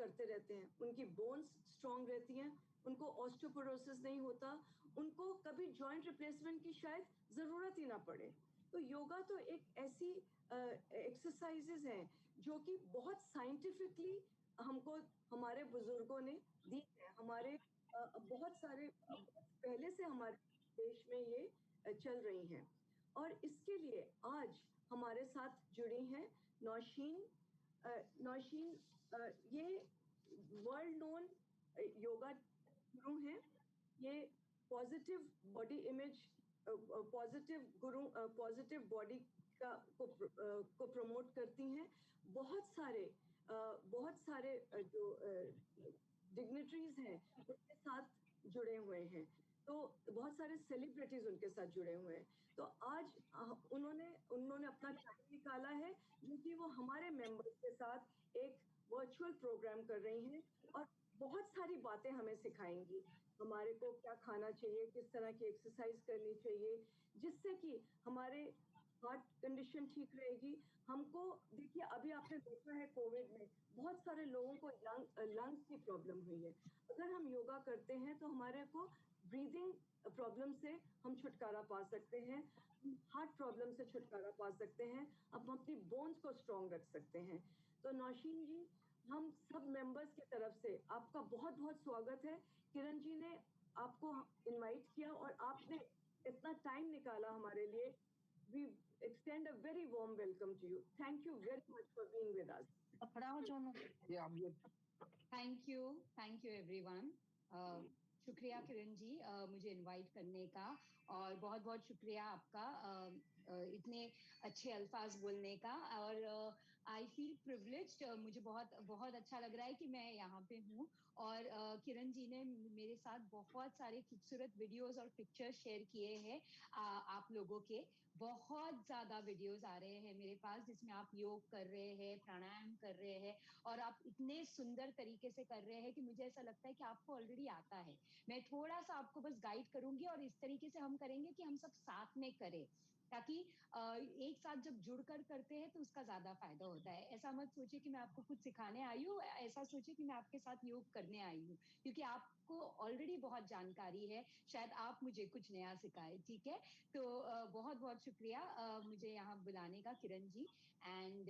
करते रहते हैं, उनकी बोन्स स्ट्रांग रहती हैं, उनको ऑस्टियोपोरोसिस नहीं होता, उनको कभी जॉइंट रिप्लेसमेंट की शायद ज़रूरत ही ना पड़े। तो योगा तो एक ऐसी एक्सरसाइजेज हैं जो कि बहुत साइंटिफिकली हमको हमारे बुजुर्गों ने दी है। हमारे बहुत सारे पहले से हमारे देश में ये चल रही हैं। और इसके लिए आज हमारे साथ जुड़ी हैं नौशीन। नौशीन ये वर्ल्ड नोन योगा गुरु हैं। ये पॉजिटिव बॉडी इमेज, पॉजिटिव गुरु, पॉजिटिव बॉडी को प्रमोट करती हैं। बहुत सारे जो डिग्निटरीज हैं उनके साथ जुड़े हुए हैं, तो बहुत सारे सेलिब्रिटीज उनके साथ जुड़े हुए हैं। तो आज उन्होंने अपना टाइम निकाला है, जो कि वो हमारे मेंबर्स के साथ एक वर्चुअल प्रोग्राम कर रही हैं और बहुत सारी बातें हमें सिखाएंगी। हमारे को क्या खाना चाहिए, किस तरह की एक्सरसाइज करनी चाहिए, जिससे कि हमारे हार्ट कंडीशन ठीक रहेगी। हमको देखिए, अभी आपने देखा है कोविड में बहुत सारे लोगों को लंग्स की प्रॉब्लम हुई है। अगर हम योगा करते हैं तो हमारे को ब्रीदिंग प्रॉब्लम से हम छुटकारा पा सकते हैं, हार्ट प्रॉब्लम से छुटकारा पा सकते हैं, हम अपनी बोन्स को स्ट्रॉन्ग रख सकते हैं। तो नौशीन जी, हम सब मेंबर्स की तरफ से आपका बहुत बहुत स्वागत है। किरण जी ने आपको इनवाइट किया और आपने इतना टाइम निकाला हमारे लिए। We extend a very warm welcome to you. Thank you very much for being with us. Thank you everyone. शुक्रिया किरण जी मुझे इनवाइट करने का, और बहुत बहुत शुक्रिया आपका इतने अच्छे अल्फाज बोलने का। और आई फील प्रिविलेज्ड, मुझे बहुत बहुत अच्छा लग रहा है कि मैं यहाँ पे हूँ। और किरण जी ने मेरे साथ बहुत सारे खूबसूरत वीडियोस और पिक्चर्स शेयर किए हैं। आप लोगों के बहुत ज्यादा वीडियोस आ रहे हैं मेरे पास, जिसमें आप योग कर रहे हैं, प्राणायाम कर रहे हैं, और आप इतने सुंदर तरीके से कर रहे हैं कि मुझे ऐसा लगता है कि आपको ऑलरेडी आता है। मैं थोड़ा सा आपको बस गाइड करूंगी, और इस तरीके से हम करेंगे कि हम सब साथ में करें, ताकि एक साथ जब जुड़कर करते हैं तो उसका ज्यादा फायदा होता है। ऐसा मत सोचिए कि मैं आपको कुछ सिखाने आई हूँ, ऐसा सोचिए कि मैं आपके साथ योग करने आई हूँ, क्योंकि आपको ऑलरेडी बहुत जानकारी है, शायद आप मुझे कुछ नया सिखाए। ठीक है, तो बहुत बहुत शुक्रिया मुझे यहाँ बुलाने का किरण जी। एंड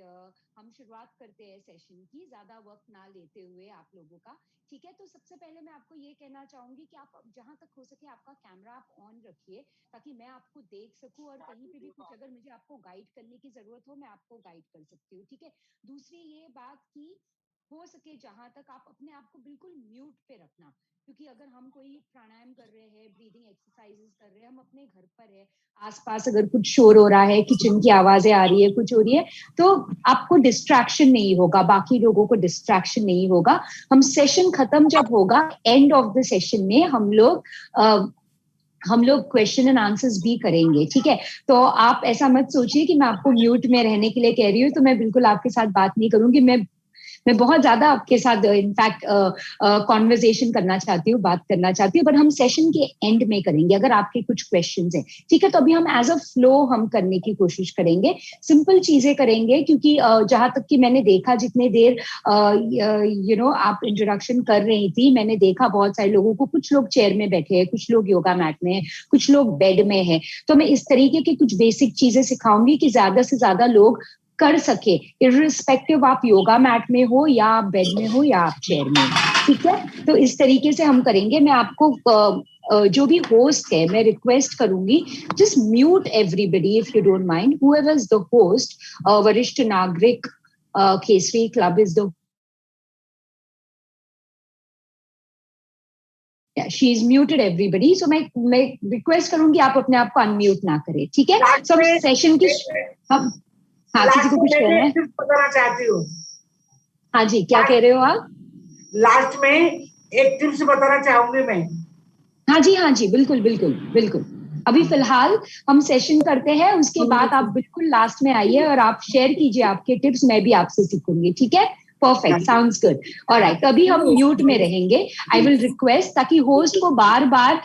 हम शुरुआत करते हैं सेशन की, ज्यादा वक्त ना लेते हुए आप लोगों का। ठीक है, तो सबसे पहले मैं आपको ये कहना चाहूंगी कि आप जहां तक हो सके आपका कैमरा आप ऑन रखिए, ताकि मैं आपको देख सकूं, और कहीं पे भी कुछ अगर मुझे आपको गाइड करने की जरूरत हो, मैं आपको गाइड कर सकती हूँ। ठीक है, दूसरी ये बात कि हो सके जहां तक आप अपने आप को बिल्कुल म्यूट पे रखना, क्योंकि अगर हम कोई प्राणायाम कर रहे हैं, ब्रीदिंग एक्सरसाइजेस कर रहे हैं, हम अपने घर पर है, आसपास अगर कुछ शोर हो रहा है, किचन की आवाजें आ रही है, कुछ हो रही है, तो आपको डिस्ट्रैक्शन नहीं होगा, बाकी लोगों को डिस्ट्रैक्शन नहीं होगा। हम सेशन खत्म जब होगा, एंड ऑफ द सेशन में हम लोग क्वेश्चन एंड आंसर्स भी करेंगे। ठीक है, तो आप ऐसा मत सोचिए कि मैं आपको म्यूट में रहने के लिए कह रही हूँ, तो मैं बिल्कुल आपके साथ बात नहीं करूंगी। मैं बहुत ज्यादा आपके साथ इनफैक्ट कॉन्वर्सेशन करना चाहती हूँ, बात करना चाहती हूँ, पर हम सेशन के एंड में करेंगे अगर आपके कुछ क्वेश्चंस हैं। ठीक है, तो अभी हम एज अ फ्लो हम करने की कोशिश करेंगे, सिंपल चीजें करेंगे, क्योंकि जहां तक कि मैंने देखा, जितने देर आप इंट्रोडक्शन कर रही थी, मैंने देखा बहुत सारे लोगों को, कुछ लोग चेयर में बैठे हैं, कुछ लोग योगा मैट में है, कुछ लोग बेड में है। तो मैं इस तरीके की कुछ बेसिक चीजें सिखाऊंगी कि ज्यादा से ज्यादा लोग कर सके, इर्रिस्पेक्टिव आप योगा मैट में हो या आप बेड में हो या आप चेयर में हो। ठीक है, तो इस तरीके से हम करेंगे। मैं आपको जो भी होस्ट है, मैं रिक्वेस्ट करूंगी, just mute everybody if you don't mind, whoever is the host. वरिष्ठ नागरिक Kesari club is the she is muted everybody, so मैं रिक्वेस्ट करूंगी आप अपने आप को अनम्यूट ना करें। ठीक है, सब सेशन की हाँ, किसी को कुछ कहना है? बताना चाहती हूँ। हाँ जी, क्या कह रहे हो आप? लास्ट में एक टिप्स बताना चाहूंगी मैं। हाँ जी, बिल्कुल बिल्कुल बिल्कुल। अभी फिलहाल हम सेशन करते हैं, उसके बाद आप बिल्कुल लास्ट में आइए और आप शेयर कीजिए आपके टिप्स, मैं भी आपसे सीखूंगी। ठीक है, परफेक्ट, साउंड्स गुड। ऑलराइट, तो अभी हम म्यूट में रहेंगे। आई विल रिक्वेस्ट, ताकि होस्ट को बार बार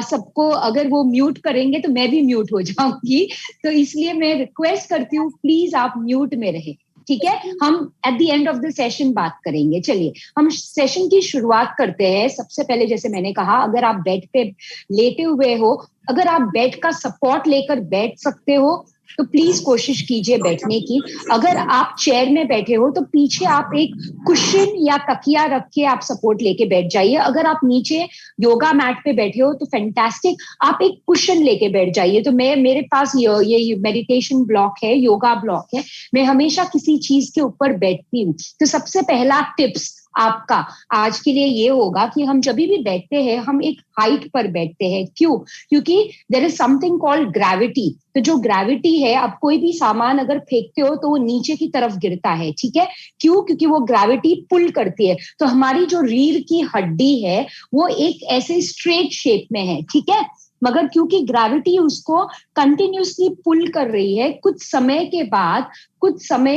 सबको, अगर वो म्यूट करेंगे तो मैं भी म्यूट हो जाऊंगी, तो इसलिए मैं रिक्वेस्ट करती हूँ प्लीज आप म्यूट में रहें। ठीक है, हम at the end of the session बात करेंगे। चलिए हम सेशन की शुरुआत करते हैं। सबसे पहले जैसे मैंने कहा, अगर आप बेड पे लेटे हुए हो, अगर आप बेड का सपोर्ट लेकर बैठ सकते हो तो प्लीज कोशिश कीजिए बैठने की। अगर आप चेयर में बैठे हो तो पीछे आप एक कुशन या तकिया रख के आप सपोर्ट लेके बैठ जाइए। अगर आप नीचे योगा मैट पे बैठे हो तो फैंटास्टिक, आप एक कुशन लेके बैठ जाइए। तो मेरे पास ये मेडिटेशन ब्लॉक है, योगा ब्लॉक है, मैं हमेशा किसी चीज के ऊपर बैठती हूँ। तो सबसे पहला टिप्स आपका आज के लिए ये होगा कि हम जब भी बैठते हैं हम एक हाइट पर बैठते हैं। क्यों? क्योंकि there is something called gravity. तो जो ग्रेविटी है, आप कोई भी सामान अगर फेंकते हो तो वो नीचे की तरफ गिरता है, ठीक है? क्यों? क्योंकि वो ग्रेविटी पुल करती है। तो हमारी जो रीढ़ की हड्डी है वो एक ऐसे स्ट्रेट शेप में है, ठीक है? मगर क्योंकि ग्रेविटी उसको कंटिन्यूसली पुल कर रही है, कुछ समय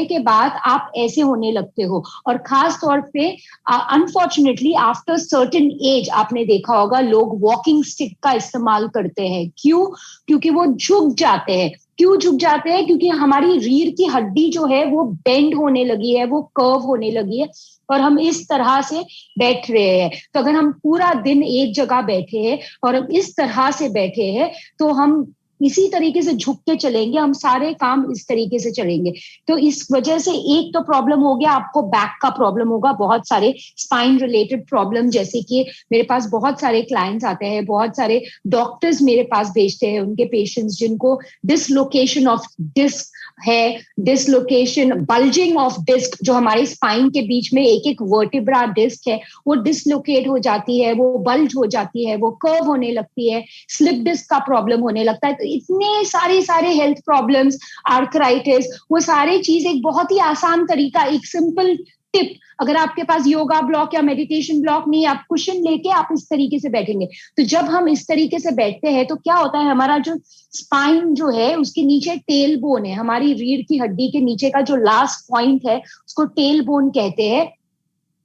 के बाद आप ऐसे होने लगते हो। और खास तौर पे अनफॉर्चुनेटली आफ्टर सर्टेन एज आपने देखा होगा लोग वॉकिंग स्टिक का इस्तेमाल करते हैं। क्यों? क्योंकि वो झुक जाते हैं। क्यों झुक जाते हैं? क्योंकि हमारी रीढ़ की हड्डी जो है वो बेंड होने लगी है, वो कर्व होने लगी है और हम इस तरह से बैठ रहे हैं। तो अगर हम पूरा दिन एक जगह बैठे हैं और हम इस तरह से बैठे हैं तो हम इसी तरीके से झुक के चलेंगे, हम सारे काम इस तरीके से चलेंगे। तो इस वजह से एक तो प्रॉब्लम हो गया, आपको बैक का प्रॉब्लम होगा, बहुत सारे स्पाइन रिलेटेड प्रॉब्लम, जैसे कि मेरे पास बहुत सारे क्लाइंट्स आते हैं, बहुत सारे डॉक्टर्स मेरे पास भेजते हैं उनके पेशेंट्स जिनको डिसलोकेशन ऑफ डिस्क है, डिसलोकेशन, बल्जिंग ऑफ डिस्क, जो हमारे स्पाइन के बीच में एक एक वर्टिब्रा डिस्क है वो डिसलोकेट हो जाती है, वो बल्ज हो जाती है, वो कर्व होने लगती है, स्लिप डिस्क का प्रॉब्लम होने लगता है। तो इतने सारे हेल्थ प्रॉब्लम्स, आर्थराइटिस, वो सारी चीज एक बहुत ही आसान तरीका, एक सिंपल टिप, अगर आपके पास योगा ब्लॉक या मेडिटेशन ब्लॉक नहीं, आप कुशन लेके आप इस तरीके से बैठेंगे। तो जब हम इस तरीके से बैठते हैं तो क्या होता है, हमारा जो स्पाइन जो है उसके नीचे टेल बोन है, हमारी रीढ़ की हड्डी के नीचे का जो लास्ट पॉइंट है उसको टेल बोन कहते हैं,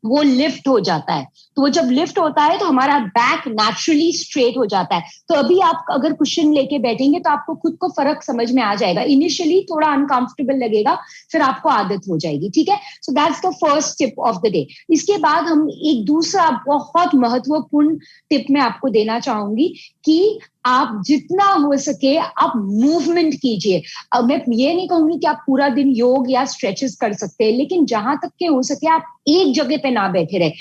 वो लिफ्ट हो जाता है। तो वो जब लिफ्ट होता है तो हमारा बैक नेचुरली स्ट्रेट हो जाता है। तो अभी आप अगर कुशन लेके बैठेंगे तो आपको खुद को फर्क समझ में आ जाएगा। इनिशियली थोड़ा अनकंफर्टेबल लगेगा, फिर आपको आदत हो जाएगी, ठीक है? So that's the first tip of the day. इसके बाद हम एक दूसरा बहुत महत्वपूर्ण टिप मैं आपको देना चाहूंगी कि आप जितना हो सके आप मूवमेंट कीजिए। अब मैं ये नहीं कहूंगी कि आप पूरा दिन योग या स्ट्रेचेस कर सकते हैं, लेकिन जहां तक के हो सके आप एक जगह पे ना बैठे रहे।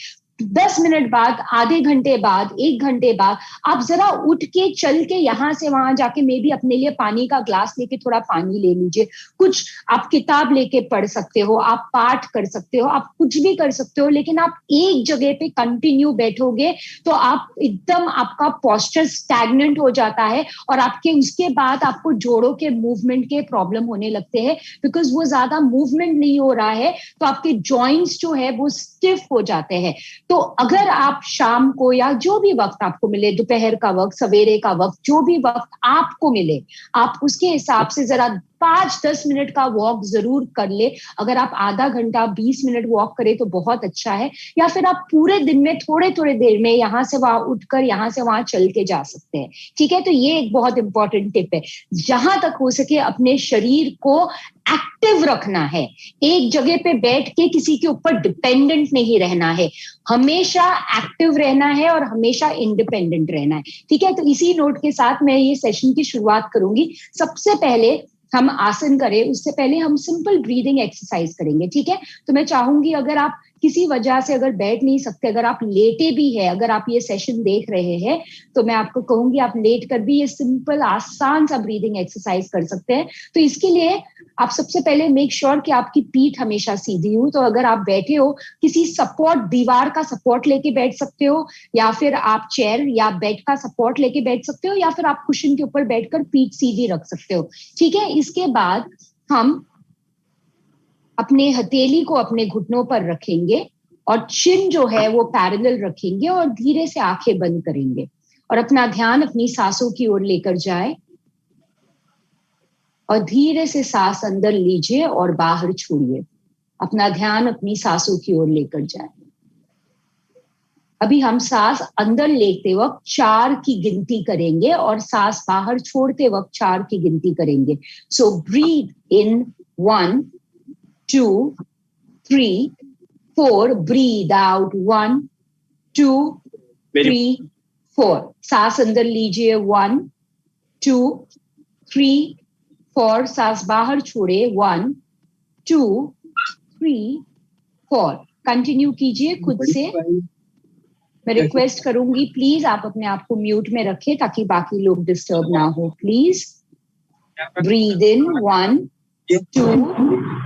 10 मिनट बाद, आधे घंटे बाद, 1 घंटे बाद आप जरा उठ के चल के यहां से वहां जाके मे भी अपने लिए पानी का ग्लास लेके थोड़ा पानी ले लीजिए। कुछ आप किताब लेके पढ़ सकते हो, आप पाठ कर सकते हो, आप कुछ भी कर सकते हो, लेकिन आप एक जगह पे कंटिन्यू बैठोगे तो आप एकदम, आपका पोस्चर स्टैग्नेंट हो जाता है और आपके उसके बाद आपको जोड़ों के मूवमेंट के प्रॉब्लम होने लगते हैं, बिकॉज वो ज्यादा मूवमेंट नहीं हो रहा है तो आपके जॉइंट्स जो है वो स्टिफ हो जाते हैं। तो अगर आप शाम को या जो भी वक्त आपको मिले, दोपहर का वक्त, सवेरे का वक्त, जो भी वक्त आपको मिले, आप उसके हिसाब से जरा 5-10 मिनट का वॉक जरूर कर ले। अगर आप आधा घंटा 20 मिनट वॉक करें तो बहुत अच्छा है, या फिर आप पूरे दिन में थोड़े थोड़े देर में यहाँ से वहां उठकर यहाँ से वहां चल के जा सकते हैं, ठीक है? तो ये एक बहुत इंपॉर्टेंट टिप है। जहां तक हो सके अपने शरीर को एक्टिव रखना है, एक जगह पे बैठ के किसी के ऊपर डिपेंडेंट नहीं रहना है, हमेशा एक्टिव रहना है और हमेशा इंडिपेंडेंट रहना है, ठीक है? तो इसी नोट के साथ मैं ये सेशन की शुरुआत करूंगी। सबसे पहले हम आसन करें उससे पहले हम सिंपल ब्रीदिंग एक्सरसाइज करेंगे, ठीक है? तो मैं चाहूंगी अगर आप किसी वजह से अगर बैठ नहीं सकते, अगर आप लेटे भी है, अगर आप ये सेशन देख रहे हैं तो मैं आपको कहूंगी आप लेट कर भी ये सिंपल आसान सा ब्रीदिंग एक्सरसाइज कर सकते हैं। तो इसके लिए आप सबसे पहले मेक श्योर कि आपकी पीठ हमेशा सीधी हो। तो अगर आप बैठे हो, किसी सपोर्ट, दीवार का सपोर्ट लेके बैठ सकते हो, या फिर आप चेयर या बेड का सपोर्ट लेके बैठ सकते हो, या फिर आप कुशन के ऊपर बैठकर पीठ सीधी रख सकते हो, ठीक है? इसके बाद हम अपने हथेली को अपने घुटनों पर रखेंगे और चिन जो है वो पैरेलल रखेंगे और धीरे से आंखें बंद करेंगे और अपना ध्यान अपनी सांसों की ओर लेकर जाए और धीरे से सांस अंदर लीजिए और बाहर छोड़िए। अपना ध्यान अपनी सांसों की ओर लेकर जाए। अभी हम सांस अंदर लेते वक्त 4 की गिनती करेंगे और सांस बाहर छोड़ते वक्त 4 की गिनती करेंगे। सो ब्रीथ इन 1, 2, 3, 4. Breathe out. 1, 2, 3, 4. सांस अंदर लीजिए. 1, 2, 3, 4. सांस बाहर छोड़े. 1, 2, 3, 4. कंटिन्यू कीजिए खुद से. मैं रिक्वेस्ट करूंगी प्लीज आप अपने आप को म्यूट में रखें ताकि बाकी लोग डिस्टर्ब ना हो. Please breathe in. 1, 2,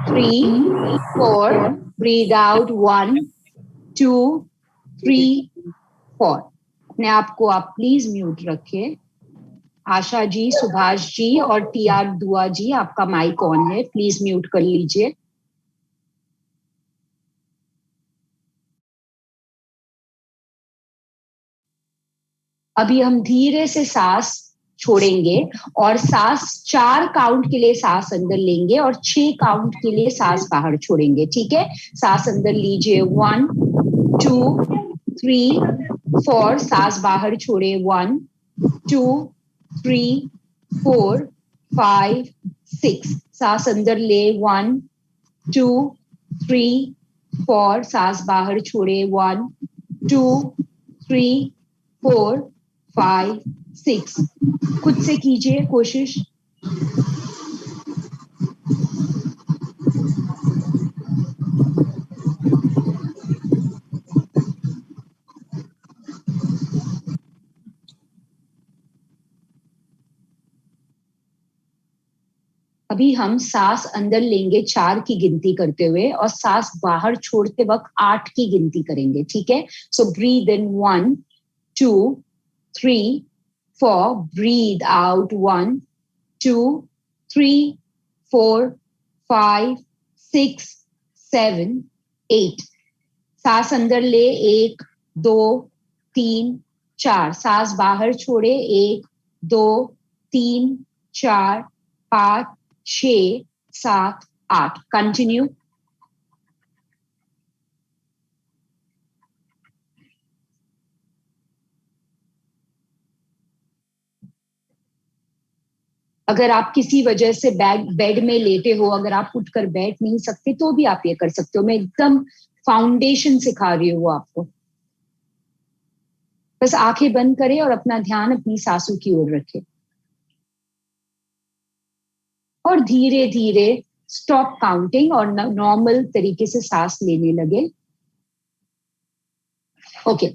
3, 4. Breathe out. 1, 2, 3, 4. अपने आप को आप प्लीज म्यूट रखें. आशा जी, सुभाष जी और TR दुआ जी, आपका माइक ऑन है, प्लीज म्यूट कर लीजिए. अभी हम धीरे से सांस छोड़ेंगे और सांस 4 काउंट के लिए सांस अंदर लेंगे और 6 काउंट के लिए सांस बाहर छोड़ेंगे. ठीक है, सांस अंदर लीजिए. 1, 2, 3, 4. सांस बाहर छोड़े. 1, 2, 3, 4, 5, 6. सांस अंदर ले. 1, 2, 3, 4. सांस बाहर छोड़े. 1, 2, 3, 4, 5, 6. खुद से कीजिए कोशिश. अभी हम सांस अंदर लेंगे 4 की गिनती करते हुए और सांस बाहर छोड़ते वक्त 8 की गिनती करेंगे. ठीक है, सो ब्रीद इन. 1, 2, 3, 4. Breathe out. 1, 2, 3, 4, 5, 6, 7, 8. सांस अंदर ले. 1, 2, 3, 4. सांस बाहर छोड़े. 1, 2, 3, 4, 5, 6, 7, 8. कंटिन्यू. अगर आप किसी वजह से बेड में लेटे हो, अगर आप उठकर बैठ नहीं सकते तो भी आप ये कर सकते हो. मैं एकदम फाउंडेशन सिखा रही हूँ आपको. बस आंखें बंद करें और अपना ध्यान अपनी सांसों की ओर रखें और धीरे धीरे स्टॉप काउंटिंग और नॉर्मल तरीके से सांस लेने लगे. ओके,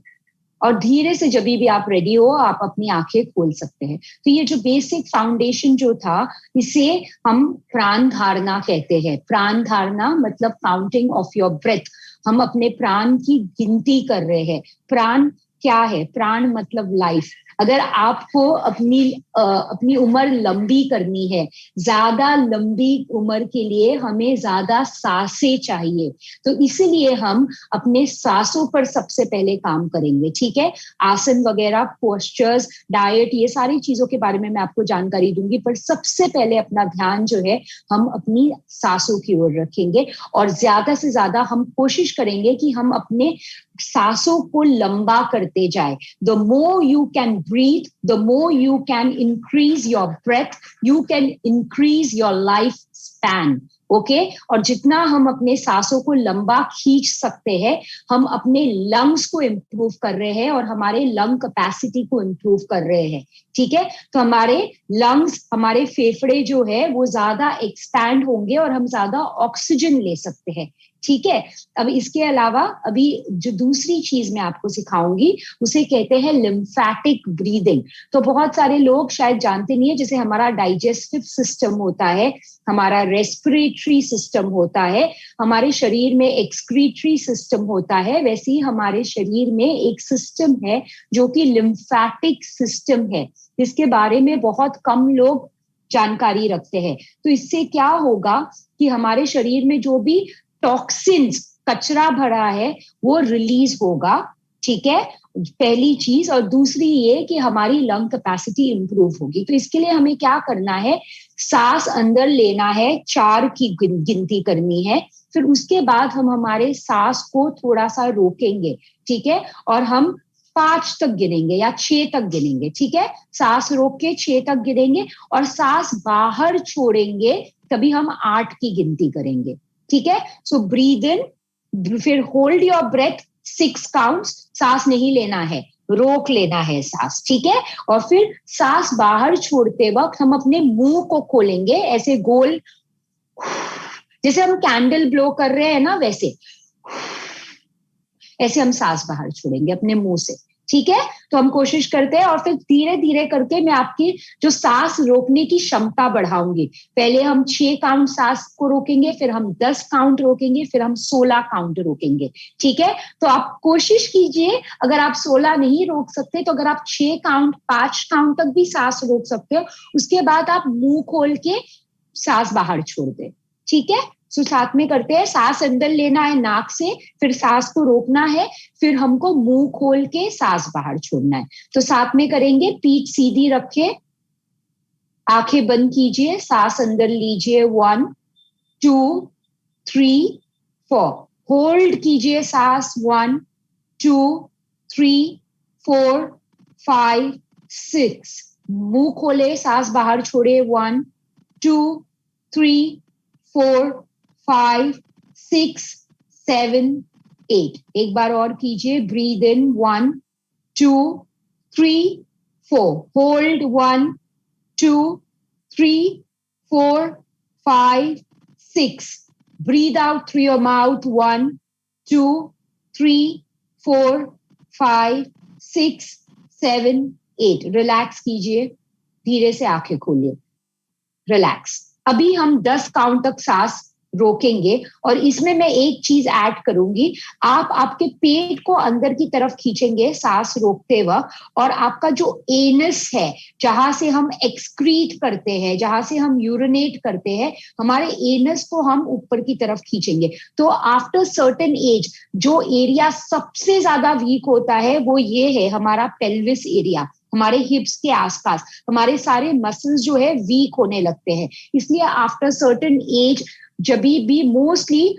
और धीरे से जब भी आप रेडी हो आप अपनी आंखें खोल सकते हैं. तो ये जो बेसिक फाउंडेशन जो था, इसे हम प्राण धारणा कहते हैं. प्राण धारणा मतलब काउंटिंग ऑफ योर ब्रेथ. हम अपने प्राण की गिनती कर रहे हैं. प्राण क्या है? प्राण मतलब लाइफ. अगर आपको अपनी उम्र लंबी करनी है, ज्यादा लंबी उम्र के लिए हमें ज्यादा सांसें चाहिए. तो इसीलिए हम अपने सांसों पर सबसे पहले काम करेंगे. ठीक है, आसन वगैरह, पोस्चर्स, डाइट, ये सारी चीजों के बारे में मैं आपको जानकारी दूंगी, पर सबसे पहले अपना ध्यान जो है हम अपनी सांसों की ओर रखेंगे और ज्यादा से ज्यादा हम कोशिश करेंगे कि हम अपने सांसों को लंबा करते जाए. The more you can breathe, the more you can increase your breath, you can increase your life span. Okay, और जितना हम अपने सांसों को लंबा खींच सकते हैं, हम अपने लंग्स को इम्प्रूव कर रहे हैं और हमारे लंग कैपेसिटी को इम्प्रूव कर रहे हैं. ठीक है, तो हमारे लंग्स, हमारे फेफड़े जो है वो ज्यादा एक्सपैंड होंगे और हम ज्यादा ऑक्सीजन ले सकते हैं. ठीक है, अब इसके अलावा अभी जो दूसरी चीज मैं आपको सिखाऊंगी उसे कहते हैं लिम्फेटिक ब्रीदिंग. तो बहुत सारे लोग शायद जानते नहीं है, जैसे हमारा डाइजेस्टिव सिस्टम होता है, हमारा रेस्पिरेटरी सिस्टम होता है, हमारे शरीर में एक्सक्रीटरी सिस्टम होता है, वैसे ही हमारे शरीर में एक सिस्टम है जो कि लिम्फेटिक सिस्टम है, जिसके बारे में बहुत कम लोग जानकारी रखते हैं. तो इससे क्या होगा कि हमारे शरीर में जो भी टॉक्सिन्स, कचरा भरा है, वो रिलीज होगा. ठीक है, पहली चीज. और दूसरी ये कि हमारी लंग कैपेसिटी इंप्रूव होगी. तो इसके लिए हमें क्या करना है? सांस अंदर लेना है, 4 की गिनती करनी है. फिर उसके बाद हम हमारे सांस को थोड़ा सा रोकेंगे. ठीक है, और हम 5 तक गिनेंगे या 6 तक गिनेंगे. ठीक है, सांस रोक के 6 तक गिनेंगे और सांस बाहर छोड़ेंगे, तभी हम 8 की गिनती करेंगे. ठीक है? सो ब्रीद इन, फिर होल्ड योर ब्रेथ 6 काउंट्स, सांस नहीं लेना है, रोक लेना है सांस, ठीक है? और फिर सांस बाहर छोड़ते वक्त हम अपने मुंह को खोलेंगे ऐसे गोल, जैसे हम कैंडल ब्लो कर रहे हैं ना, वैसे ऐसे हम सांस बाहर छोड़ेंगे अपने मुंह से, ठीक है? तो हम कोशिश करते हैं और फिर धीरे धीरे करके मैं आपकी जो सांस रोकने की क्षमता बढ़ाऊंगी। पहले हम 6 काउंट सांस को रोकेंगे, फिर हम 10 काउंट रोकेंगे, फिर हम 16 काउंट रोकेंगे, ठीक है? तो आप कोशिश कीजिए, अगर आप 16 नहीं रोक सकते तो अगर आप 6 काउंट 5 काउंट तक भी सांस रोक सकते हो, उसके बाद आप मुंह खोल के सांस बाहर छोड़ दे, ठीक है? सो साथ में करते हैं, सांस अंदर लेना है नाक से, फिर सांस को रोकना है, फिर हमको मुंह खोल के सांस बाहर छोड़ना है। तो साथ में करेंगे, पीठ सीधी रखे, आंखें बंद कीजिए, सांस अंदर लीजिए, 1 2 3 4, होल्ड कीजिए सांस, 1 2 3 4 5 6, मुंह खोले, सांस बाहर छोड़े, 1 2 3 4 5 6 7 8, एक बार और कीजिए, breathe in, 1 2 3 4, hold, 1 2 3 4 5 6, breathe out through your mouth, 1 2 3 4 5 6 7 8, relax कीजिए, धीरे से आंखें खोलिए, रिलैक्स। अभी हम 10 काउंट तक सांस रोकेंगे और इसमें मैं एक चीज ऐड करूंगी, आप आपके पेट को अंदर की तरफ खींचेंगे सांस रोकते वक्त, और आपका जो एनस है, जहां से हम एक्सक्रीट करते हैं, जहां से हम यूरिनेट करते हैं, हमारे एनस को हम ऊपर की तरफ खींचेंगे। तो आफ्टर सर्टेन एज जो एरिया सबसे ज्यादा वीक होता है वो ये है हमारा पेल्विस एरिया, हमारे हिप्स के आसपास हमारे सारे मसल्स जो है वीक होने लगते हैं। इसलिए आफ्टर सर्टेन एज जब भी मोस्टली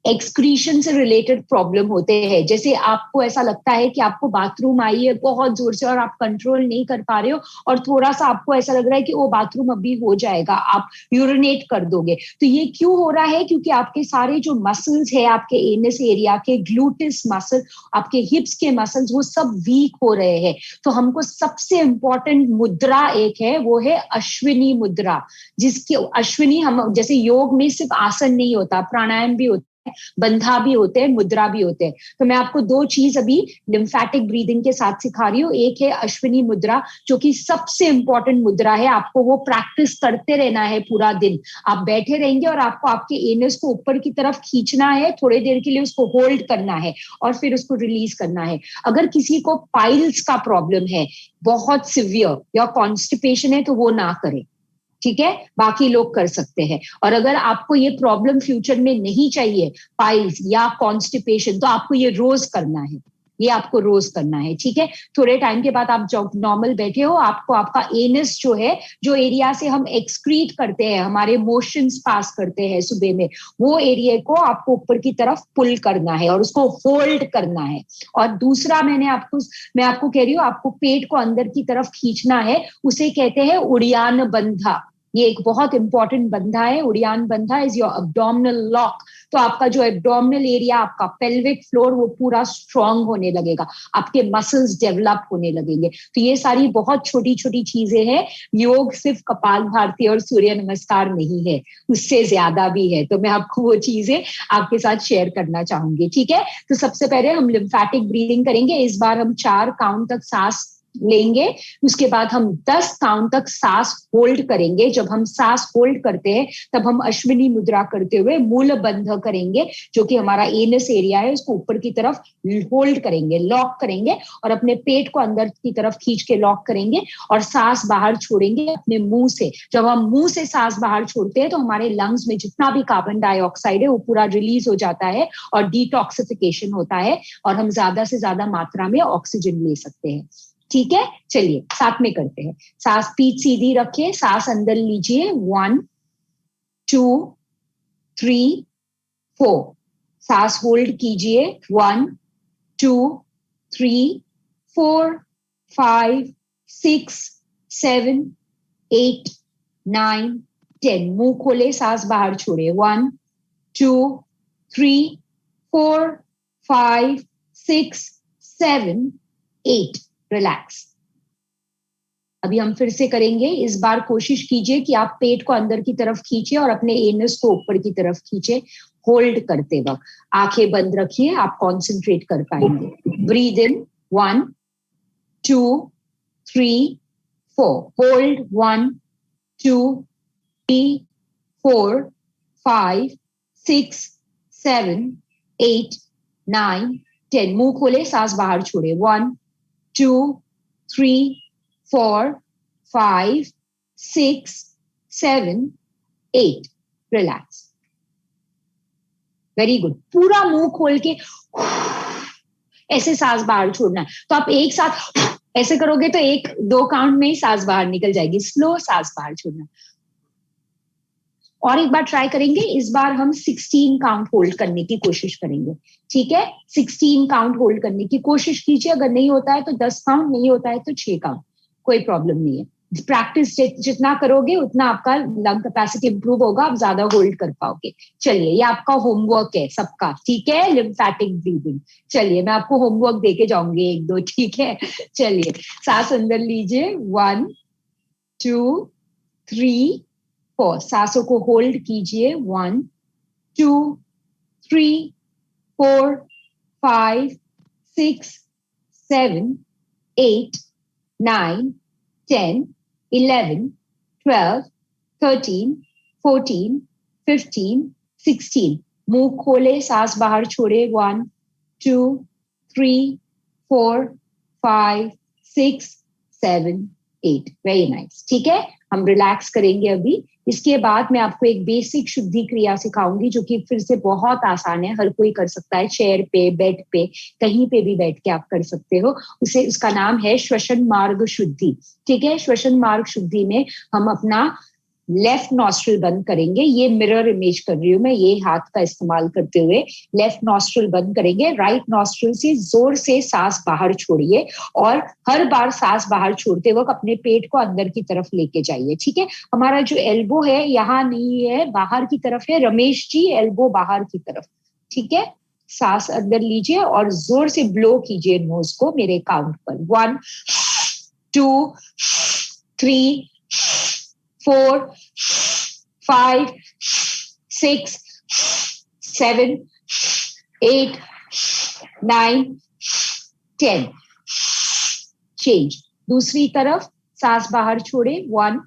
एक्सक्रीशन से रिलेटेड प्रॉब्लम होते हैं, जैसे आपको ऐसा लगता है कि आपको बाथरूम आई है बहुत जोर से और आप कंट्रोल नहीं कर पा रहे हो, और थोड़ा सा आपको ऐसा लग रहा है कि वो बाथरूम अभी हो जाएगा, आप यूरिनेट कर दोगे, तो ये क्यों हो रहा है? क्योंकि आपके सारे जो मसल्स है, आपके एनस एरिया के ग्लूटिस मसल, आपके हिप्स के मसल्स, वो सब वीक हो रहे हैं। तो हमको सबसे इंपॉर्टेंट मुद्रा एक है, वो है अश्विनी मुद्रा, जिसके अश्विनी, हम जैसे योग में सिर्फ आसन नहीं होता, प्राणायाम भी होता, बंधा भी होते हैं, मुद्रा भी होते हैं। तो मैं आपको 2 चीज अभी लिम्फेटिक ब्रीदिंग के साथ सिखा रही हूँ। एक है अश्विनी मुद्रा, जो कि सबसे इंपॉर्टेंट मुद्रा है, आपको वो प्रैक्टिस करते रहना है पूरा दिन। आप बैठे रहेंगे और आपको आपके एनस को ऊपर की तरफ खींचना है, थोड़ी देर के लिए उसको होल्ड करना है और फिर उसको रिलीज करना है। अगर किसी को पाइल्स का प्रॉब्लम है, बहुत सिवियर, या कॉन्स्टिपेशन है, तो वो ना करे, ठीक है? बाकी लोग कर सकते हैं। और अगर आपको ये प्रॉब्लम फ्यूचर में नहीं चाहिए, पाइल्स या कॉन्स्टिपेशन, तो आपको ये रोज करना है, ये आपको रोज करना है, ठीक है? थोड़े टाइम के बाद आप जब नॉर्मल बैठे हो, आपको आपका एनस जो है, जो एरिया से हम एक्सक्रीट करते हैं, हमारे मोशंस पास करते हैं सुबह में, वो एरिया को आपको ऊपर की तरफ पुल करना है और उसको होल्ड करना है। और दूसरा मैं आपको कह रही हूँ, आपको पेट को अंदर की तरफ खींचना है, उसे कहते हैं उड़ियान बंधा। ये एक बहुत इंपॉर्टेंट बंधा है, उड़ियान बंधा इज योर एब्डोमिनल लॉक। तो आपका जो एब्डोमिनल एरिया, आपका पेल्विक फ्लोर, वो पूरा स्ट्रांग होने लगेगा, आपके मसल्स डेवलप होने लगेंगे। तो ये सारी बहुत छोटी छोटी चीजें हैं। योग सिर्फ कपालभाति और सूर्य नमस्कार नहीं है, उससे ज्यादा भी है। तो मैं आपको वो चीजें आपके साथ शेयर करना चाहूंगी, ठीक है? तो सबसे पहले हम लिम्फेटिक ब्रीदिंग करेंगे। इस बार हम 4 काउंट तक सांस लेंगे, उसके बाद हम 10 काउंट तक सांस होल्ड करेंगे। जब हम सांस होल्ड करते हैं तब हम अश्विनी मुद्रा करते हुए मूल बंध करेंगे, जो कि हमारा एनस एरिया है, उसको ऊपर की तरफ होल्ड करेंगे, लॉक करेंगे, और अपने पेट को अंदर की तरफ खींच के लॉक करेंगे और सांस बाहर छोड़ेंगे अपने मुंह से। जब हम मुंह से सांस बाहर छोड़ते हैं तो हमारे लंग्स में जितना भी कार्बन डाइऑक्साइड है वो पूरा रिलीज हो जाता है और डिटॉक्सिफिकेशन होता है, और हम ज्यादा से ज्यादा मात्रा में ऑक्सीजन ले सकते हैं, ठीक है? चलिए साथ में करते हैं। सांस पीठ सीधी रखिए, सांस अंदर लीजिए, 1 2 3 4, सांस होल्ड कीजिए, 1 2 3 4 5 6 7 8 9 10, मुंह खोले, सांस बाहर छोड़े, 1 2, 3, 4, 5, 6, 7, 8. रिलैक्स. अभी हम फिर से करेंगे. इस बार कोशिश कीजिए कि आप पेट को अंदर की तरफ खींचे और अपने एनस को ऊपर की तरफ खींचे, होल्ड करते वक्त. आंखें बंद रखिए, आप कॉन्सेंट्रेट कर पाएंगे. Breathe in 1, 2, 3, 4. होल्ड 1, 2, 3, 4, 5, 6, 7, 8, 9, 10. मुंह खोले, सांस बाहर छोड़े. 1, 2, 3, 4, 5, 6, 7, 8. रिलैक्स. Very good. पूरा मुंह खोल के ऐसे सांस बाहर छोड़ना है. तो आप एक साथ ऐसे करोगे तो 1-2 काउंट में ही सांस बाहर निकल जाएगी. स्लो सांस बाहर छोड़ना. और एक बार ट्राई करेंगे. इस बार हम 16 काउंट होल्ड करने की कोशिश करेंगे. ठीक है, 16 काउंट होल्ड करने की कोशिश कीजिए. अगर नहीं होता है तो 10 काउंट, नहीं होता है तो 6 काउंट, कोई प्रॉब्लम नहीं है. प्रैक्टिस जितना करोगे उतना आपका लंग कैपेसिटी इंप्रूव होगा, आप ज्यादा होल्ड कर पाओगे. चलिए, ये आपका होमवर्क है सबका. ठीक है, लिम्फेटिक ब्रीदिंग. चलिए, मैं आपको होमवर्क देके जाऊंगी 1-2. ठीक है, चलिए, सांस अंदर लीजिए. 1, 2, 3, 4. सांसों को होल्ड कीजिए. 1, 2, 3, 4, 5, 6, 7, 8, 9, 10, 11, 12, 13, 14, 15, 16. मुंह खोले, सांस बाहर छोड़े. 1, 2, 3, 4, 5, 6, 7, 8. Very nice. ठीक है, हम रिलैक्स करेंगे अभी. इसके बाद मैं आपको एक बेसिक शुद्धि क्रिया सिखाऊंगी जो कि फिर से बहुत आसान है, हर कोई कर सकता है. चेयर पे, बेड पे, कहीं पे भी बैठ के आप कर सकते हो. उसका नाम है श्वसन मार्ग शुद्धि. ठीक है, श्वसन मार्ग शुद्धि में हम अपना लेफ्ट नॉस्ट्रिल बंद करेंगे. ये मिरर इमेज कर रही हूं मैं, ये हाथ का इस्तेमाल करते हुए. लेफ्ट नॉस्ट्रिल बंद करेंगे. राइट नॉस्ट्रिल से जोर से सांस बाहर छोड़िए और हर बार सांस बाहर छोड़ते वक्त अपने पेट को अंदर की तरफ लेके जाइए. ठीक है, हमारा जो एल्बो है यहाँ नहीं है, बाहर की तरफ है. रमेश जी, एल्बो बाहर की तरफ. ठीक है, सांस अंदर लीजिए और जोर से ब्लो कीजिए नोज को मेरे काउंट पर. 1, 2, 3, 4, 5, 6, 7, 8, 9, 10. चेंज. दूसरी तरफ सांस बाहर छोड़े. 1,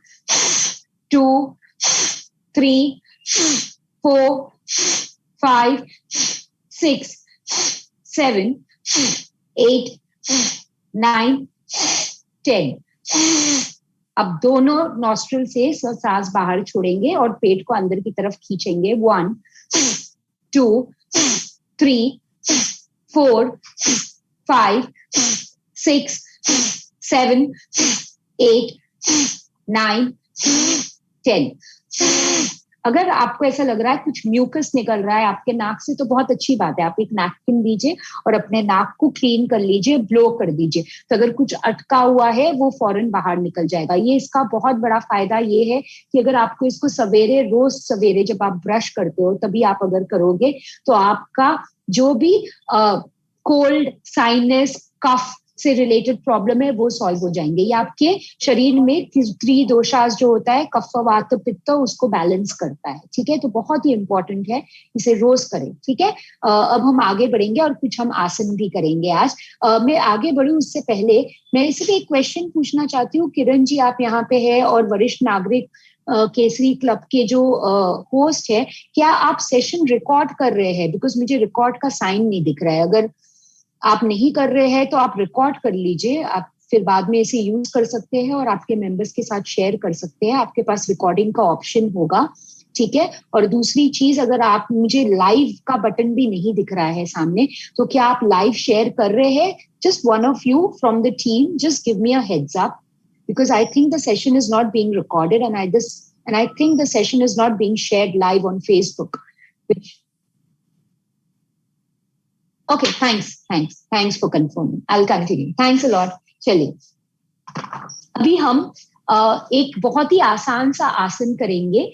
2, 3, 4, 5, 6, 7, 8, 9, 10. अब दोनों नॉस्ट्रिल से सांस बाहर छोड़ेंगे और पेट को अंदर की तरफ खींचेंगे. 1, 2, 3, 4, 5, 6, 7, 8, 9, 10. अगर आपको ऐसा लग रहा है कुछ म्यूकस निकल रहा है आपके नाक से तो बहुत अच्छी बात है. आप एक नैपकिन लीजिए और अपने नाक को क्लीन कर लीजिए, ब्लो कर दीजिए. तो अगर कुछ अटका हुआ है वो फौरन बाहर निकल जाएगा. ये इसका बहुत बड़ा फायदा ये है कि अगर आपको इसको सवेरे, रोज सवेरे जब आप ब्रश करते हो तभी आप अगर करोगे तो आपका जो भी कोल्ड, साइनस, कफ से रिलेटेड प्रॉब्लम है वो सॉल्व हो जाएंगे. ये आपके शरीर में त्रिदोषास जो होता है, कफ, वात, पित्त, उसको बैलेंस करता है. ठीक है, तो बहुत ही इंपॉर्टेंट है, इसे रोज करें. ठीक है, अब हम आगे बढ़ेंगे और कुछ हम आसन भी करेंगे आज. मैं आगे बढ़ूं उससे पहले मैं इसलिए एक क्वेश्चन पूछना चाहती हूँ. किरण जी, आप यहाँ पे है और वरिष्ठ नागरिक केसरी क्लब के जो होस्ट है, क्या आप सेशन रिकॉर्ड कर रहे हैं? बिकॉज मुझे रिकॉर्ड का साइन नहीं दिख रहा है. अगर आप नहीं कर रहे हैं तो आप रिकॉर्ड कर लीजिए. आप फिर बाद में इसे यूज कर सकते हैं और आपके मेंबर्स के साथ शेयर कर सकते हैं. आपके पास रिकॉर्डिंग का ऑप्शन होगा. ठीक है, और दूसरी चीज, अगर आप, मुझे लाइव का बटन भी नहीं दिख रहा है सामने, तो क्या आप लाइव शेयर कर रहे हैं? Just one of you from the team just give me a heads up, because I think the session is not being recorded and I think the session is not being shared live on Facebook. Okay, thanks for confirming. I'll continue. Thanks a lot. चलिए, अभी हम एक बहुत ही आसान सा आसन करेंगे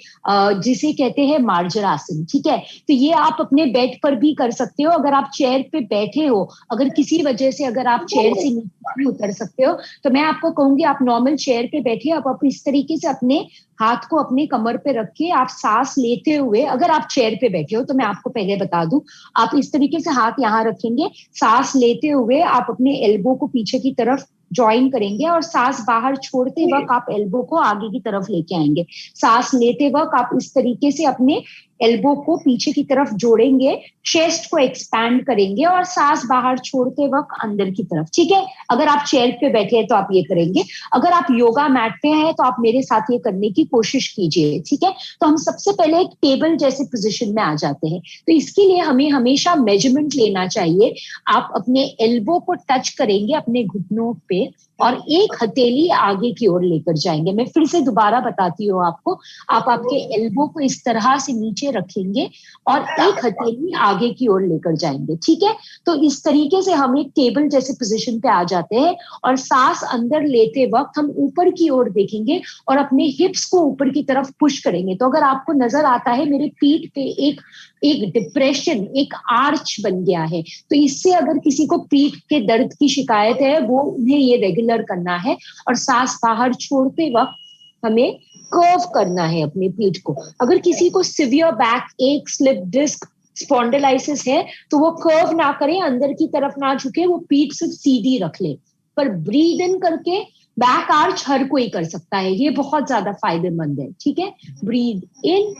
जिसे कहते हैं मार्जरासन, ठीक है। तो ये आप अपने बेड पर भी कर सकते हो। अगर आप चेयर पे बैठे हो, अगर किसी वजह से अगर आप चेयर से नीचे नहीं उतर सकते हो, तो मैं आपको कहूंगी आप नॉर्मल चेयर पे बैठे, आप इस तरीके से अपने हाथ को अपने कमर पे रख के आप सांस लेते हुए, अगर आप चेयर पे बैठे हो तो मैं आपको पहले बता दूं, आप इस तरीके से हाथ यहाँ रखेंगे, सांस लेते हुए आप अपने एल्बो को पीछे की तरफ ज्वाइन करेंगे और सांस बाहर छोड़ते वक्त आप एल्बो को आगे की तरफ लेके आएंगे। सांस लेते वक्त आप इस तरीके से अपने एल्बो को पीछे की तरफ जोड़ेंगे, चेस्ट को एक्सपैंड करेंगे और सांस बाहर छोड़ते वक्त अंदर की तरफ, ठीक है। अगर आप चेयर पे बैठे हैं तो आप ये करेंगे, अगर आप योगा मैट पे हैं तो आप मेरे साथ ये करने की कोशिश कीजिए, ठीक है। तो हम सबसे पहले एक टेबल जैसे पोजीशन में आ जाते हैं। तो इसके लिए हमें हमेशा मेजरमेंट लेना चाहिए। आप अपने एल्बो को टच करेंगे अपने घुटनों पे और एक हथेली आगे की ओर लेकर जाएंगे। मैं फिर से दोबारा बताती हूँ आपको, आप आपके एल्बो को इस तरह से नीचे रखेंगे और एक हथेली आगे की ओर लेकर जाएंगे, ठीक है। तो इस तरीके से हम एक टेबल जैसे पोजीशन पे आ जाते हैं और सांस अंदर लेते वक्त हम ऊपर की ओर देखेंगे और अपने हिप्स को ऊपर की तरफ पुश करेंगे। तो अगर आपको नजर आता है मेरे पीठ पे एक डिप्रेशन, एक आर्च बन गया है, तो इससे अगर किसी को पीठ के दर्द की शिकायत है वो उन्हें ये रेगुलर करना है और सांस बाहर छोड़ते वक्त हमें कर्व करना है अपने पीठ को। अगर किसी को सिवियर बैक एक, स्लिप डिस्क, स्पॉन्डिलाइसिस है तो वो कर्व ना करें, अंदर की तरफ ना झुके, वो पीठ सिर्फ सीधी रख ले। पर ब्रीद इन करके बैक आर्च हर कोई कर सकता है, ये बहुत ज्यादा फायदेमंद है, ठीक है। ब्रीद इन,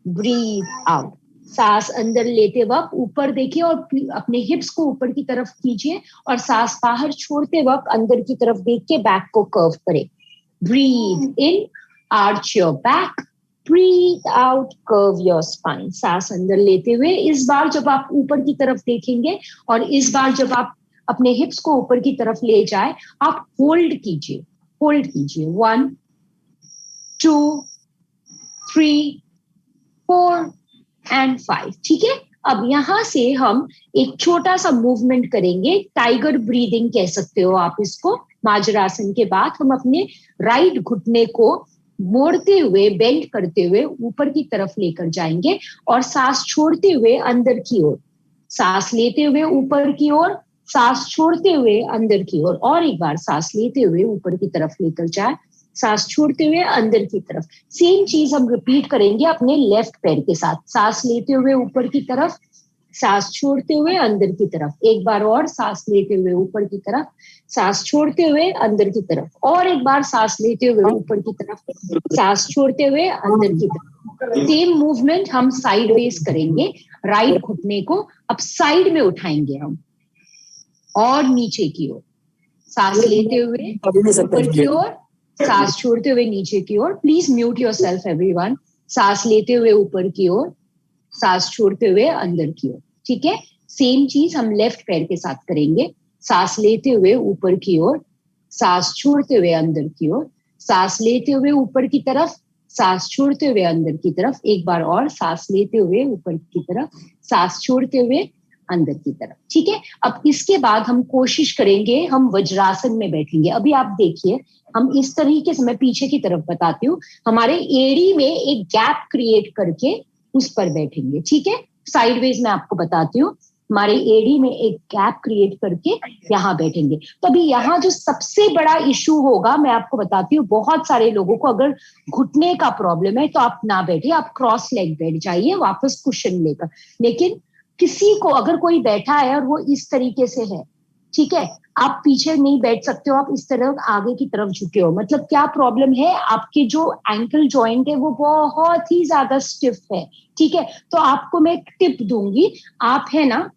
ब्रीद आउट। सांस अंदर लेते वक्त ऊपर देखिए और अपने हिप्स को ऊपर की तरफ कीजिए और सांस बाहर छोड़ते वक्त अंदर की तरफ देख के बैक को कर्व करें। Breathe in, arch your back, breathe out, curve your spine. सांस अंदर लेते हुए इस बार जब आप ऊपर की तरफ देखेंगे और इस बार जब आप अपने हिप्स को ऊपर की तरफ ले जाए, आप होल्ड कीजिए, होल्ड कीजिए। 1 2 3 4 एंड 5, ठीक है। अब यहां से हम एक छोटा सा मूवमेंट करेंगे, टाइगर ब्रीदिंग कह सकते हो आप इसको। मार्जरासन के बाद हम अपने राइट घुटने को मोड़ते हुए, बेंड करते हुए ऊपर की तरफ लेकर जाएंगे और सांस छोड़ते हुए अंदर की ओर, सांस लेते हुए ऊपर की ओर, सांस छोड़ते हुए अंदर की ओर, और एक बार सांस लेते हुए ऊपर की तरफ लेकर जाए, सांस छोड़ते हुए अंदर की तरफ। सेम चीज हम रिपीट करेंगे अपने लेफ्ट पैर के साथ। सांस लेते हुए ऊपर की तरफ, सांस छोड़ते हुए अंदर की तरफ, एक बार और सांस लेते हुए ऊपर की तरफ, सांस छोड़ते हुए अंदर की तरफ, और एक बार सांस लेते हुए ऊपर की तरफ, सांस छोड़ते हुए अंदर की तरफ। सेम मूवमेंट हम साइडवेज करेंगे। राइट घुटने को अब साइड में उठाएंगे हम और नीचे की ओर, सांस लेते हुए ऊपर की ओर, सांस छोड़ते हुए नीचे की ओर। Please mute yourself everyone. सांस लेते हुए ऊपर की ओर, सांस छोड़ते हुए अंदर की ओर, ठीक है। सेम चीज हम लेफ्ट पैर के साथ करेंगे। सांस लेते हुए ऊपर की ओर, सांस छोड़ते हुए अंदर की ओर, सांस लेते हुए ऊपर की तरफ, सांस छोड़ते हुए अंदर की तरफ, एक बार और सांस लेते हुए ऊपर की तरफ, सांस छोड़ते हुए अंदर की तरफ, ठीक है। अब इसके बाद हम कोशिश करेंगे, हम वज्रासन में बैठेंगे। अभी आप देखिए, हम इस तरीके से, मैं पीछे की तरफ बताती हूँ, हमारे एड़ी में एक गैप क्रिएट करके उस पर बैठेंगे, ठीक है। साइडवेज में आपको बताती हूँ, हमारे एड़ी में एक गैप क्रिएट करके यहाँ बैठेंगे। तो अभी यहाँ जो सबसे बड़ा इशू होगा, मैं आपको बताती हूँ, बहुत सारे लोगों को अगर घुटने का प्रॉब्लम है तो आप ना बैठिए, आप क्रॉस लेग बैठ जाइए वापस कुशन लेकर। लेकिन किसी को अगर कोई बैठा है और वो इस तरीके से है, ठीक है, आप पीछे नहीं बैठ सकते हो, आप इस तरह आगे की तरफ झुके हो, मतलब क्या प्रॉब्लम है, आपके जो एंकल जॉइंट है वो बहुत ही ज्यादा स्टिफ है, ठीक है। तो आपको मैं एक टिप दूंगी, आप है ना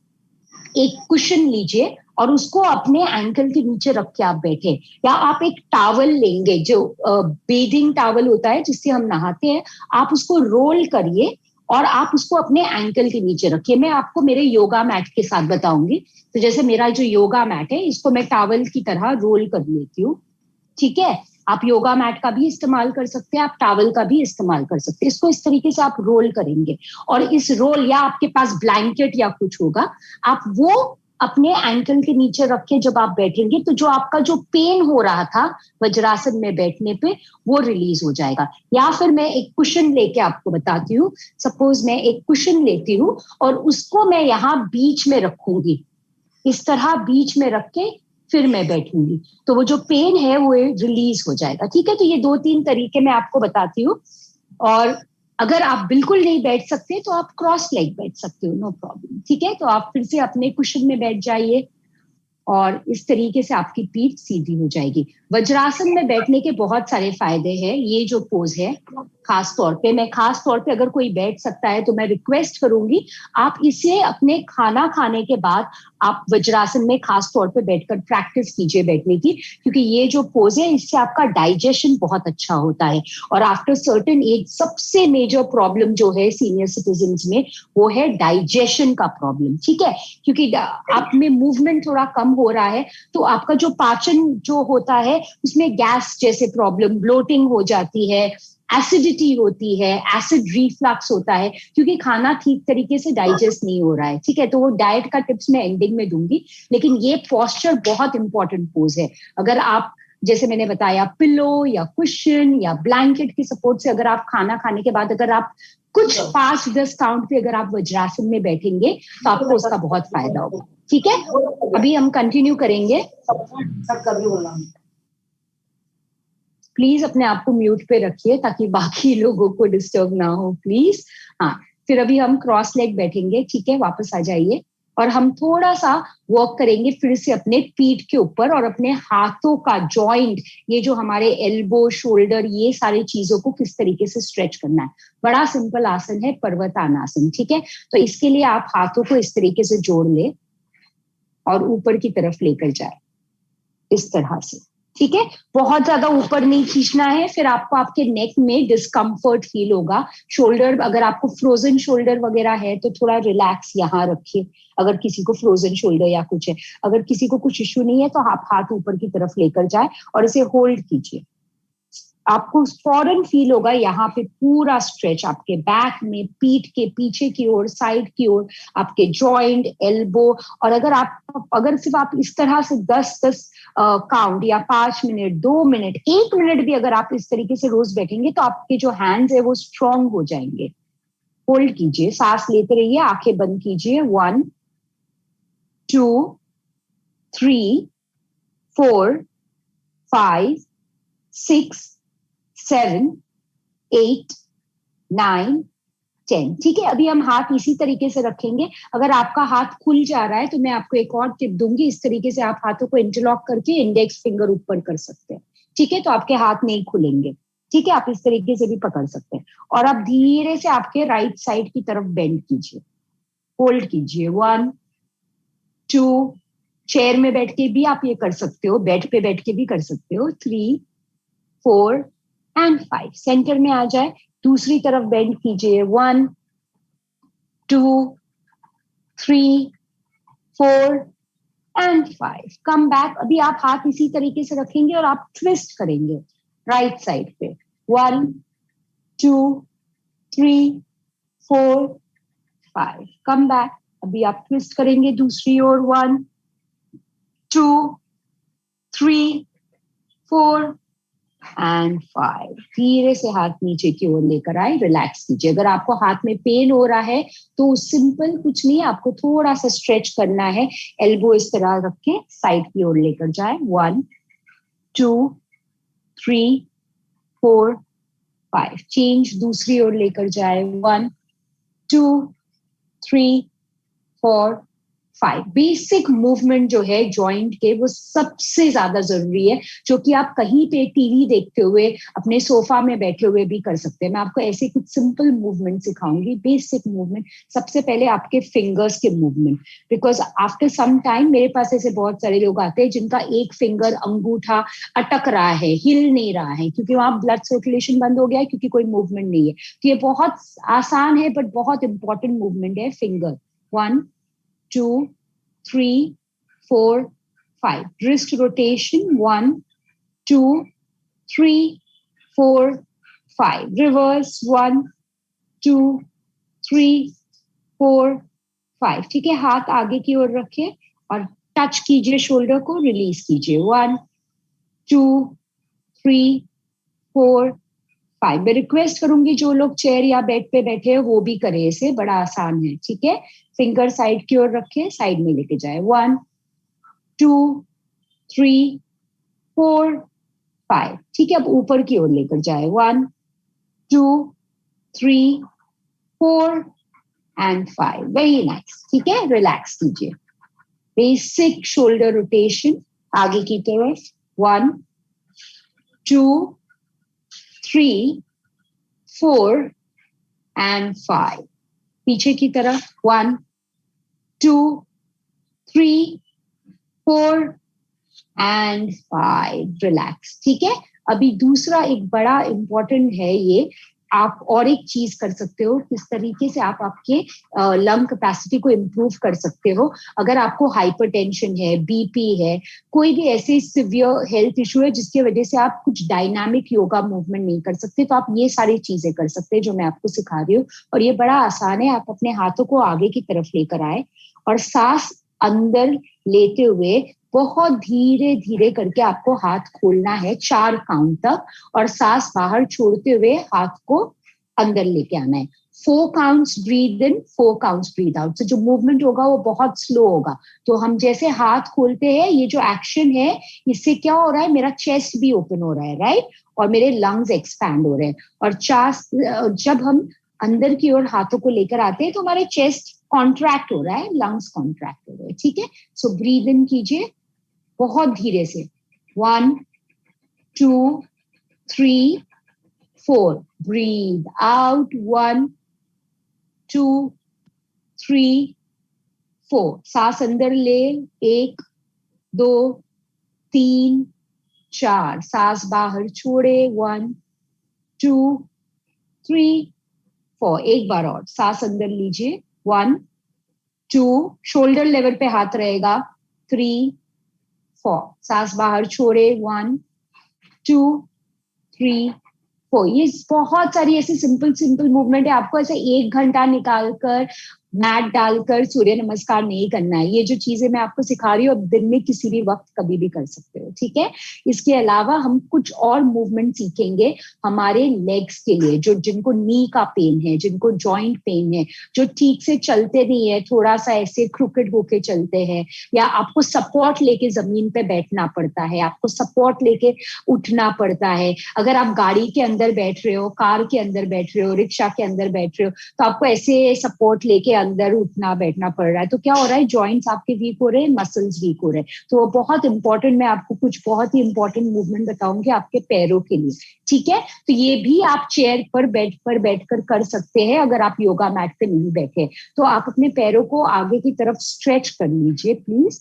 एक कुशन लीजिए और उसको अपने एंकल के नीचे रख के आप बैठे, या आप एक टावल लेंगे, जो बेदिंग टावल होता है जिससे हम नहाते हैं, आप उसको रोल करिए और आप उसको अपने एंकल के नीचे रखिए। मैं आपको मेरे योगा मैट के साथ बताऊंगी। तो जैसे मेरा जो योगा मैट है, इसको मैं टावल की तरह रोल कर लेती हूँ, ठीक है। आप योगा मैट का भी इस्तेमाल कर सकते हैं, आप टावल का भी इस्तेमाल कर सकते हैं। इसको इस तरीके से आप रोल करेंगे और इस रोल, या आपके पास ब्लैंकेट या कुछ होगा, आप वो अपने एंकल के नीचे रख के जब आप बैठेंगे तो जो आपका जो पेन हो रहा था वज्रासन में बैठने पे वो रिलीज हो जाएगा। या फिर मैं एक कुशन लेके आपको बताती हूँ। सपोज मैं एक कुशन लेती हूँ और उसको मैं यहाँ बीच में रखूंगी, इस तरह बीच में रख के फिर मैं बैठूंगी, तो वो जो पेन है वो रिलीज हो जाएगा। ठीक है, तो ये 2-3 तरीके मैं आपको बताती हूँ। और अगर आप बिल्कुल नहीं बैठ सकते तो आप क्रॉस लेग बैठ सकते हो, नो प्रॉब्लम। ठीक है, तो आप फिर से अपने कुशन में बैठ जाइए और इस तरीके से आपकी पीठ सीधी हो जाएगी। वज्रासन में बैठने के बहुत सारे फायदे हैं। ये जो पोज है खास तौर पे अगर कोई बैठ सकता है तो मैं रिक्वेस्ट करूंगी आप इसे अपने खाना खाने के बाद आप वज्रासन में खास तौर पे बैठकर प्रैक्टिस कीजिए बैठने की, क्योंकि ये जो पोज है इससे आपका डाइजेशन बहुत अच्छा होता है। और आफ्टर सर्टेन एज सबसे मेजर प्रॉब्लम जो है सीनियर सिटीजन्स में वो है डाइजेशन का प्रॉब्लम। ठीक है, क्योंकि आप में मूवमेंट थोड़ा कम हो रहा है तो आपका जो पाचन जो होता है उसमें गैस जैसे प्रॉब्लम, ब्लोटिंग हो जाती है, एसिडिटी होती है, एसिड रिफ्लक्स होता है, क्योंकि खाना ठीक तरीके से डाइजेस्ट नहीं हो रहा है। ठीक है, तो वो डाइट का टिप्स मैं एंडिंग में दूंगी, लेकिन ये पोस्चर बहुत इंपॉर्टेंट पोज है। अगर आप जैसे मैंने बताया पिलो या कुशन या ब्लैंकेट की सपोर्ट से अगर आप खाना खाने के बाद अगर आप कुछ 5-10 काउंट पे अगर आप वज्रासन में बैठेंगे तो आपको उसका बहुत फायदा होगा। ठीक है, अभी हम कंटिन्यू करेंगे। प्लीज अपने आप को म्यूट पे रखिए ताकि बाकी लोगों को डिस्टर्ब ना हो प्लीज। हाँ, फिर अभी हम क्रॉस लेग बैठेंगे। ठीक है, वापस आ जाइए और हम थोड़ा सा वर्क करेंगे फिर से अपने पीठ के ऊपर और अपने हाथों का जॉइंट, ये जो हमारे एल्बो, शोल्डर, ये सारी चीजों को किस तरीके से स्ट्रेच करना है। बड़ा सिंपल आसन है, पर्वतानासन। ठीक है, तो इसके लिए आप हाथों को इस तरीके से जोड़ ले और ऊपर की तरफ लेकर जाए इस तरह से। ठीक है, बहुत ज्यादा ऊपर नहीं खींचना है, फिर आपको आपके नेक में डिस्कम्फर्ट फील होगा। शोल्डर, अगर आपको फ्रोजन शोल्डर वगैरह है तो थोड़ा रिलैक्स यहाँ रखिए, अगर किसी को फ्रोजन शोल्डर या कुछ है। अगर किसी को कुछ इश्यू नहीं है तो आप हाथ ऊपर की तरफ लेकर जाए और इसे होल्ड कीजिए। आपको फौरन फील होगा यहाँ पे पूरा स्ट्रेच आपके बैक में, पीठ के पीछे की ओर, साइड की ओर, आपके जॉइंट, एल्बो। और अगर सिर्फ आप इस तरह से 10-10 काउंट या 5 मिनट, 2 मिनट, 1 मिनट भी अगर आप इस तरीके से रोज बैठेंगे तो आपके जो हैंड्स है वो स्ट्रांग हो जाएंगे। होल्ड कीजिए, सांस लेते रहिए, आंखें बंद कीजिए। 1 2 3 4 5 6 7 8 9 10। ठीक है, अभी हम हाथ इसी तरीके से रखेंगे। अगर आपका हाथ खुल जा रहा है तो मैं आपको एक और टिप दूंगी, इस तरीके से आप हाथों को इंटरलॉक करके इंडेक्स फिंगर ऊपर कर सकते हैं। ठीक है, तो आपके हाथ नहीं खुलेंगे। ठीक है, आप इस तरीके से भी पकड़ सकते हैं और आप धीरे से आपके राइट साइड की तरफ बेंड कीजिए, होल्ड कीजिए। 1 2, चेयर में बैठ के भी आप ये कर सकते हो, बेड पे बैठ के भी कर सकते हो। 3 4 एंड 5। सेंटर में आ जाए, दूसरी तरफ बेंड कीजिए। 1 2 3 4 एंड 5। Come back. अभी आप हाथ इसी तरीके से रखेंगे और आप ट्विस्ट करेंगे राइट साइड पे। 1 2 3 4 5। Come back. अभी आप ट्विस्ट करेंगे दूसरी ओर। 1 2 3 4 एंड 5। धीरे से हाथ नीचे की ओर लेकर आए, रिलैक्स कीजिए। अगर आपको हाथ में पेन हो रहा है तो सिंपल कुछ नहीं, आपको थोड़ा सा स्ट्रेच करना है। एल्बो इस तरह रख के साइड की ओर लेकर जाए। 1 2 3 4 5। चेंज, दूसरी ओर लेकर जाए। 1 2 3 4 5। बेसिक मूवमेंट जो है जॉइंट के वो सबसे ज्यादा जरूरी है, जो कि आप कहीं पे टीवी देखते हुए, अपने सोफा में बैठे हुए भी कर सकते हैं। मैं आपको ऐसे कुछ सिंपल मूवमेंट सिखाऊंगी, बेसिक मूवमेंट। सबसे पहले आपके फिंगर्स के movement, because after some time मेरे पास ऐसे बहुत सारे लोग आते हैं जिनका एक फिंगर, अंगूठा अटक रहा है, हिल नहीं रहा है, क्योंकि वहां ब्लड सर्कुलेशन बंद हो गया है, क्योंकि कोई मूवमेंट नहीं है। तो ये बहुत आसान है बट बहुत इंपॉर्टेंट मूवमेंट है फिंगर। 1 2 3 4 5। Wrist rotation. 1 2 3 4 5. Reverse. 1 2 3 4 5। ठीक है, हाथ आगे की ओर रखें और टच कीजिए शोल्डर को, रिलीज कीजिए 1 2 3 4 5। मैं रिक्वेस्ट करूंगी जो लोग चेयर या बेड पे बैठे हैं वो भी करें, इसे बड़ा आसान है, ठीक है। फिंगर साइड की ओर रखे, साइड में लेके जाए 1 2 3 4 5, ठीक है। अब ऊपर की ओर लेकर जाए 1 2 3 4 एंड 5, वेरी नाइस, ठीक है। रिलैक्स कीजिए, बेसिक शोल्डर रोटेशन आगे की तरफ 1 2 3 4 एंड 5, पीछे की तरफ 1 2 3 4 एंड 5, रिलैक्स, ठीक है। अभी दूसरा एक बड़ा इंपॉर्टेंट है ये, आप और एक चीज कर सकते हो, किस तरीके से आप आपके लंग कैपेसिटी को इम्प्रूव कर सकते हो। अगर आपको हाइपरटेंशन है, बीपी है, कोई भी ऐसे सिवियर हेल्थ इशू है जिसकी वजह से आप कुछ डायनामिक योगा मूवमेंट नहीं कर सकते, तो आप ये सारी चीजें कर सकते हैं जो मैं आपको सिखा रही हूँ। और ये बड़ा आसान है, आप अपने हाथों को आगे की तरफ लेकर आए और सांस अंदर लेते हुए बहुत धीरे धीरे करके आपको हाथ खोलना है 4 काउंट तक, और सांस बाहर छोड़ते हुए हाथ को अंदर लेके आना है। 4 counts breathe in, 4 counts breathe out. तो जो मूवमेंट होगा वो बहुत स्लो होगा। तो हम जैसे हाथ खोलते हैं, ये जो एक्शन है, इससे क्या हो रहा है, मेरा चेस्ट भी ओपन हो रहा है, राइट, और मेरे लंग्स एक्सपैंड हो रहे हैं। और जब हम अंदर की ओर हाथों को लेकर आते हैं तो हमारे चेस्ट कॉन्ट्रैक्ट हो रहा है, लंग्स कॉन्ट्रैक्ट हो रहे हैं, ठीक है। सो ब्रीद इन कीजिए बहुत धीरे से 1 2 3 4, ब्रीद आउट 1 2 3 4, सांस अंदर ले 1 2 3 4, सांस बाहर छोड़े 1 2 3 4, एक बार और सांस अंदर लीजिए 1 2, शोल्डर लेवल पे हाथ रहेगा 3 4, सांस बाहर छोड़े 1 2 3 4। ये बहुत सारी ऐसी सिंपल सिंपल मूवमेंट है, आपको ऐसे 1 घंटा निकालकर मैट डालकर सूर्य नमस्कार नहीं करना है। ये जो चीजें मैं आपको सिखा रही हूँ दिन में किसी भी वक्त कभी भी कर सकते हो, ठीक है। इसके अलावा हम कुछ और मूवमेंट सीखेंगे हमारे लेग्स के लिए, जो जिनको नी का पेन है, जिनको जॉइंट पेन है, जो ठीक से चलते नहीं है, थोड़ा सा ऐसे क्रिकेट होके चलते हैं, या आपको सपोर्ट लेके जमीन पे बैठना पड़ता है, आपको सपोर्ट लेके उठना पड़ता है। अगर आप गाड़ी के अंदर बैठ रहे हो, कार के अंदर बैठ रहे हो, रिक्शा के अंदर बैठ रहे हो, तो आपको ऐसे सपोर्ट लेके अंदर उठना बैठना पड़ रहा है, तो क्या हो रहा है, जॉइंट्स आपके वीक हो रहे हैं, मसल्स वीक हो रहे हैं। तो वो बहुत इंपॉर्टेंट, मैं आपको कुछ बहुत ही इंपॉर्टेंट मूवमेंट बताऊंगी आपके पैरों के लिए, ठीक है। तो ये भी आप चेयर पर बैठकर कर सकते हैं। अगर आप योगा मैट पे नहीं बैठे तो आप अपने पैरों को आगे की तरफ स्ट्रेच कर लीजिए, प्लीज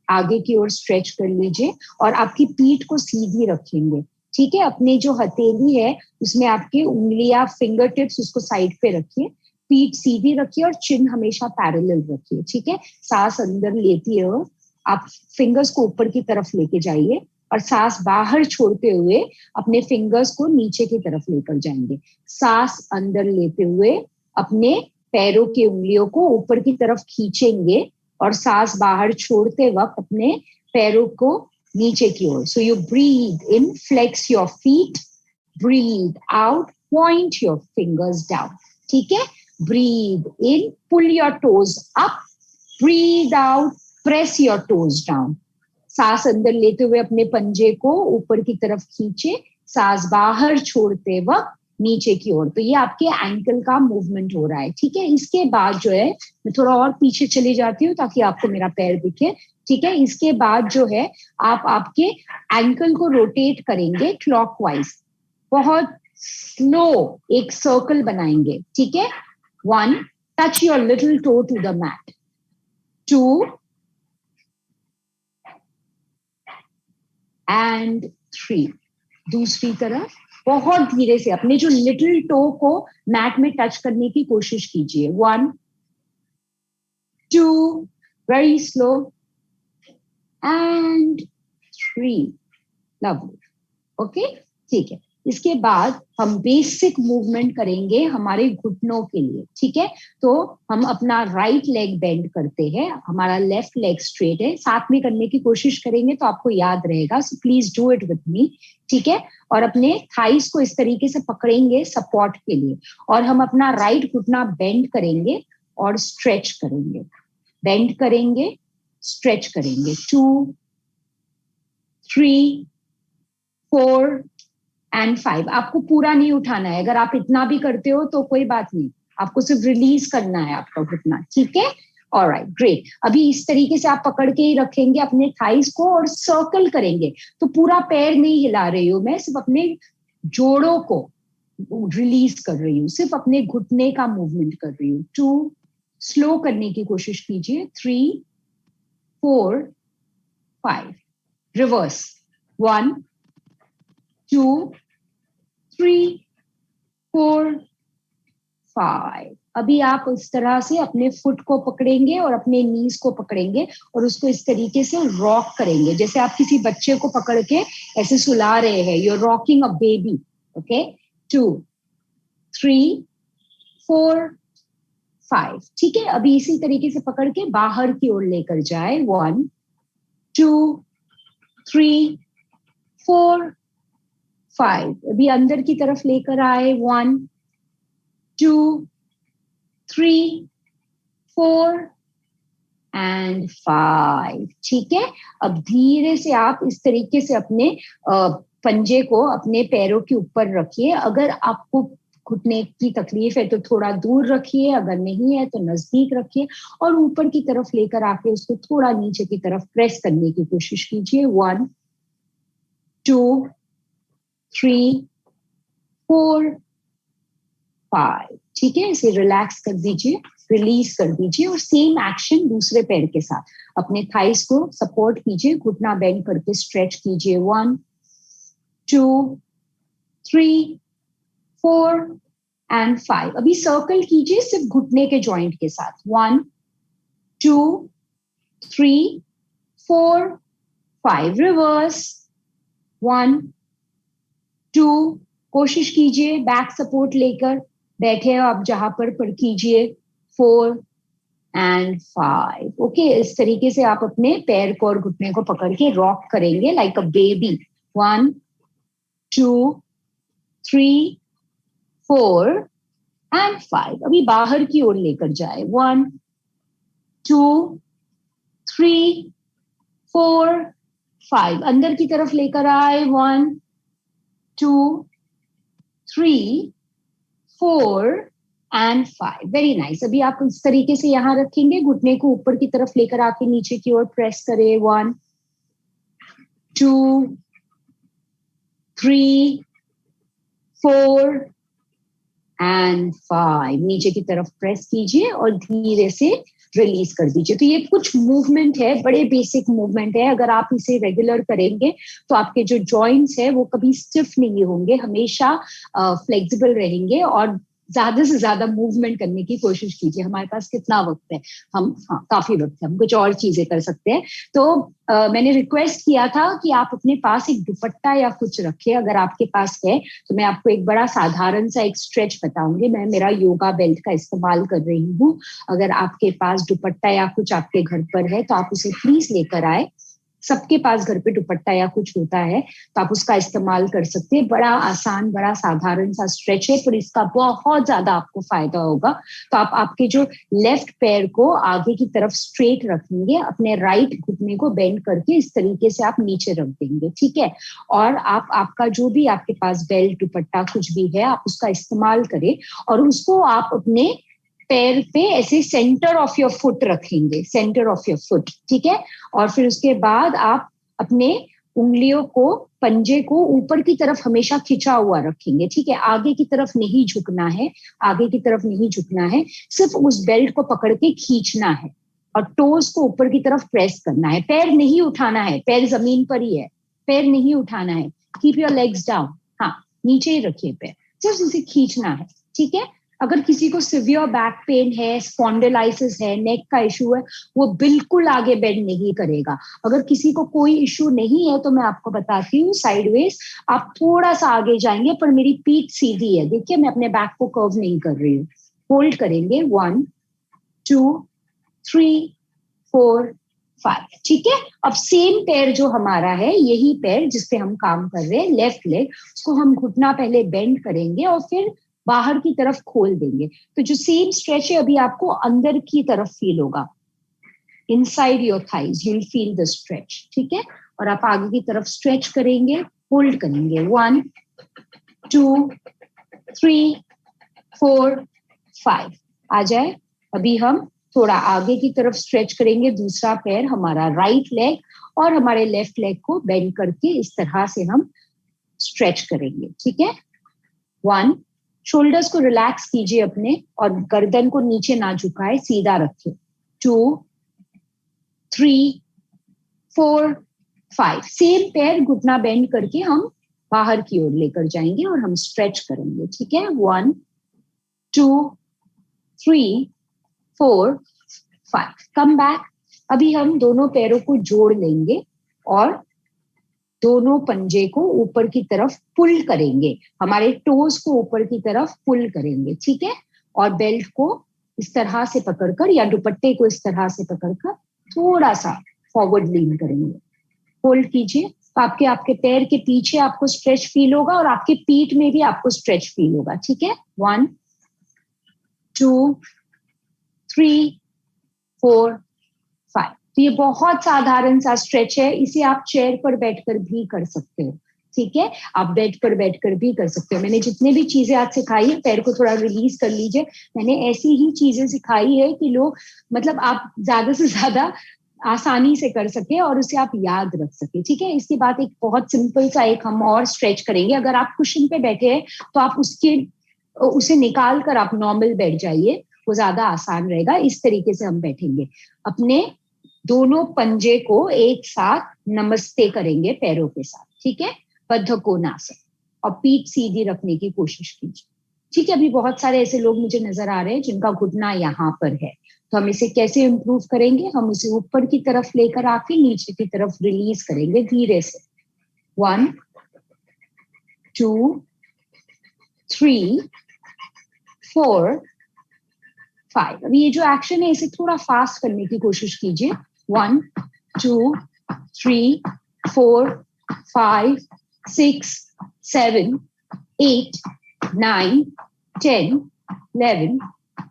आगे की ओर स्ट्रेच कर लीजिए, और आपकी पीठ को सीधी रखेंगे, ठीक है। अपनी जो हथेली है उसमें आपकी उंगलियां, फिंगर टिप्स, उसको साइड पे रखिए, पीठ सीधी रखिए और चिन हमेशा पैरेलल रखिए, ठीक है। सांस अंदर लेती हो, आप फिंगर्स को ऊपर की तरफ लेके जाइए, और सांस बाहर छोड़ते हुए अपने फिंगर्स को नीचे की तरफ लेकर जाएंगे। सांस अंदर लेते हुए अपने पैरों की उंगलियों को ऊपर की तरफ खींचेंगे, और सांस बाहर छोड़ते वक्त अपने पैरों को नीचे की ओर। So you breathe in, flex your feet, breathe out, point your fingers down, ठीक है। Breathe in, pull your toes up, breathe out, press your toes down. सांस अंदर लेते हुए अपने पंजे को ऊपर की तरफ खींचे, सांस बाहर छोड़ते वक्त नीचे की ओर। तो ये आपके एंकल का मूवमेंट हो रहा है, ठीक है। इसके बाद जो है, मैं थोड़ा और पीछे चली जाती हूँ ताकि आपको मेरा पैर दिखे, ठीक है। इसके बाद जो है, आप आपके एंकल को रोटेट करेंगे क्लॉकवाइज, बहुत स्लो एक सर्कल बनाएंगे, ठीक है। 1, touch your little toe to the mat, 2 and 3। दूसरी तरफ बहुत धीरे से अपने जो लिटिल टो को मैट में टच करने की कोशिश कीजिए, 1 2, very slow, and 3, lovely, okay, ठीक है। इसके बाद हम बेसिक मूवमेंट करेंगे हमारे घुटनों के लिए, ठीक है। तो हम अपना राइट लेग बेंड करते हैं, हमारा लेफ्ट लेग स्ट्रेट है, साथ में करने की कोशिश करेंगे तो आपको याद रहेगा, so please do it with me, ठीक है। और अपने थाइस को इस तरीके से पकड़ेंगे सपोर्ट के लिए, और हम अपना राइट घुटना बेंड करेंगे और स्ट्रेच करेंगे, बेंड करेंगे, स्ट्रेच करेंगे, 2 3 4 एंड 5। आपको पूरा नहीं उठाना है, अगर आप इतना भी करते हो तो कोई बात नहीं, आपको सिर्फ रिलीज करना है आपका घुटना, ठीक है। Alright, great. अभी इस तरीके से आप पकड़ के ही रखेंगे अपने थाइस को और सर्कल करेंगे, तो पूरा पैर नहीं हिला रही हूं मैं, सिर्फ अपने जोड़ों को रिलीज कर रही हूँ, सिर्फ अपने घुटने का मूवमेंट कर रही हूँ। 2, स्लो करने की कोशिश कीजिए, 3 4 5, रिवर्स, 1 2 3 4 5। अभी आप इस तरह से अपने फुट को पकड़ेंगे और अपने नीज को पकड़ेंगे और उसको इस तरीके से रॉक करेंगे, जैसे आप किसी बच्चे को पकड़ के ऐसे सुला रहे हैं, you are rocking a baby, okay. 2 3 4 5, ठीक है। अभी इसी तरीके से पकड़ के बाहर की ओर लेकर जाए, 1 2 3 4 5। अभी अंदर की तरफ लेकर आए, 1 2 3 4 एंड 5, ठीक है। अब धीरे से आप इस तरीके से अपने पंजे को अपने पैरों के ऊपर रखिए, अगर आपको घुटने की तकलीफ है तो थोड़ा दूर रखिए, अगर नहीं है तो नजदीक रखिए, और ऊपर की तरफ लेकर आके उसको थोड़ा नीचे की तरफ प्रेस करने की कोशिश कीजिए, 1 2 3 4 5, ठीक है। इसे रिलैक्स कर दीजिए, रिलीज कर दीजिए, और सेम एक्शन दूसरे पैर के साथ अपने थाइस को सपोर्ट कीजिए, घुटना बेंड करके स्ट्रेच कीजिए, 1 2 3 4 एंड 5। अभी सर्कल कीजिए सिर्फ घुटने के जॉइंट के साथ, 1 2 3 4 5, रिवर्स, 1 2, कोशिश कीजिए बैक सपोर्ट लेकर, बैठे हो आप जहां पर कीजिए, 4 एंड 5, ओके। इस तरीके से आप अपने पैर को और घुटने को पकड़ के रॉक करेंगे लाइक अ बेबी, 1 2 3 4 एंड 5। अभी बाहर की ओर लेकर जाए, 1 2 3 4 5, अंदर की तरफ लेकर आए, 1 2 3 4 एंड 5, वेरी नाइस। अभी आप इस तरीके से यहां रखेंगे, घुटने को ऊपर की तरफ लेकर आके नीचे की ओर प्रेस करें, 1 2 3 4 एंड 5, नीचे की तरफ प्रेस कीजिए और धीरे से रिलीज कर दीजिए। तो ये कुछ मूवमेंट है, बड़े बेसिक मूवमेंट है, अगर आप इसे रेगुलर करेंगे तो आपके जो जॉइंट्स है वो कभी स्टिफ नहीं होंगे, हमेशा फ्लेक्सिबल रहेंगे, और ज्यादा से ज्यादा मूवमेंट करने की कोशिश कीजिए। हमारे पास कितना वक्त है, हम काफी वक्त है, हम कुछ और चीजें कर सकते हैं। तो मैंने रिक्वेस्ट किया था कि आप अपने पास एक दुपट्टा या कुछ रखें, अगर आपके पास है तो मैं आपको एक बड़ा साधारण सा एक स्ट्रेच बताऊंगी। मैं मेरा योगा बेल्ट का इस्तेमाल कर रही हूँ, अगर आपके पास दुपट्टा या कुछ आपके घर पर है तो आप उसे प्लीज लेकर आए। सबके पास घर पे दुपट्टा या कुछ होता है तो आप उसका इस्तेमाल कर सकते हैं। बड़ा आसान, बड़ा साधारण सा स्ट्रेच है, पर इसका बहुत ज्यादा आपको फायदा होगा। तो आप आपके जो लेफ्ट पैर को आगे की तरफ स्ट्रेट रखेंगे, अपने राइट घुटने को बेंड करके इस तरीके से आप नीचे रख देंगे, ठीक है। और आप आपका जो भी आपके पास बेल्ट, दुपट्टा कुछ भी है, आप उसका इस्तेमाल करें और उसको आप अपने पैर पे ऐसे सेंटर ऑफ योर फुट रखेंगे, सेंटर ऑफ योर फुट, ठीक है। और फिर उसके बाद आप अपने उंगलियों को, पंजे को ऊपर की तरफ हमेशा खिंचा हुआ रखेंगे, ठीक है। आगे की तरफ नहीं झुकना है, आगे की तरफ नहीं झुकना है, सिर्फ उस बेल्ट को पकड़ के खींचना है और टोज को ऊपर की तरफ प्रेस करना है। पैर नहीं उठाना है, पैर जमीन पर ही है, पैर नहीं उठाना है। कीप योर लेग्स डाउन, हाँ नीचे ही रखिए पैर, सिर्फ उसे खींचना है, ठीक है। अगर किसी को सिवियर बैक पेन है, स्पॉन्डिलाइसिस है, नेक का इशू है, वो बिल्कुल आगे बेंड नहीं करेगा। अगर किसी को कोई इशू नहीं है तो मैं आपको बताती हूँ, साइडवेज आप थोड़ा सा आगे जाएंगे, पर मेरी पीठ सीधी है। देखिए मैं अपने बैक को कर्व नहीं कर रही हूँ। होल्ड करेंगे 1 2 3 4 5, ठीक है। अब सेम पैर जो हमारा है, यही पैर जिस पे हम काम कर रहे हैं, लेफ्ट लेग, उसको हम घुटना पहले बेंड करेंगे और फिर बाहर की तरफ खोल देंगे। तो जो सेम स्ट्रेच है अभी आपको अंदर की तरफ फील होगा, inside your thighs you will feel the stretch, ठीक है। और आप आगे की तरफ स्ट्रेच करेंगे, होल्ड करेंगे 1 2 3 4 5, आ जाए। अभी हम थोड़ा आगे की तरफ स्ट्रेच करेंगे, दूसरा पैर हमारा राइट लेग और हमारे लेफ्ट लेग को बेंड करके इस तरह से हम स्ट्रेच करेंगे, ठीक है। 1, शोल्डर्स को रिलैक्स कीजिए अपने और गर्दन को नीचे ना झुकाए, सीधा रखिए। 2 3 4 5, सेम पैर घुटना बेंड करके हम बाहर की ओर लेकर जाएंगे और हम स्ट्रेच करेंगे, ठीक है। 1 2 3 4 5, कम बैक। अभी हम दोनों पैरों को जोड़ लेंगे और दोनों पंजे को ऊपर की तरफ पुल करेंगे, हमारे टोज को ऊपर की तरफ पुल करेंगे, ठीक है। और बेल्ट को इस तरह से पकड़कर या दुपट्टे को इस तरह से पकड़कर थोड़ा सा फॉरवर्ड लीन करेंगे। होल्ड कीजिए। तो आपके पैर के पीछे आपको स्ट्रेच फील होगा और आपके पीठ में भी आपको स्ट्रेच फील होगा, ठीक है। 1 2 3 4 5, तो ये बहुत साधारण सा स्ट्रेच है, इसे आप चेयर पर बैठकर भी कर सकते हो, ठीक है। आप बेड पर बैठकर भी कर सकते हो। मैंने जितने भी चीजें आज सिखाई है, पैर को थोड़ा रिलीज कर लीजिए। मैंने ऐसी ही चीजें सिखाई है कि लोग मतलब आप ज्यादा से ज्यादा आसानी से कर सके और उसे आप याद रख सके, ठीक है। इसके बाद एक बहुत सिंपल सा एक हम और स्ट्रेच करेंगे। अगर आप कुशन पे बैठे हैं तो आप उसे निकाल कर आप नॉर्मल बैठ जाइए, वो ज्यादा आसान रहेगा। इस तरीके से हम बैठेंगे, अपने दोनों पंजे को एक साथ नमस्ते करेंगे पैरों के साथ, ठीक है। बद्ध कोणासन, और पीठ सीधी रखने की कोशिश कीजिए, ठीक है। अभी बहुत सारे ऐसे लोग मुझे नजर आ रहे हैं जिनका घुटना यहाँ पर है, तो हम इसे कैसे इम्प्रूव करेंगे? हम उसे ऊपर की तरफ लेकर आके नीचे की तरफ रिलीज करेंगे धीरे से। 1 2 3 4 5। अभी ये जो एक्शन है इसे थोड़ा फास्ट करने की कोशिश कीजिए। 1 2 3 4 5 6 7 8 9 10 11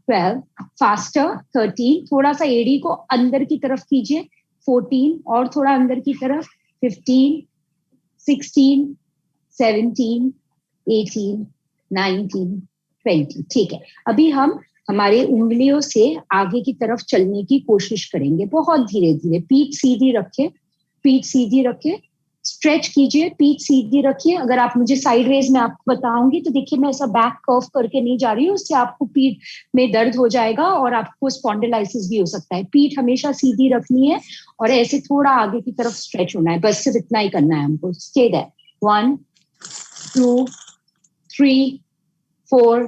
12, फास्टर 13, थोड़ा सा एड़ी को अंदर की तरफ कीजिए। 14, और थोड़ा अंदर की तरफ। 15 16 17 18 19 20, ठीक है। अभी हम हमारे उंगलियों से आगे की तरफ चलने की कोशिश करेंगे, बहुत धीरे धीरे। पीठ सीधी रखिए, पीठ सीधी रखिए, स्ट्रेच कीजिए, पीठ सीधी रखिए। अगर आप मुझे साइडवेज में आपको बताऊंगी तो देखिए मैं ऐसा बैक कर्व करके नहीं जा रही हूँ, उससे आपको पीठ में दर्द हो जाएगा और आपको स्पॉन्डिलाइसिस भी हो सकता है। पीठ हमेशा सीधी रखनी है और ऐसे थोड़ा आगे की तरफ स्ट्रेच होना है, बस सिर्फ इतना ही करना है हमको। Stay there. 1 2 3 4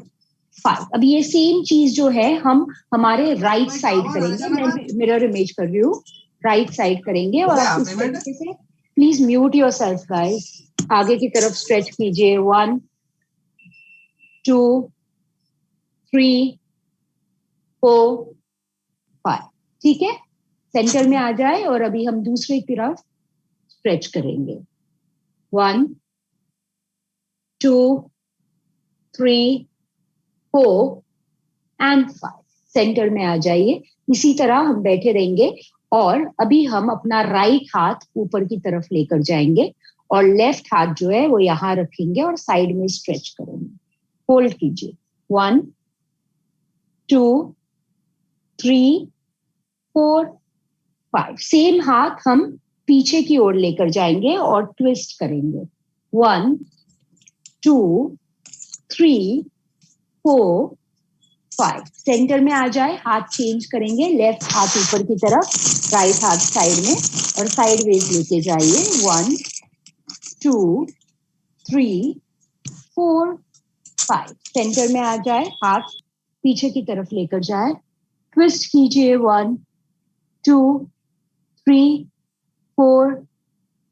5। अब ये सेम चीज जो है हम हमारे राइट साइड करेंगे। मैं मिरर इमेज कर रही हूँ, राइट साइड करेंगे और आप इस तरीके से, प्लीज म्यूट योरसेल्फ गाइस, आगे की तरफ स्ट्रेच कीजिए। 1 2 3 4 5, ठीक है। सेंटर में आ जाए और अभी हम दूसरी तरफ स्ट्रेच करेंगे। 1 2 3 4 एंड 5, सेंटर में आ जाइए। इसी तरह हम बैठे रहेंगे और अभी हम अपना राइट हाथ ऊपर की तरफ लेकर जाएंगे और लेफ्ट हाथ जो है वो यहाँ रखेंगे और साइड में स्ट्रेच करेंगे। होल्ड कीजिए। 1 2 3 4 5, सेम हाथ हम पीछे की ओर लेकर जाएंगे और ट्विस्ट करेंगे। 1 2 3 4 5, सेंटर में आ जाए। हाथ चेंज करेंगे, लेफ्ट हाथ ऊपर की तरफ, राइट हाथ साइड में और साइडवेज लेके जाइए। 1 2 3 4 5, सेंटर में आ जाए। हाथ पीछे की तरफ लेकर जाए, ट्विस्ट कीजिए 1 2 3 4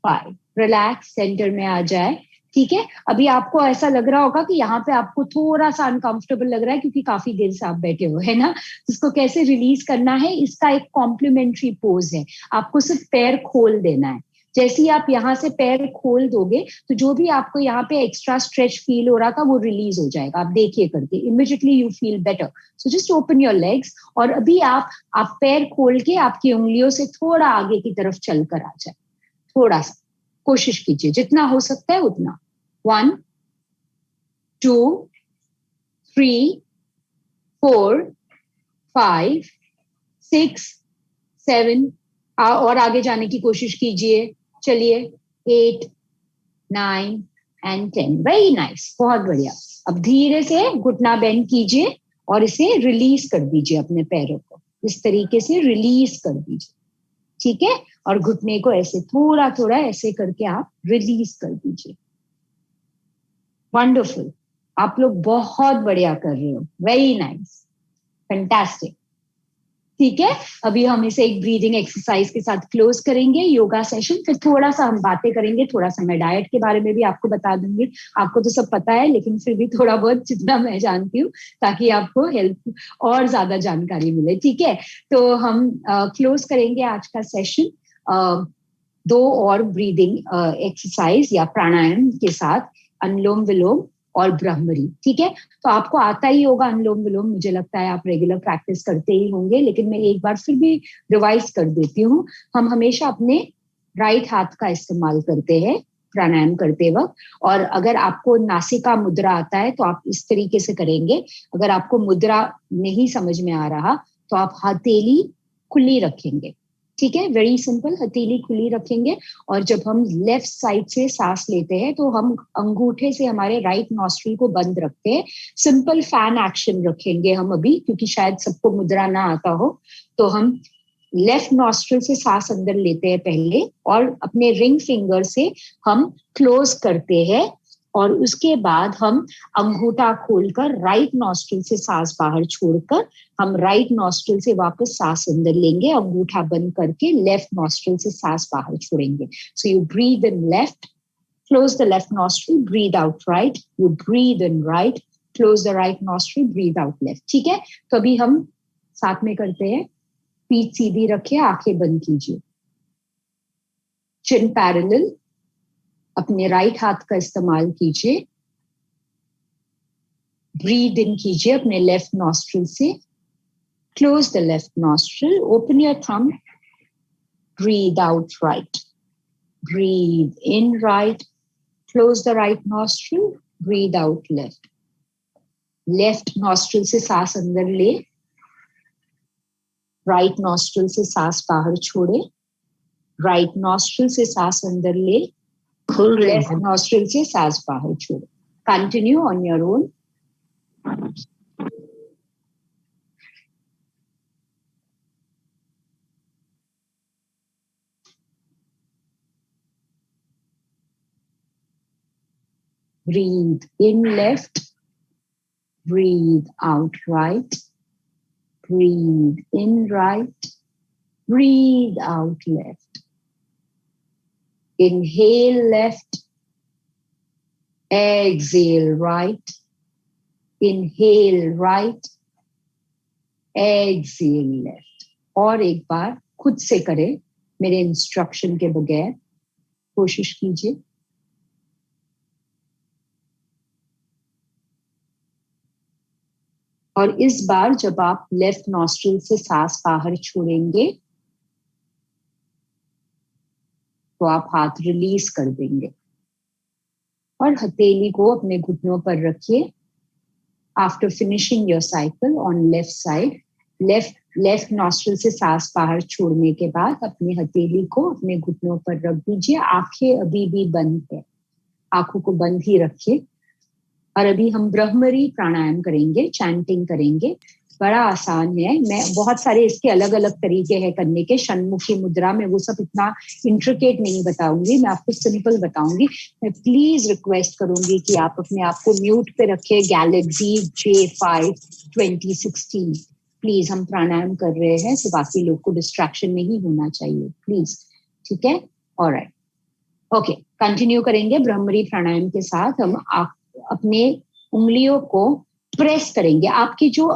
5, रिलैक्स, सेंटर में आ जाए। ठीक है, अभी आपको ऐसा लग रहा होगा कि यहाँ पे आपको थोड़ा सा अनकंफर्टेबल लग रहा है क्योंकि काफी देर से आप बैठे हो, है ना। इसको कैसे रिलीज करना है, इसका एक कॉम्प्लीमेंट्री पोज है, आपको सिर्फ पैर खोल देना है। जैसे ही आप यहाँ से पैर खोल दोगे तो जो भी आपको यहाँ पे एक्स्ट्रा स्ट्रेच फील हो रहा था वो रिलीज हो जाएगा। आप देखिए करके, immediately you feel better. So just open your legs, और अभी आप पैर खोल के आपकी उंगलियों से थोड़ा आगे की तरफ चलकर आ जाए। थोड़ा सा कोशिश कीजिए, जितना हो सकता है उतना। 1 2 3 4 5 6 7, और आगे जाने की कोशिश कीजिए। चलिए, 8 9 एंड 10। वेरी नाइस, बहुत बढ़िया। अब धीरे से घुटना बेंड कीजिए और इसे रिलीज कर दीजिए, अपने पैरों को इस तरीके से रिलीज कर दीजिए। ठीक है, और घुटने को ऐसे थोड़ा थोड़ा ऐसे करके आप रिलीज कर दीजिए। वंडरफुल, आप लोग बहुत बढ़िया कर रहे हो। Very nice, fantastic. ठीक है, अभी हम इसे एक ब्रीदिंग एक्सरसाइज के साथ क्लोज करेंगे योगा सेशन। फिर थोड़ा सा हम बातें करेंगे, थोड़ा सा मैं डाइट के बारे में भी आपको बता दूंगी। आपको तो सब पता है, लेकिन फिर भी थोड़ा बहुत जितना मैं जानती हूँ, ताकि आपको हेल्प और ज्यादा जानकारी मिले। ठीक है, तो हम क्लोज करेंगे आज का सेशन 2 और ब्रीदिंग एक्सरसाइज या प्राणायाम के साथ, अनुलोम विलोम और ब्रह्मरी। ठीक है, तो आपको आता ही होगा अनुलोम विलोम, मुझे लगता है आप रेगुलर प्रैक्टिस करते ही होंगे, लेकिन मैं एक बार फिर भी रिवाइज कर देती हूँ। हम हमेशा अपने राइट हाथ का इस्तेमाल करते हैं प्राणायाम करते वक्त, और अगर आपको नासिका मुद्रा आता है तो आप इस तरीके से करेंगे। अगर आपको मुद्रा नहीं समझ में आ रहा तो आप हथेली खुली रखेंगे। ठीक है, वेरी सिंपल, हथेली खुली रखेंगे। और जब हम लेफ्ट साइड से सांस लेते हैं तो हम अंगूठे से हमारे राइट नॉस्ट्रिल को बंद रखते हैं। सिंपल फैन एक्शन रखेंगे हम अभी, क्योंकि शायद सबको मुद्रा ना आता हो। तो हम लेफ्ट नॉस्ट्रिल से सांस अंदर लेते हैं पहले, और अपने रिंग फिंगर से हम क्लोज करते हैं, और उसके बाद हम अंगूठा खोलकर राइट नॉस्ट्रिल से सांस बाहर छोड़कर हम राइट नॉस्ट्रिल से वापस सांस अंदर लेंगे, अंगूठा बंद करके लेफ्ट नॉस्ट्रिल से सांस बाहर छोड़ेंगे। सो you breathe in left, close the left nostril, breathe out right, you breathe in right, close the right nostril, breathe out left. ठीक है, तो अभी हम साथ में करते हैं। पीठ सीधी रखिए, आंखें बंद कीजिए, चिन पैरेलल, अपने राइट हाथ का इस्तेमाल कीजिए। ब्रीद इन कीजिए अपने लेफ्ट नॉस्ट्रिल से, close the left nostril, open your thumb, breathe out right, breathe in right, close the right nostril, breathe out left. Left nostril से सांस अंदर ले, राइट नॉस्ट्रिल से सांस बाहर छोड़े, राइट नॉस्ट्रिल से सांस अंदर ले, लेफ्ट नॉस्ट्रिल से सांस बाहर छोड़े। Continue on your own. Breathe in left, breathe out right, breathe in right, breathe out left. Inhale left, exhale right, inhale right, exhale left. और एक बार खुद से करें, मेरे इंस्ट्रक्शन के बगैर, कोशिश कीजिए। और इस बार जब आप लेफ्ट नॉस्ट्रिल से सांस बाहर छोड़ेंगे तो आप हाथ रिलीज कर देंगे और हथेली को अपने घुटनों पर रखिए। After finishing your cycle on left side, left nostril से सांस बाहर छोड़ने के बाद अपने हथेली को अपने घुटनों पर रख दीजिए। आंखें अभी भी बंद है, आंखों को बंद ही रखिए। और अभी हम ब्रह्मरी प्राणायाम करेंगे, चैंटिंग करेंगे। बड़ा आसान है। मैं बहुत सारे इसके अलग अलग तरीके हैं करने के, षण्मुखी मुद्रा में वो सब इतना इंट्रिकेट नहीं बताऊंगी, मैं आपको सिंपल बताऊंगी। मैं प्लीज रिक्वेस्ट करूंगी कि आप अपने आप को म्यूट पे रखें। गैलेक्सी J5 2016, प्लीज हम प्राणायाम कर रहे हैं तो बाकी लोग को डिस्ट्रैक्शन नहीं होना चाहिए प्लीज, ठीक है? ऑलराइट, ओके, कंटिन्यू करेंगे ब्रह्मरी प्राणायाम के साथ। हम अपने उंगलियों को प्रेस करेंगे। आपकी जो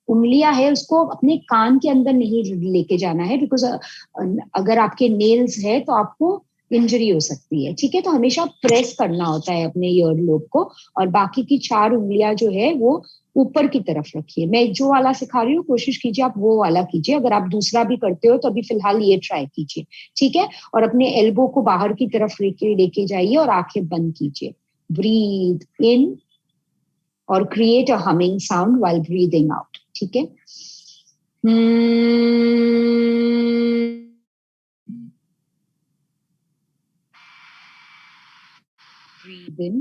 उंगलियां है उसको अपने कान के अंदर नहीं लेके जाना है, बिकॉज अगर आपके नेल्स है तो आपको इंजरी हो सकती है, ठीक है? तो हमेशा प्रेस करना होता है अपने ईयर लोब को, और बाकी की 4 उंगलियां जो है वो ऊपर की तरफ रखिए। मैं जो वाला सिखा रही हूँ कोशिश कीजिए आप वो वाला कीजिए। अगर आप दूसरा भी करते हो तो अभी फिलहाल ये ट्राई कीजिए, ठीक है? और अपने एल्बो को बाहर की तरफ लेके जाइए और आंखें बंद कीजिए। ब्रीथ इन और create a humming sound while breathing out, ठीक है? Breathe in.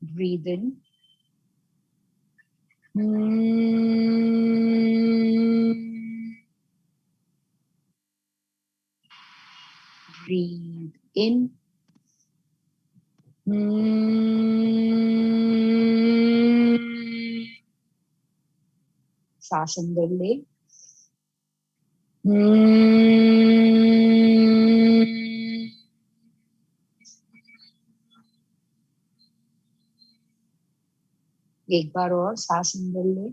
Breathe in. Breathe in. सांस अंदर ले। एक बार और सांस अंदर ले।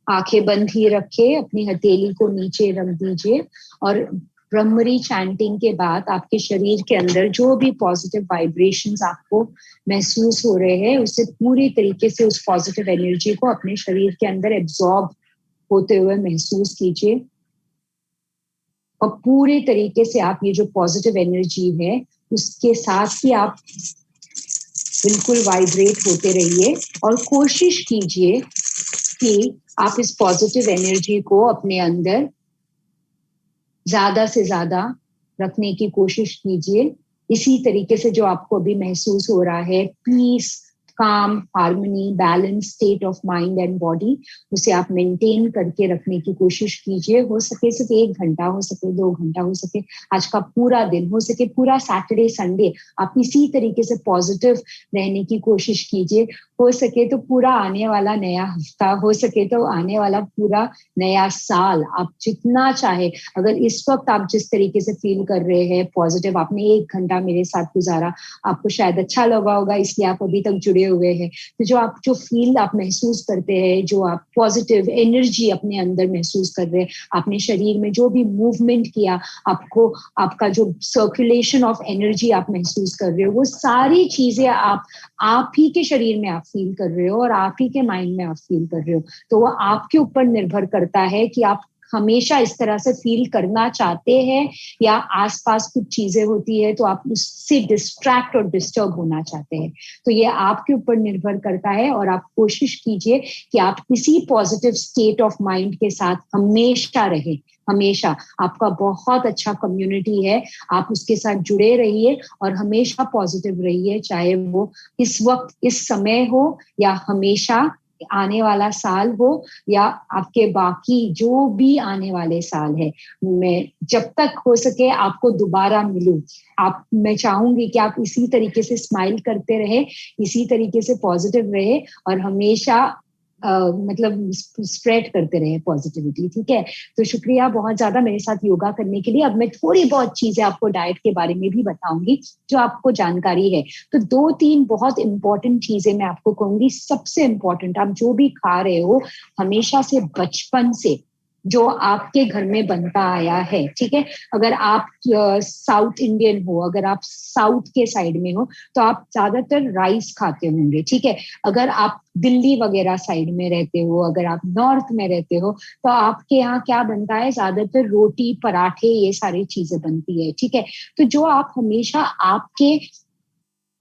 आंखें बंद ही रखे, अपनी हथेली को नीचे रख दीजिए और ब्रह्मरी चैंटिंग के बाद आपके शरीर के अंदर जो भी पॉजिटिव वाइब्रेशंस आपको महसूस हो रहे हैं उसे पूरी तरीके से, उस पॉजिटिव एनर्जी को अपने शरीर के अंदर एब्जॉर्ब होते हुए महसूस कीजिए। और पूरे तरीके से आप ये जो पॉजिटिव एनर्जी है उसके साथ ही आप बिल्कुल वाइब्रेट होते रहिए और कोशिश कीजिए कि आप इस पॉजिटिव एनर्जी को अपने अंदर ज्यादा से ज्यादा रखने की कोशिश कीजिए। इसी तरीके से जो आपको अभी महसूस हो रहा है, पीस, काम, harmony, balance, state of mind and body, उसे आप मेंटेन करके रखने की कोशिश कीजिए। हो सके सिर्फ 1 घंटा, हो सके 2 घंटा, हो सके आज का पूरा दिन, हो सके पूरा सैटरडे संडे आप इसी तरीके से पॉजिटिव रहने की कोशिश कीजिए। हो सके तो पूरा आने वाला नया हफ्ता, हो सके तो आने वाला पूरा नया साल, आप जितना चाहे। अगर इस वक्त आप जिस तरीके से फील कर रहे हैं पॉजिटिव, आपने 1 घंटा मेरे साथ गुजारा, आपको शायद अच्छा लगा होगा इसलिए आप अभी तक जुड़े हुए हैं। तो जो फील आप महसूस करते हैं, जो आप पॉजिटिव एनर्जी अपने अंदर महसूस कर रहे हैं, आपने शरीर में जो भी मूवमेंट किया, आपको आपका जो सर्कुलेशन ऑफ एनर्जी आप महसूस कर रहे हो, वो सारी चीजें आप ही के शरीर में आप फील कर रहे हो और आप ही के माइंड में आप फील कर रहे हो। तो वो आपके ऊपर निर्भर करता है कि आप हमेशा इस तरह से फील करना चाहते हैं या आसपास कुछ चीजें होती है तो आप उससे डिस्ट्रैक्ट और डिस्टर्ब होना चाहते हैं। तो ये आपके ऊपर निर्भर करता है और आप कोशिश कीजिए कि आप इसी पॉजिटिव स्टेट ऑफ माइंड के साथ हमेशा रहें। हमेशा आपका बहुत अच्छा कम्युनिटी है, आप उसके साथ जुड़े रहिए और हमेशा पॉजिटिव रहिए, चाहे वो इस वक्त इस समय हो या हमेशा आने वाला साल हो या आपके बाकी जो भी आने वाले साल है। मैं जब तक हो सके आपको दोबारा मिलूं, मैं चाहूंगी कि आप इसी तरीके से स्माइल करते रहे, इसी तरीके से पॉजिटिव रहे और हमेशा मतलब स्प्रेड करते रहे पॉजिटिविटी, ठीक है? तो शुक्रिया बहुत ज्यादा मेरे साथ योगा करने के लिए। अब मैं थोड़ी बहुत चीजें आपको डाइट के बारे में भी बताऊंगी जो आपको जानकारी है। तो 2-3 बहुत इंपॉर्टेंट चीजें मैं आपको कहूंगी। सबसे इंपॉर्टेंट, आप जो भी खा रहे हो हमेशा से बचपन से जो आपके घर में बनता आया है, ठीक है? अगर आप साउथ इंडियन हो, अगर आप साउथ के साइड में हो तो आप ज्यादातर राइस खाते होंगे, ठीक है? अगर आप दिल्ली वगैरह साइड में रहते हो, अगर आप नॉर्थ में रहते हो तो आपके यहाँ क्या बनता है? ज्यादातर रोटी, पराठे, ये सारी चीजें बनती है, ठीक है? तो जो आप हमेशा आपके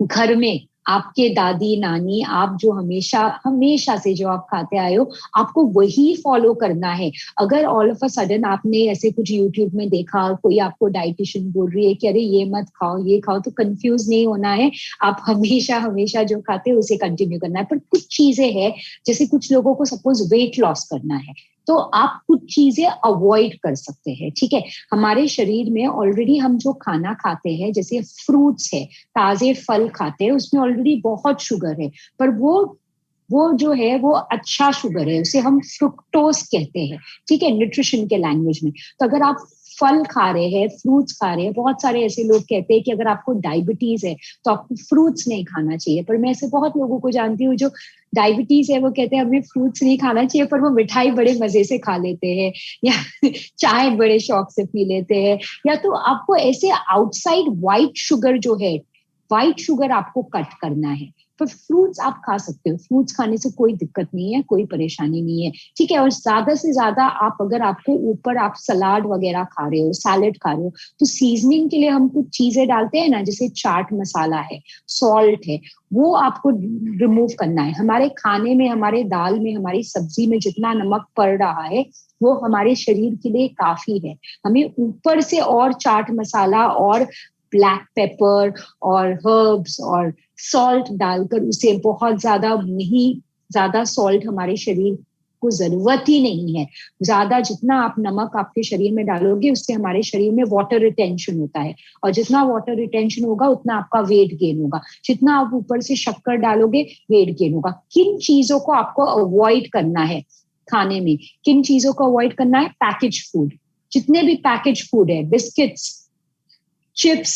घर में आपके दादी नानी, आप जो हमेशा हमेशा से जो आप खाते आए हो, आपको वही फॉलो करना है। अगर ऑल ऑफ अ सडन आपने ऐसे कुछ यूट्यूब में देखा, कोई आपको डाइटिशियन बोल रही है कि अरे ये मत खाओ ये खाओ, तो कंफ्यूज नहीं होना है। आप हमेशा हमेशा जो खाते हो उसे कंटिन्यू करना है। पर कुछ चीजें हैं, जैसे कुछ लोगों को सपोज वेट लॉस करना है, तो आप कुछ चीजें अवॉइड कर सकते हैं, ठीक है। हमारे शरीर में ऑलरेडी हम जो खाना खाते हैं, जैसे फ्रूट्स है, ताजे फल खाते हैं, उसमें ऑलरेडी बहुत शुगर है, पर वो जो है वो अच्छा शुगर है, उसे हम फ्रुक्टोज कहते हैं, ठीक है, न्यूट्रिशन के लैंग्वेज में। तो अगर आप फल खा रहे हैं, फ्रूट्स खा रहे हैं, बहुत सारे ऐसे लोग कहते हैं कि अगर आपको डायबिटीज है तो आपको फ्रूट्स नहीं खाना चाहिए, पर मैं ऐसे बहुत लोगों को जानती हूँ जो डायबिटीज है वो कहते हैं हमें फ्रूट्स नहीं खाना चाहिए, पर वो मिठाई बड़े मजे से खा लेते हैं, या चाय बड़े शौक से पी लेते हैं। या तो आपको ऐसे आउटसाइड व्हाइट शुगर जो है, व्हाइट शुगर आपको कट करना है। पर फ्रूट्स आप खा सकते हो, फ्रूट्स खाने से कोई दिक्कत नहीं है, कोई परेशानी नहीं है, ठीक है। और ज्यादा से ज्यादा आप अगर आपको ऊपर आप सलाद वगैरह खा रहे हो, सैलेड खा रहे हो, तो सीजनिंग के लिए हम कुछ चीजें डालते हैं ना, जैसे चाट मसाला है, सॉल्ट है, वो आपको रिमूव करना है। हमारे खाने में, हमारे दाल में, हमारी सब्जी में जितना नमक पड़ रहा है वो हमारे शरीर के लिए काफी है। हमें ऊपर से और चाट मसाला और ब्लैक पेपर और हर्ब्स और सॉल्ट डालकर उसे बहुत ज्यादा नहीं, ज्यादा सॉल्ट हमारे शरीर को जरूरत ही नहीं है। ज्यादा जितना आप नमक आपके शरीर में डालोगे उससे हमारे शरीर में वाटर रिटेंशन होता है, और जितना वाटर रिटेंशन होगा उतना आपका वेट गेन होगा। जितना आप ऊपर से शक्कर डालोगे वेट गेन होगा। किन चीजों को आपको अवॉइड करना है खाने में, किन चीजों को अवॉइड करना है? पैकेज फूड, जितने भी पैकेज फूड है, बिस्किट्स, चिप्स,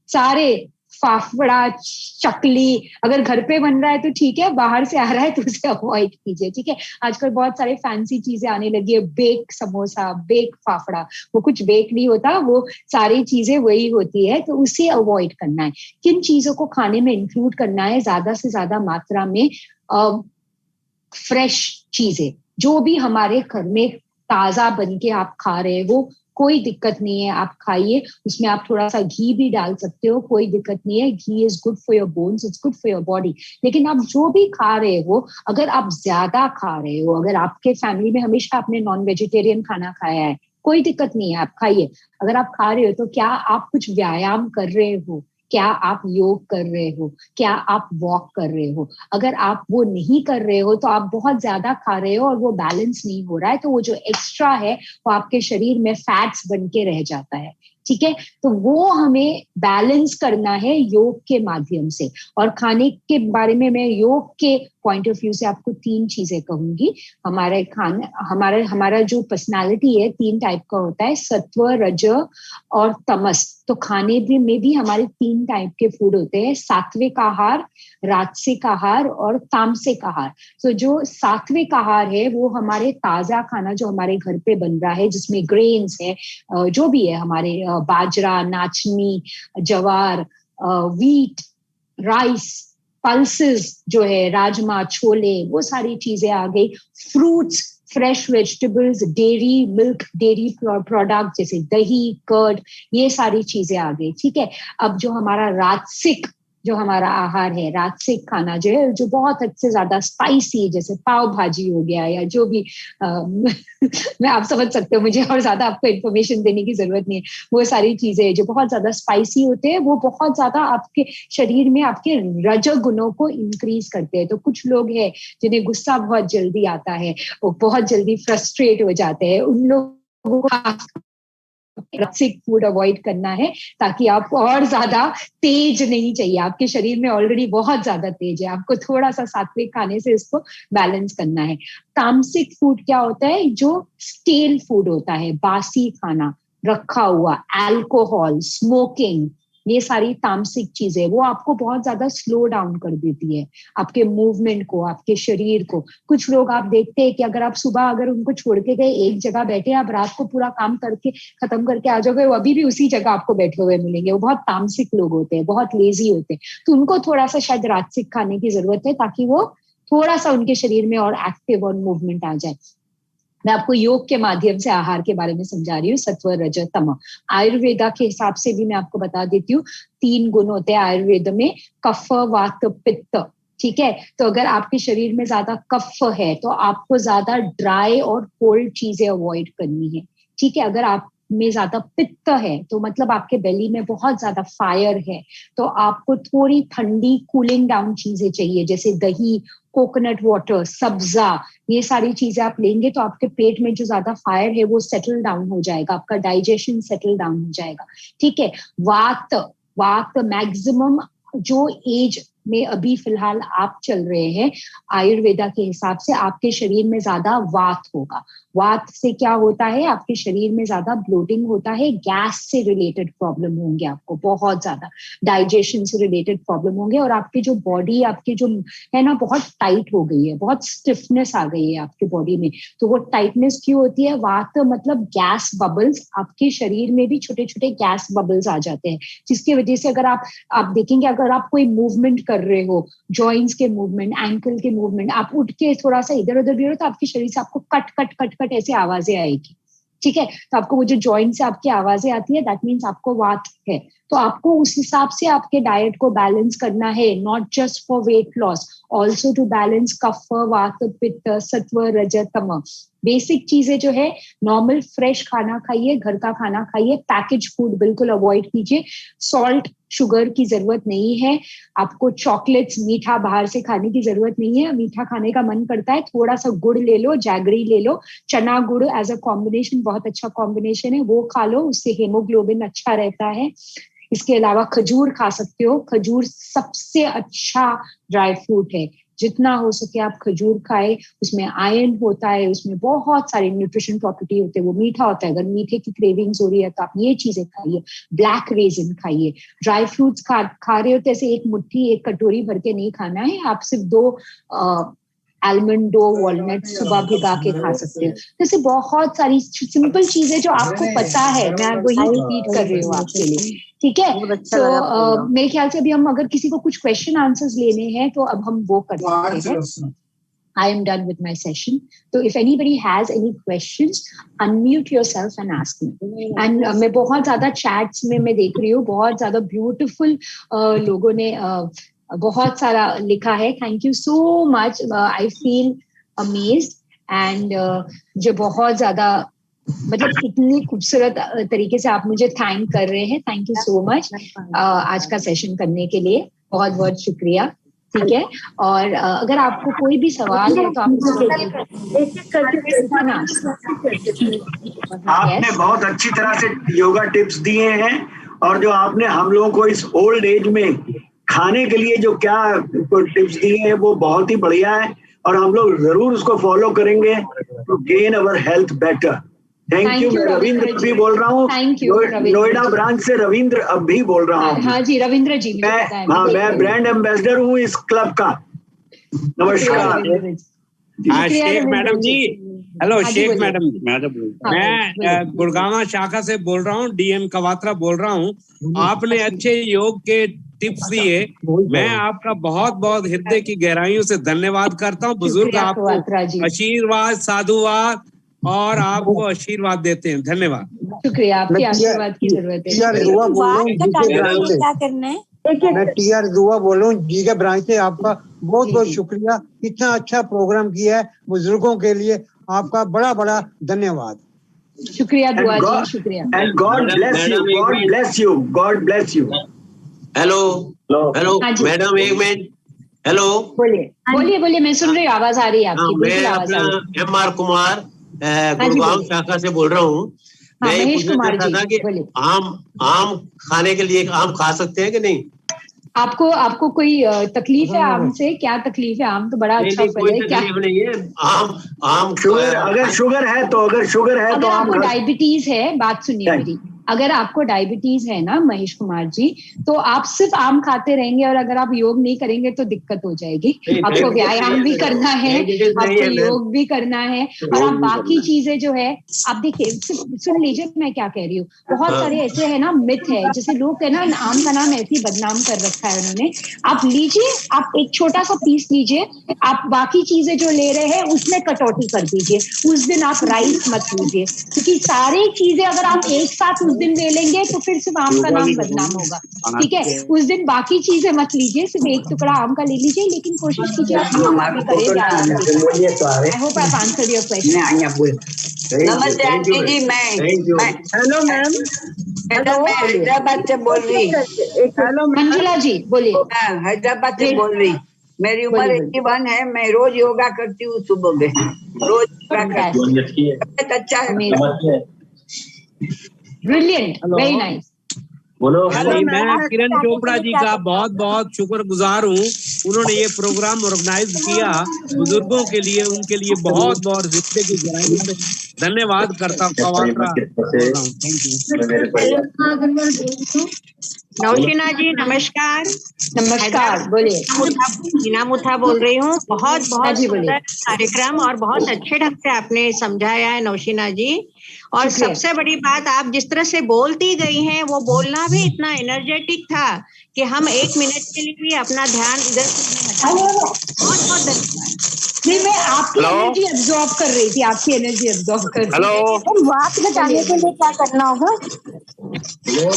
सारे, फाफड़ा, चकली, अगर घर पे बन रहा है तो ठीक है, बाहर से आ रहा है तो उसे अवॉइड कीजिए, ठीक है। आजकल बहुत सारे फैंसी चीजें आने लगी है, बेक समोसा, बेक फाफड़ा, वो कुछ बेक नहीं होता, वो सारी चीजें वही होती है, तो उसे अवॉइड करना है। किन चीजों को खाने में इंक्लूड करना है? ज्यादा से ज्यादा मात्रा में फ्रेश चीजें, जो भी हमारे घर में ताजा बन के आप खा रहे हो, कोई दिक्कत नहीं है, आप खाइए। उसमें आप थोड़ा सा घी भी डाल सकते हो, कोई दिक्कत नहीं है। Ghee is good for your bones, it's good for your body. लेकिन आप जो भी खा रहे हो, अगर आप ज्यादा खा रहे हो, अगर आपके फैमिली में हमेशा आपने नॉन वेजिटेरियन खाना खाया है, कोई दिक्कत नहीं है, आप खाइए। अगर आप खा रहे हो तो क्या आप कुछ व्यायाम कर रहे हो? क्या आप योग कर रहे हो? क्या आप वॉक कर रहे हो? अगर आप वो नहीं कर रहे हो तो आप बहुत ज्यादा खा रहे हो और वो बैलेंस नहीं हो रहा है, तो वो जो एक्स्ट्रा है वो आपके शरीर में फैट्स बन के रह जाता है, ठीक है। तो वो हमें बैलेंस करना है योग के माध्यम से। और खाने के बारे में मैं योग के पॉइंट ऑफ व्यू से आपको 3 चीजें कहूंगी। हमारे खाने, हमारा जो पर्सनालिटी है 3 टाइप का होता है, सत्व, रज और तमस। तो खाने में भी हमारे 3 टाइप के फूड होते हैं, सात्विक आहार, राजसिक आहार और तामसिक आहार। तो जो सात्विक आहार है वो हमारे ताजा खाना जो हमारे घर पे बन रहा है, जिसमें ग्रेन्स है, जो भी है, हमारे बाजरा, नाचनी, जवार, व्हीट, राइस, पल्सेस जो है, राजमा, छोले, वो सारी चीजें आ गई। Fruits, fresh vegetables, dairy, milk, dairy product जैसे दही, कर्ड, ये सारी चीजें आ गई, ठीक है। अब जो हमारा राजसिक जो हमारा आहार है, राजसिक खाना जो है, जो बहुत हद से ज्यादा स्पाइसी, जैसे पाव भाजी हो गया या जो भी मैं, आप समझ सकते हो, मुझे और ज्यादा आपको इन्फॉर्मेशन देने की जरूरत नहीं है। वो सारी चीजें जो बहुत ज्यादा स्पाइसी होते हैं वो बहुत ज्यादा आपके शरीर में आपके रज गुणों को इंक्रीज करते हैं। तो कुछ लोग हैं जिन्हें गुस्सा बहुत जल्दी आता है, वो बहुत जल्दी फ्रस्ट्रेट हो जाते हैं, उन लोगों को राजसिक फूड अवॉइड करना है, ताकि आप और ज्यादा तेज नहीं चाहिए, आपके शरीर में ऑलरेडी बहुत ज्यादा तेज है, आपको थोड़ा सा सात्विक खाने से इसको बैलेंस करना है। तामसिक फूड क्या होता है? जो स्टेल फूड होता है, बासी खाना, रखा हुआ, अल्कोहल, स्मोकिंग, ये सारी तामसिक चीजें, वो आपको बहुत ज्यादा स्लो डाउन कर देती है, आपके मूवमेंट को, आपके शरीर को। कुछ लोग आप देखते हैं कि अगर आप सुबह अगर उनको छोड़ के गए, एक जगह बैठे, आप रात को पूरा काम करके खत्म करके आ जाओगे, वो अभी भी उसी जगह आपको बैठे हुए मिलेंगे। वो बहुत तामसिक लोग होते हैं, बहुत लेजी होते हैं, तो उनको थोड़ा सा शायद राजसिक खाने की जरूरत है, ताकि वो थोड़ा सा उनके शरीर में और एक्टिव और मूवमेंट आ जाए। मैं आपको योग के माध्यम से आहार के बारे में समझा रही हूँ, सत्व रज तम। आयुर्वेदा के हिसाब से भी मैं आपको बता देती हूँ, 3 गुण होते हैं आयुर्वेद में, कफ वात पित्त, ठीक है। तो अगर आपके शरीर में ज्यादा कफ है तो आपको ज्यादा ड्राई और कोल्ड चीजें अवॉइड करनी है, ठीक है। अगर आप में ज्यादा पित्त है तो मतलब आपके बेली में बहुत ज्यादा फायर है, तो आपको थोड़ी ठंडी कूलिंग डाउन चीजें चाहिए, जैसे दही, कोकोनट वाटर, सब्जा, ये सारी चीजें आप लेंगे तो आपके पेट में जो ज्यादा फायर है वो सेटल डाउन हो जाएगा, आपका डाइजेशन सेटल डाउन हो जाएगा, ठीक है। वात, वात मैक्सिमम जो एज में अभी फिलहाल आप चल रहे हैं आयुर्वेदा के हिसाब से आपके शरीर में ज्यादा वात होगा। वात से क्या होता है, आपके शरीर में ज्यादा ब्लोटिंग होता है, गैस से रिलेटेड प्रॉब्लम होंगे आपको, बहुत ज्यादा डाइजेशन से रिलेटेड प्रॉब्लम होंगे, और आपकी जो बॉडी आपकी जो है ना बहुत टाइट हो गई है, बहुत स्टिफनेस आ गई है आपकी बॉडी में। तो वो टाइटनेस क्यों होती है, वात मतलब गैस बबल्स, आपके शरीर में भी छोटे छोटे गैस बबल्स आ जाते हैं, जिसकी वजह से अगर आप देखेंगे, अगर आप कोई मूवमेंट कर रहे हो, जॉइंट्स के मूवमेंट, एंकल के मूवमेंट, आप उठ के थोड़ा सा इधर उधर भी हो तो आपके शरीर से आपको कट कट कट कट ऐसे आवाजें आएगी, ठीक है। तो आपको वो जो जॉइंट से आपकी आवाजें आती है, दैट मीन्स आपको वात है। तो आपको उस हिसाब से आपके डाइट को बैलेंस करना है, not just for weight loss, also to balance kapha vata pitta सत्व रज तम। बेसिक चीजें जो है, नॉर्मल फ्रेश खाना खाइए, घर का खाना खाइए, पैकेज फूड बिल्कुल अवॉइड कीजिए, सॉल्ट शुगर की जरूरत नहीं है, आपको चॉकलेट्स मीठा बाहर से खाने की जरूरत नहीं है। मीठा खाने का मन करता है, थोड़ा सा गुड़ ले लो, जैगरी ले लो, चना गुड़ एज अ कॉम्बिनेशन बहुत अच्छा कॉम्बिनेशन है, वो खा लो, उससे हेमोग्लोबिन अच्छा रहता है। इसके अलावा खजूर खा सकते हो, खजूर सबसे अच्छा ड्राई फ्रूट है, जितना हो सके आप खजूर खाए, उसमें आयरन होता है, उसमें बहुत सारी न्यूट्रिशन प्रॉपर्टी होते हैं, वो मीठा होता है, अगर मीठे की क्रेविंग्स हो रही है तो आप ये चीजें खाइए, ब्लैक रेजिन खाइए, ड्राई फ्रूट्स खा रहे हो तो ऐसे एक मुट्ठी एक कटोरी भर के नहीं खाना है, आप सिर्फ 2 आलमंड, 2 वॉलनट सुबह भिगा के खा सकते हो। जैसे बहुत सारी सिंपल चीजें जो आपको पता है, मैं वही रिपीट कर रही हूँ आपके लिए, ठीक है। तो मेरे ख्याल से अभी हम अगर किसी को कुछ क्वेश्चन आंसर्स लेने हैं तो अब हम वो कर सकते हैं। I am done with my session. So if anybody has any questions, unmute yourself and ask me. And मैं बहुत ज़्यादा chats में मैं देख रही हूँ, बहुत ज़्यादा beautiful लोगों ने बहुत सारा लिखा है. Thank you so much. I feel amazed and जो बहुत ज़्यादा मतलब इतनी खूबसूरत तरीके से आप मुझे थैंक कर रहे हैं. थैंक यू सो मच आज का सेशन करने के लिए, बहुत बहुत शुक्रिया. ठीक है, और अगर आपको कोई भी सवाल है तो आपने बहुत अच्छी तरह से योगा टिप्स दिए हैं, और जो आपने हम लोगों को इस ओल्ड एज में खाने के लिए जो क्या टिप्स दिए हैं वो बहुत ही बढ़िया है, और हम लोग जरूर उसको फॉलो करेंगे to gain our health better. Thank you. मैं रविंद्र भी बोल रहा हूँ, नोएडा ब्रांच से रविंद्र अब भी बोल रहा हूँ. हाँ जी रविंद्र जी. मैं ब्रांड एम्बेसडर हूँ इस क्लब का. नमस्कार. Sheikh madam ji. Hello Sheikh madam. मैं गुड़गांव शाखा से बोल रहा हूँ, डीएम कवात्रा बोल रहा हूँ. आपने अच्छे योग के टिप्स दिए, मैं आपका बहुत बहुत हृदय की गहराइयों से धन्यवाद करता हूँ. बुजुर्ग आपको आशीर्वाद, साधुवाद और आपको आशीर्वाद देते हैं. धन्यवाद. शुक्रिया, आपके आशीर्वाद की जरूरत है. क्या करना है? मैं टीआर दुआ बोल रहा हूँ जी के ब्रांच से. आपका बहुत बहुत शुक्रिया, इतना अच्छा प्रोग्राम किया है बुजुर्गों के लिए. आपका बड़ा बड़ा धन्यवाद. शुक्रिया दुआ जी, शुक्रिया. And God bless you. God bless you. God bless you. Hello hello madam, एक मिनट. हेलो, बोलिए बोलिए बोलिए, मैं सुन रही हूँ, आवाज आ रही है आपकी. मैं अपना एमआर कुमार गुड़गांव शाखा से बोल रहा हूँ. मैं पूछना चाहता था कि आम खाने के लिए आम खा सकते हैं कि नहीं? आपको कोई तकलीफ है आम से? क्या तकलीफ है? आम तो बड़ा अच्छा फल है. क्या नहीं है? आम शुगर, अगर शुगर है तो अगर आपको डायबिटीज है, बात सुनिए मेरी, अगर आपको डायबिटीज है ना महेश कुमार जी, तो आप सिर्फ आम खाते रहेंगे और अगर आप योग नहीं करेंगे तो दिक्कत हो जाएगी। आपको व्यायाम भी करना है, आपको योग भी करना है, और आप बाकी चीजें जो है आप देखिए, सुन लीजिए मैं क्या कह रही हूँ। बहुत सारे ऐसे है ना मिथ है, जैसे लोग है ना आम का नाम ऐसे ही बदनाम कर रखा है उन्होंने। आप लीजिए, आप एक छोटा सा पीस लीजिए, आप बाकी चीजें जो ले रहे हैं उसमें कटौती कर दीजिए। उस दिन आप राइस मत लीजिए, क्योंकि सारी चीजें अगर आप एक साथ उस दिन ले लेंगे तो फिर सिर्फ आम का नाम बदनाम होगा, ठीक है। उस दिन बाकी चीजें मत लीजिए, सिर्फ एक टुकड़ा आम का ले लीजिए, लेकिन कोशिश कीजिए आप योगा भी करें। I hope I answered your question. नमस्ते आंटी जी, मैं हेलो मैम। मैं हैदराबाद से बोल रही। हेलो मंजुला जी बोलिए। हैदराबाद से बोल रही। मेरी उम्र 81 है। मैं रोज योगा करती हूँ सुबह में, रोज योगा करती हूँ। अच्छा है, ब्रिलियंट, वेरी नाइस। मैं किरण चोपड़ा जी का बहुत बहुत शुक्रगुजार हूँ। उन्होंने ये प्रोग्राम ऑर्गेनाइज किया बुजुर्गों के लिए, उनके लिए बहुत बहुत जिंदगी की गहराई से धन्यवाद करता हूँ। नौशीना जी नमस्कार। नमस्कार, बोलिए। मीना मुथा बोल रही हूँ। बहुत बहुत सुंदर कार्यक्रम और बहुत अच्छे ढंग से आपने समझाया है नौशीना जी। और सबसे बड़ी बात, आप जिस तरह से बोलती गई हैं वो बोलना भी इतना एनर्जेटिक था कि हम 1 मिनट के लिए भी अपना ध्यान इधर बहुत बहुत धन्यवाद। नहीं, मैं आपकी एनर्जी एब्जॉर्ब कर रही थी, आपकी एनर्जी एब्जॉर्ब कर रही थी। तो बात घटाने के लिए क्या करना होगा?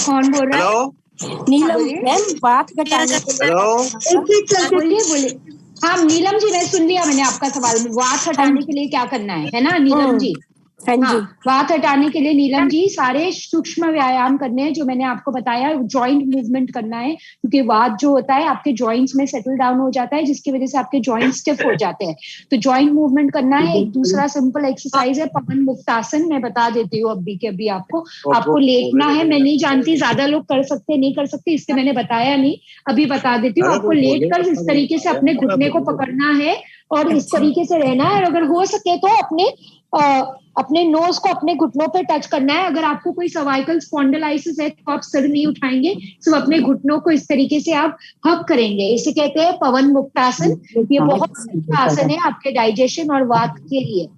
कौन बोल रहा है? नीलम मैम, बात घटाने के लिए बोलिए। हाँ नीलम जी, मैं सुन लिया मैंने आपका सवाल। बात हटाने के लिए क्या करना है ना नीलम जी? हाँ, बात हटाने के लिए नीलम जी सारे सूक्ष्म व्यायाम करने हैं जो मैंने आपको बताया। जॉइंट मूवमेंट करना है, क्योंकि वात जो होता है आपके जॉइंट्स में सेटल डाउन हो जाता है, जिसकी वजह से आपके जॉइंट स्टिफ हो जाते हैं। तो जॉइंट मूवमेंट करना है। एक दूसरा सिंपल एक्सरसाइज है पवन मुक्तासन, मैं बता देती हूँ अभी के अभी आपको लेटना है। मैं नहीं जानती ज्यादा लोग कर सकते नहीं कर सकते, इसलिए मैंने बताया नहीं, अभी बता देती हूँ। आपको लेट कर इस तरीके से अपने घुटने को पकड़ना है और इस तरीके से रहना है। और अगर हो सके तो अपने नोज को अपने घुटनों पे टच करना है। अगर आपको कोई सर्वाइकल स्पॉन्डिलाइसिस है तो आप सिर नहीं उठाएंगे, सिर्फ अपने घुटनों को इस तरीके से आप हक करेंगे। इसे कहते हैं पवन मुक्तासन। ये बहुत अच्छा आसन है आपके डाइजेशन और वात के लिए।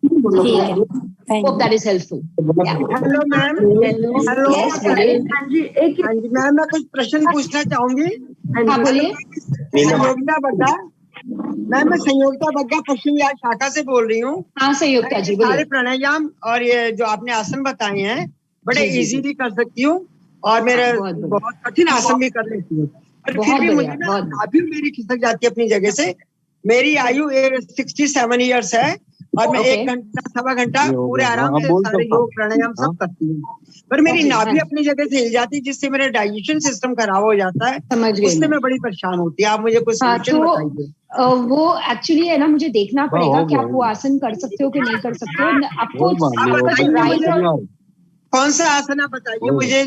Hope that is helpful. Hello ma'am. Hello ma'am, मैं कुछ प्रश्न पूछना चाहूंगी। हाँ बोलिए। संयोगिता बग्गा मैम, मैं संयोगिता बग्गा पश्चिम बिहार शाखा से बोल रही हूँ। हाँ संयोगिता जी बोलिए। सारे प्राणायाम और ये जो आपने आसन बताए हैं बड़े इजीली कर सकती हूँ, और मेरे बहुत कठिन आसन भी कर लेती हूँ, पर फिर भी मुझे ना अभी मेरी खिसक जाती है अपनी जगह से। मेरी आयु 67 ईयर्स है और मैं 1 घंटा सवा घंटा पूरे आराम से सारे योग प्राणायाम सब करती हूँ, पर मेरी नाभि अपनी जगह से हिल जाती है, जिससे मेरा डाइजेशन सिस्टम खराब हो जाता है। उससे मैं बड़ी परेशान होती है। आप मुझे कुछ सॉल्यूशन बताइए। वो एक्चुअली है ना, मुझे देखना पड़ेगा कि आप वो आसन कर सकते हो कि नहीं कर सकते हो। आपको कौन सा आसन आप बताइए मुझे।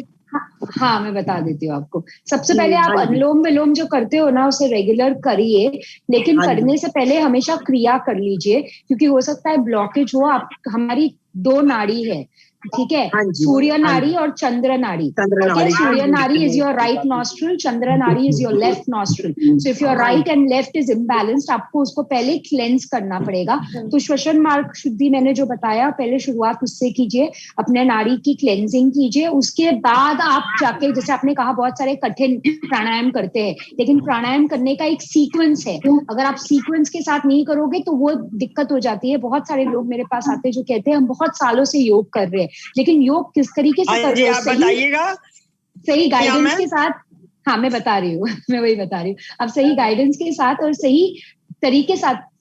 हाँ मैं बता देती हूँ आपको। सबसे पहले आप अनुलोम विलोम जो करते हो ना उसे रेगुलर करिए, लेकिन करने से पहले हमेशा क्रिया कर लीजिए, क्योंकि हो सकता है ब्लॉकेज हो। आप हमारी 2 नाड़ी है, ठीक है, सूर्य नाड़ी और चंद्र नाड़ी। सूर्य नाड़ी इज योर राइट नॉस्ट्रल, चंद्र नाड़ी is your left nostril. So if your right and left is imbalanced, आपको उसको पहले क्लेंस करना पड़ेगा। तो श्वसन मार्ग शुद्धि मैंने जो बताया, पहले शुरुआत उससे कीजिए, अपने नाड़ी की क्लेंजिंग कीजिए। उसके बाद आप जाके, जैसे आपने कहा बहुत सारे कठिन प्राणायाम करते हैं, लेकिन प्राणायाम करने का एक सीक्वेंस है। अगर आप सीक्वेंस के साथ नहीं करोगे तो वो दिक्कत हो जाती है। बहुत सारे लोग मेरे पास आते हैं जो कहते हैं हम बहुत सालों से योग कर रहे हैं, लेकिन योग किस तरीके से कर रहे हो, सही गाइडेंस के साथ। हाँ मैं बता रही हूँ मैं वही बता रही हूँ। आप सही गाइडेंस के साथ और सही तरीके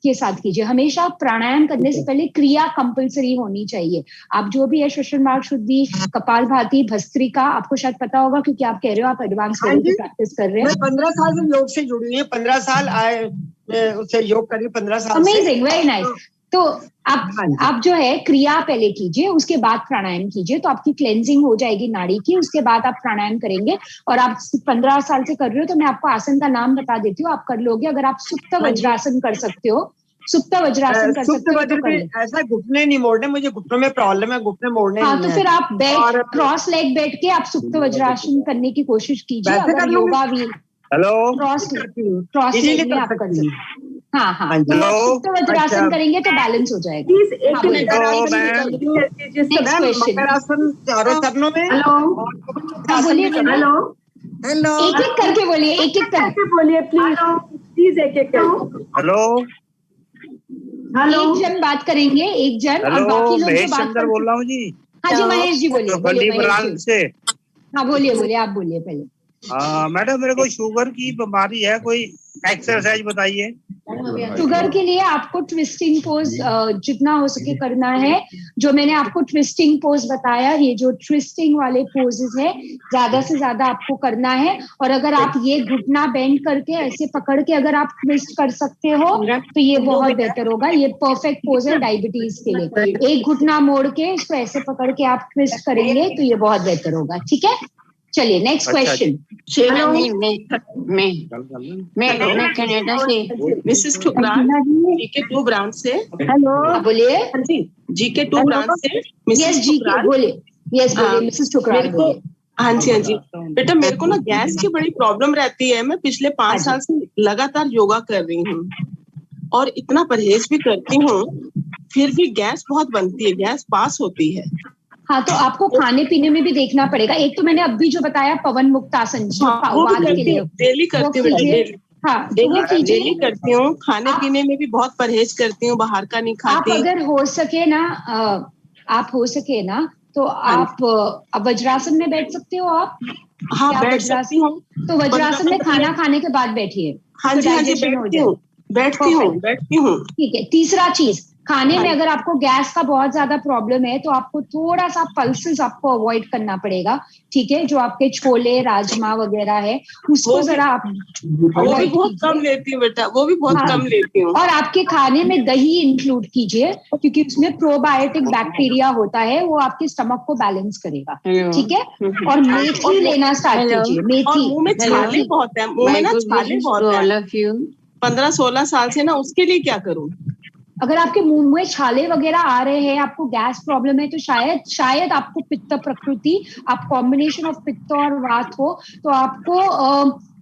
के साथ कीजिए। हमेशा प्राणायाम करने से पहले क्रिया कंपलसरी होनी चाहिए। आप जो भी है श्वसन मार्ग शुद्धि, कपालभाति, भस्त्रिका, आपको शायद पता होगा क्योंकि आप कह रहे हो आप एडवांस लेवल की प्रैक्टिस कर रहे हैं। मैं 15 साल से योग से जुड़ी हुई हूँ, 15 साल उससे योग कर रही हूँ, 15 साल। Amazing, very nice. तो आप जो है क्रिया पहले कीजिए, उसके बाद प्राणायाम कीजिए, तो आपकी क्लेंजिंग हो जाएगी नाड़ी की। उसके बाद आप प्राणायाम करेंगे। और आप 15 साल से कर रहे हो तो मैं आपको आसन का नाम बता देती हूँ, आप कर लोगे। अगर आप सुप्त वज्रासन कर सकते हो सुप्त वज्रासन कर सकते हो तो कर लो। ऐसा घुटने नहीं मोड़ने, मुझे घुटनों में प्रॉब्लम है, घुटने मोड़ने हाँ, नहीं तो है। फिर आप क्रॉस लेग बैठ के आप सुप्त वज्रासन करने की कोशिश कीजिए। अगर योगा भी क्रॉस लेग में आप कर सकते हैं। हाँ, तो आप सुप्त वज्रासन करेंगे तो बैलेंस हो जाएगा। प्लीज एक मिनट नेक्स्ट क्वेश्चन। चरणों में बोलिए। हेलो, एक करके बोलिए, एक करके बोलिए प्लीज एक करके। हेलो, एक जन बात करेंगे, एक जन, और बाकी लोग जो बात कर बोल रहा हूँ जी। हाँ जी, महेश जी बोलिए। से हाँ बोलिए, आप बोलिए पहले। मैडम, मेरे को शुगर की बीमारी है, कोई एक्सरसाइज बताइए। शुगर के लिए आपको ट्विस्टिंग पोज जितना हो सके करना है। जो मैंने आपको ट्विस्टिंग पोज बताया, ये जो ट्विस्टिंग वाले पोजेस है, ज्यादा से ज्यादा आपको करना है। और अगर आप ये घुटना बेंड करके ऐसे पकड़ के अगर आप ट्विस्ट कर सकते हो तो ये बहुत बेहतर होगा। ये परफेक्ट पोज है डायबिटीज के लिए। एक घुटना मोड़ के इसको ऐसे पकड़ के आप ट्विस्ट करेंगे तो ये बहुत बेहतर होगा। ठीक है, चलिए नेक्स्ट क्वेश्चन। मैं कनाडा से मिसेस ठुकरार जीके 2 ब्रांच से। हेलो, बोलिए। जीके 2 ब्रांच से मिसेस ठुकरार बोलिए। यस बोलिए मिसेस ठुकरार बोलिए। हाँ जी बेटा, मेरे को ना गैस की बड़ी प्रॉब्लम रहती है। मैं पिछले 5 साल से लगातार योगा कर रही हूँ और इतना परहेज भी करती हूँ, फिर भी गैस बहुत बनती है, गैस पास होती है। हाँ, तो आपको खाने पीने में भी देखना पड़ेगा। एक तो मैंने अभी जो बताया पवन मुक्त आसन, डेली करती हूँ। हाँ, डेली करती हूँ। खाने पीने में भी बहुत परहेज करती हूँ, बाहर का नहीं खाती। आप अगर हो सके ना तो आप वज्रासन में बैठ सकते हो आप। हाँ, बैठ सकती हूँ। तो वज्रासन में खाना खाने के बाद बैठिए। हाँ जी, बैठती हूँ। ठीक है। तीसरा चीज, खाने में अगर आपको गैस का बहुत ज्यादा प्रॉब्लम है तो आपको थोड़ा सा पल्सेस आपको अवॉइड करना पड़ेगा। ठीक है, जो आपके छोले राजमा वगैरह है उसको जरा आप वो भी बहुत कम लेती हूँ बेटा, वो भी बहुत कम लेती हूँ। और आपके खाने में दही इंक्लूड कीजिए, क्योंकि उसमें प्रोबायोटिक बैक्टीरिया होता है, वो आपके स्टमक को बैलेंस करेगा। ठीक है, और मेथी लेना स्टार्ट कीजिए। मेथी, मुंह में छाले बहुत है, मुंह में ना छाले बहुत है। 15-16 साल से ना, उसके लिए क्या करूँ? अगर आपके मुंह में छाले वगैरह आ रहे हैं, आपको गैस प्रॉब्लम है, तो शायद आपको पित्त प्रकृति, आप कॉम्बिनेशन ऑफ पित्त और वात हो, तो आपको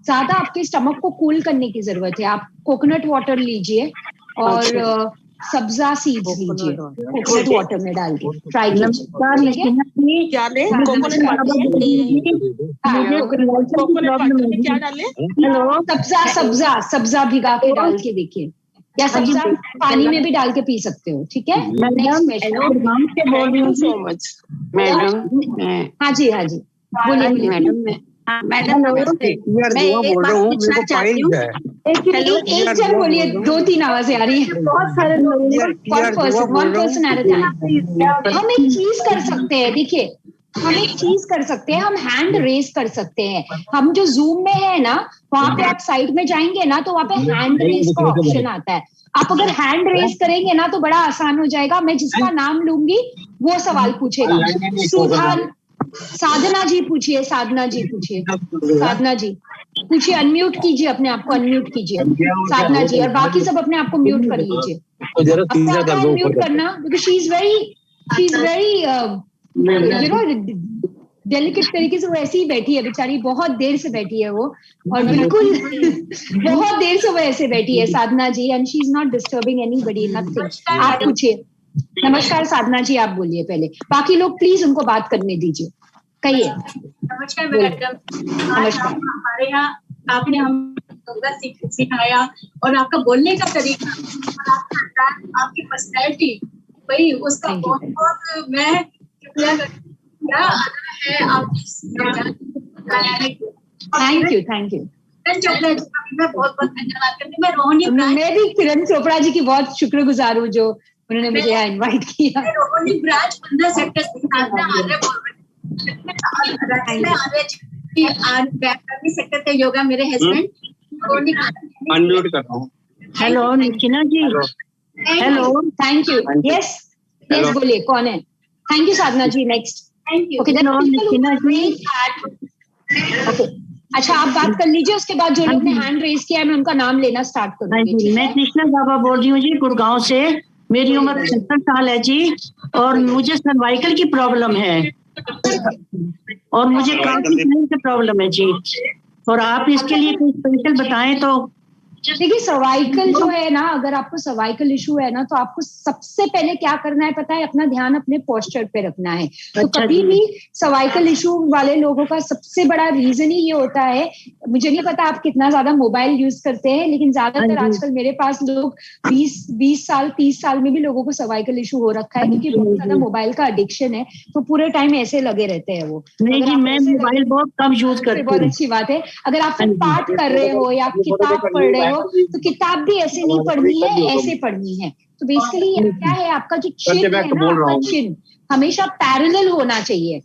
ज्यादा आपके स्टमक को कूल करने की जरूरत है। आप कोकोनट वाटर लीजिए और सब्जा सीड्स लीजिए, कोकोनट वाटर में डाल के ट्राई कीजिए। क्या लें? कोकोनट वाटर में क्या डालें? सब्जा भिगा के डाल के देखिए, या सब्जा पानी में भी डाल के पी सकते हो। ठीक है, हाँ जी बोलिए मैडम। मैडम मैं एक बात पूछना चाहती हूँ। एक जन बोलिए, 2-3 आवाजें आ रही है। बहुत सारे लोग, one person at a time. हम एक चीज कर सकते हैं, देखिए हम एक चीज कर सकते हैं, हम हैंड रेज कर सकते हैं। हम जो जूम में है ना, वहां पे आप साइड में जाएंगे ना तो वहां पे हैंड रेज का ऑप्शन आता है। आप अगर हैंड रेज करेंगे ना तो बड़ा आसान हो जाएगा। मैं जिसका नाम लूंगी वो सवाल पूछेगा। साधना जी पूछिए। साधना जी पूछिए, अनम्यूट कीजिए अपने आप को, अनम्यूट कीजिए साधना जी, और बाकी सब अपने आप को म्यूट कर लीजिए। अनम्यूट करना, because she is very delicate तरीके से वो ऐसे ही बैठी है बेचारी, बहुत देर से बैठी है वो, और बिल्कुल बहुत देर से वो ऐसे बैठी है Sadhana ji, and she is not disturbing anybody, nothing. आप पूछिए। नमस्कार साधना जी, आप बोलिए पहले, बाकी लोग प्लीज उनको बात करने दीजिए। कहिए। नमस्कार मैडम। नमस्कार। हमारे यहाँ आपने हमें योगा सिखाया, और आपका बोलने का तरीका और आपकी पर्सनैलिटी, भाई उसका बहुत मैं शुक्रिया करती हूँ। है थैंक यू। मैं बहुत धन्यवाद करती हूँ। मैं रोहिणी, मैं भी किरण चोपड़ा जी की बहुत शुक्रगुजार हूँ जो उन्होंने मुझे यहाँ इनवाइट किया। रोहिणी ब्रांच 15 सेक्टर सेक्टर का योगा, मेरे हस्बैंड अनम्यूट कर रहा हूँ। Hello Nikina ji. Hello, thank you. Yes बोलिए, कौन है? Thank you Sadhana ji. Next. Thank you. Okay, then people who अच्छा, आप बात कर लीजिए, उसके बाद जो लोग ने हैंड रेज किया है मैं उनका नाम लेना स्टार्ट करूंगी। मैं कृष्णा बाबा बोल रही हूँ जी, गुड़गांव से। मेरी उम्र 75 साल है जी, और मुझे सर्वाइकल की प्रॉब्लम है और मुझे काफी प्रॉब्लम है जी, और आप इसके लिए कोई स्पेशल बताएं तो। देखिए, सर्वाइकल जो है ना, अगर आपको सर्वाइकल इशू है ना, तो आपको सबसे पहले क्या करना है पता है? अपना ध्यान अपने पोस्चर पे रखना है। तो कभी भी सर्वाइकल इशू वाले लोगों का सबसे बड़ा रीजन ही ये होता है, मुझे नहीं पता आप कितना ज्यादा मोबाइल यूज करते हैं, लेकिन ज्यादातर आजकल मेरे पास लोग 20 साल 30 साल में भी लोगों को सर्वाइकल इशू हो रखा है, क्योंकि बहुत ज्यादा मोबाइल का एडिक्शन है, तो पूरे टाइम ऐसे लगे रहते हैं वो। नहीं जी, मैं मोबाइल बहुत कम यूज करती हूँ। बहुत अच्छी बात है। अगर आप पाठ कर रहे हो या किताब पढ़ रहे हो, तो किताब भी ऐसे नहीं पढ़नी है, ऐसे पढ़नी है। तो बेसिकली क्या है, आपका जो चिन्ह है ना, आपका चिन्ह हमेशा पैरेलल होना चाहिए,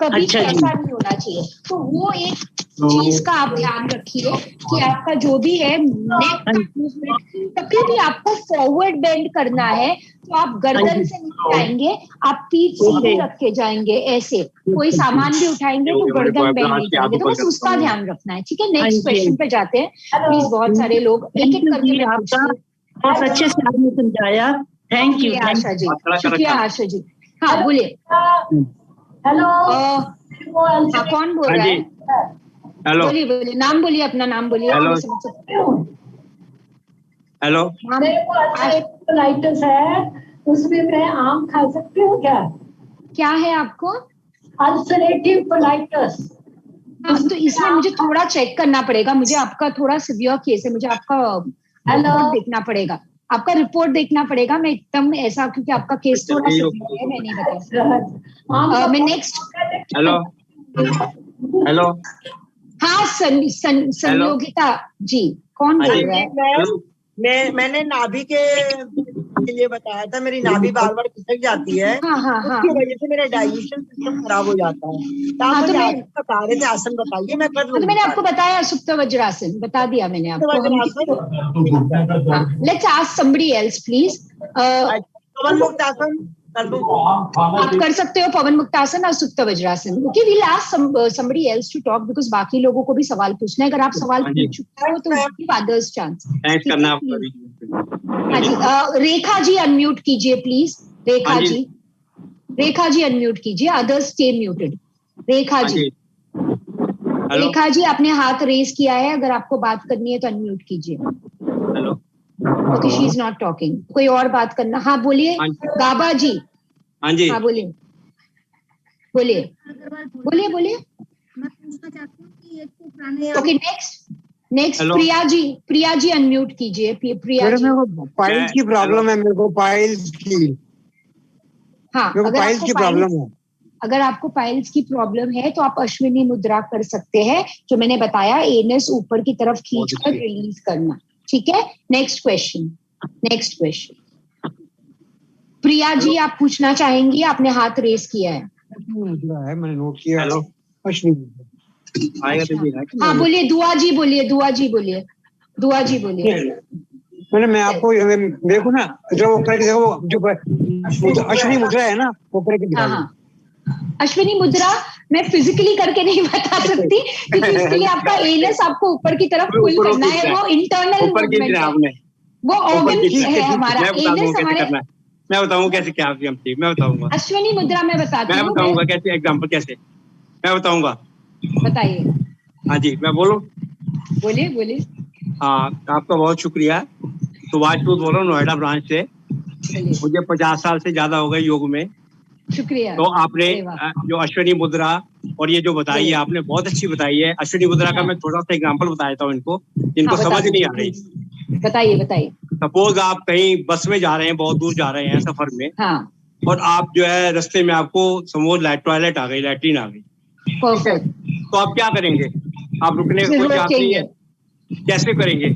कभी ऐसा नहीं होना चाहिए। तो वो एक चीज का आप ध्यान रखिए कि आपका जो भी है नेक का मूवमेंट, कभी भी आपको फॉरवर्ड बेंड करना है तो आप गर्दन से नहीं जाएंगे, आप पीठ सीधी रख के जाएंगे ऐसे। कोई सामान भी उठाएंगे तो गर्दन बेंड नहीं जाएंगे, तो बस उसका ध्यान रखना है। ठीक है, नेक्स्ट क्वेश्चन पे जाते हैं प्लीज। बहुत सारे लोग एक एक करके आपका बहुत अच्छे से आपने समझाया, थैंक यू आशा जी, शुक्रिया आशा जी। हाँ बोलिए। हेलो, कौन बोल रहा है? हेलो, बोलिए बोलिए, नाम बोलिए, अपना नाम बोलिए। हेलो हेलो, मेरे को अल्सरेटिव है, उसमें मैं आम खा सकती हूँ क्या? क्या है आपको? Ulcerative colitis. तो इसमें मुझे थोड़ा चेक करना पड़ेगा, मुझे आपका थोड़ा सिवियर केस है, मुझे आपका रिपोर्ट देखना पड़ेगा, आपका रिपोर्ट देखना पड़ेगा। मैं एकदम ऐसा, क्योंकि आपका केस थोड़ा सिवियर है, मैं नहीं बता सकती। मैं नेक्स्ट। हेलो हेलो, हाँ संयोगिता जी, कौन बोल रहा है? मैंने नाभि के लिए बताया था, मेरी नाभि बार बार खिसक जाती है। उसकी वजह से मेरा डाइजेशन सिस्टम खराब हो जाता है। तो आप मुझे आसन बता रहे थे, आसन बताइए, मैं कर लूंगी। तो मैंने आपको बताया सुप्त वज्रासन, बता दिया मैंने आपको। Let's ask somebody else please. पवन मुक्त आसन आप कर सकते हो, पवन मुक्तासन और supta vajrasana. Okay, we'll ask somebody else to talk because बाकी लोगों को भी सवाल पूछना है। अगर आप सवाल पूछ चुके हो तो give others chance। थैंक्स करना आपका भी। हाँ जी, रेखा जी अनम्यूट कीजिए प्लीज। रेखा जी अनम्यूट कीजिए, others stay muted. Rekha ji आपने हाथ रेज किया है, अगर आपको बात करनी है तो अनम्यूट कीजिए। Hello, okay, she is not talking. कोई और बात करना? हाँ बोलिए गाबा जी। हाँ जी, हाँ बोलिए बोलिए बोलिए बोलिए। मैं पूछना चाहती हूँ कि एक तो प्राणायाम। Okay, next Priya ji unmute कीजिए। प्रिया जी, मेरे को पाइल्स की प्रॉब्लम है, मेरे को पाइल्स की। हाँ, मेरे को पाइल्स की प्रॉब्लम है। अगर आपको पाइल्स की प्रॉब्लम है तो आप अश्विनी मुद्रा कर सकते हैं, जो मैंने बताया, एनस ऊपर की तरफ खींचकर रिलीज करना। ठीक है, नेक्स्ट क्वेश्चन। प्रिया जी आप पूछना चाहेंगी, आपने हाथ रेस किया है। मैंने नोट किया। हेलो, हाँ बोलिए, दुआ जी बोलिए। मैं आपको देखो ना, जो अश्विनी मुद्रा है ना, वो करके दिखा। अश्विनी मुद्रा मैं फिजिकली करके नहीं बता सकती, क्योंकि उसके लिए आपका एनस आपको ऊपर की तरफ पुल करना है, वो इंटरनल मूवमेंट है, वो ऑर्गन है हमारा। एनस हमारे, मैं बताऊंगा कैसे, क्या मैं बताऊंगा। अश्विनी मुद्रा मैं बताऊंगा कैसे, एग्जांपल कैसे मैं बताऊंगा, बताइए। हाँ जी, मैं बोलूं? बोलिए। हाँ, आपका बहुत शुक्रिया। सुभाष बोल रहा हूँ, नोएडा ब्रांच से। मुझे 50 साल से ज्यादा हो गए योग में। शुक्रिया। तो आपने जो अश्विनी मुद्रा और ये जो बताई है, आपने बहुत अच्छी बताई है। अश्विनी मुद्रा का मैं थोड़ा सा एग्जांपल बता देता हूँ इनको, जिनको समझ नहीं आ रही। बताइए। सपोज आप कहीं बस में जा रहे हैं, बहुत दूर जा रहे हैं सफर में, और आप जो है रास्ते में आपको समझ टॉयलेट आ गई, लैट्रिन आ गई, तो आप क्या करेंगे? आप रुकने का कोई चांस नहीं है। कैसे करेंगे?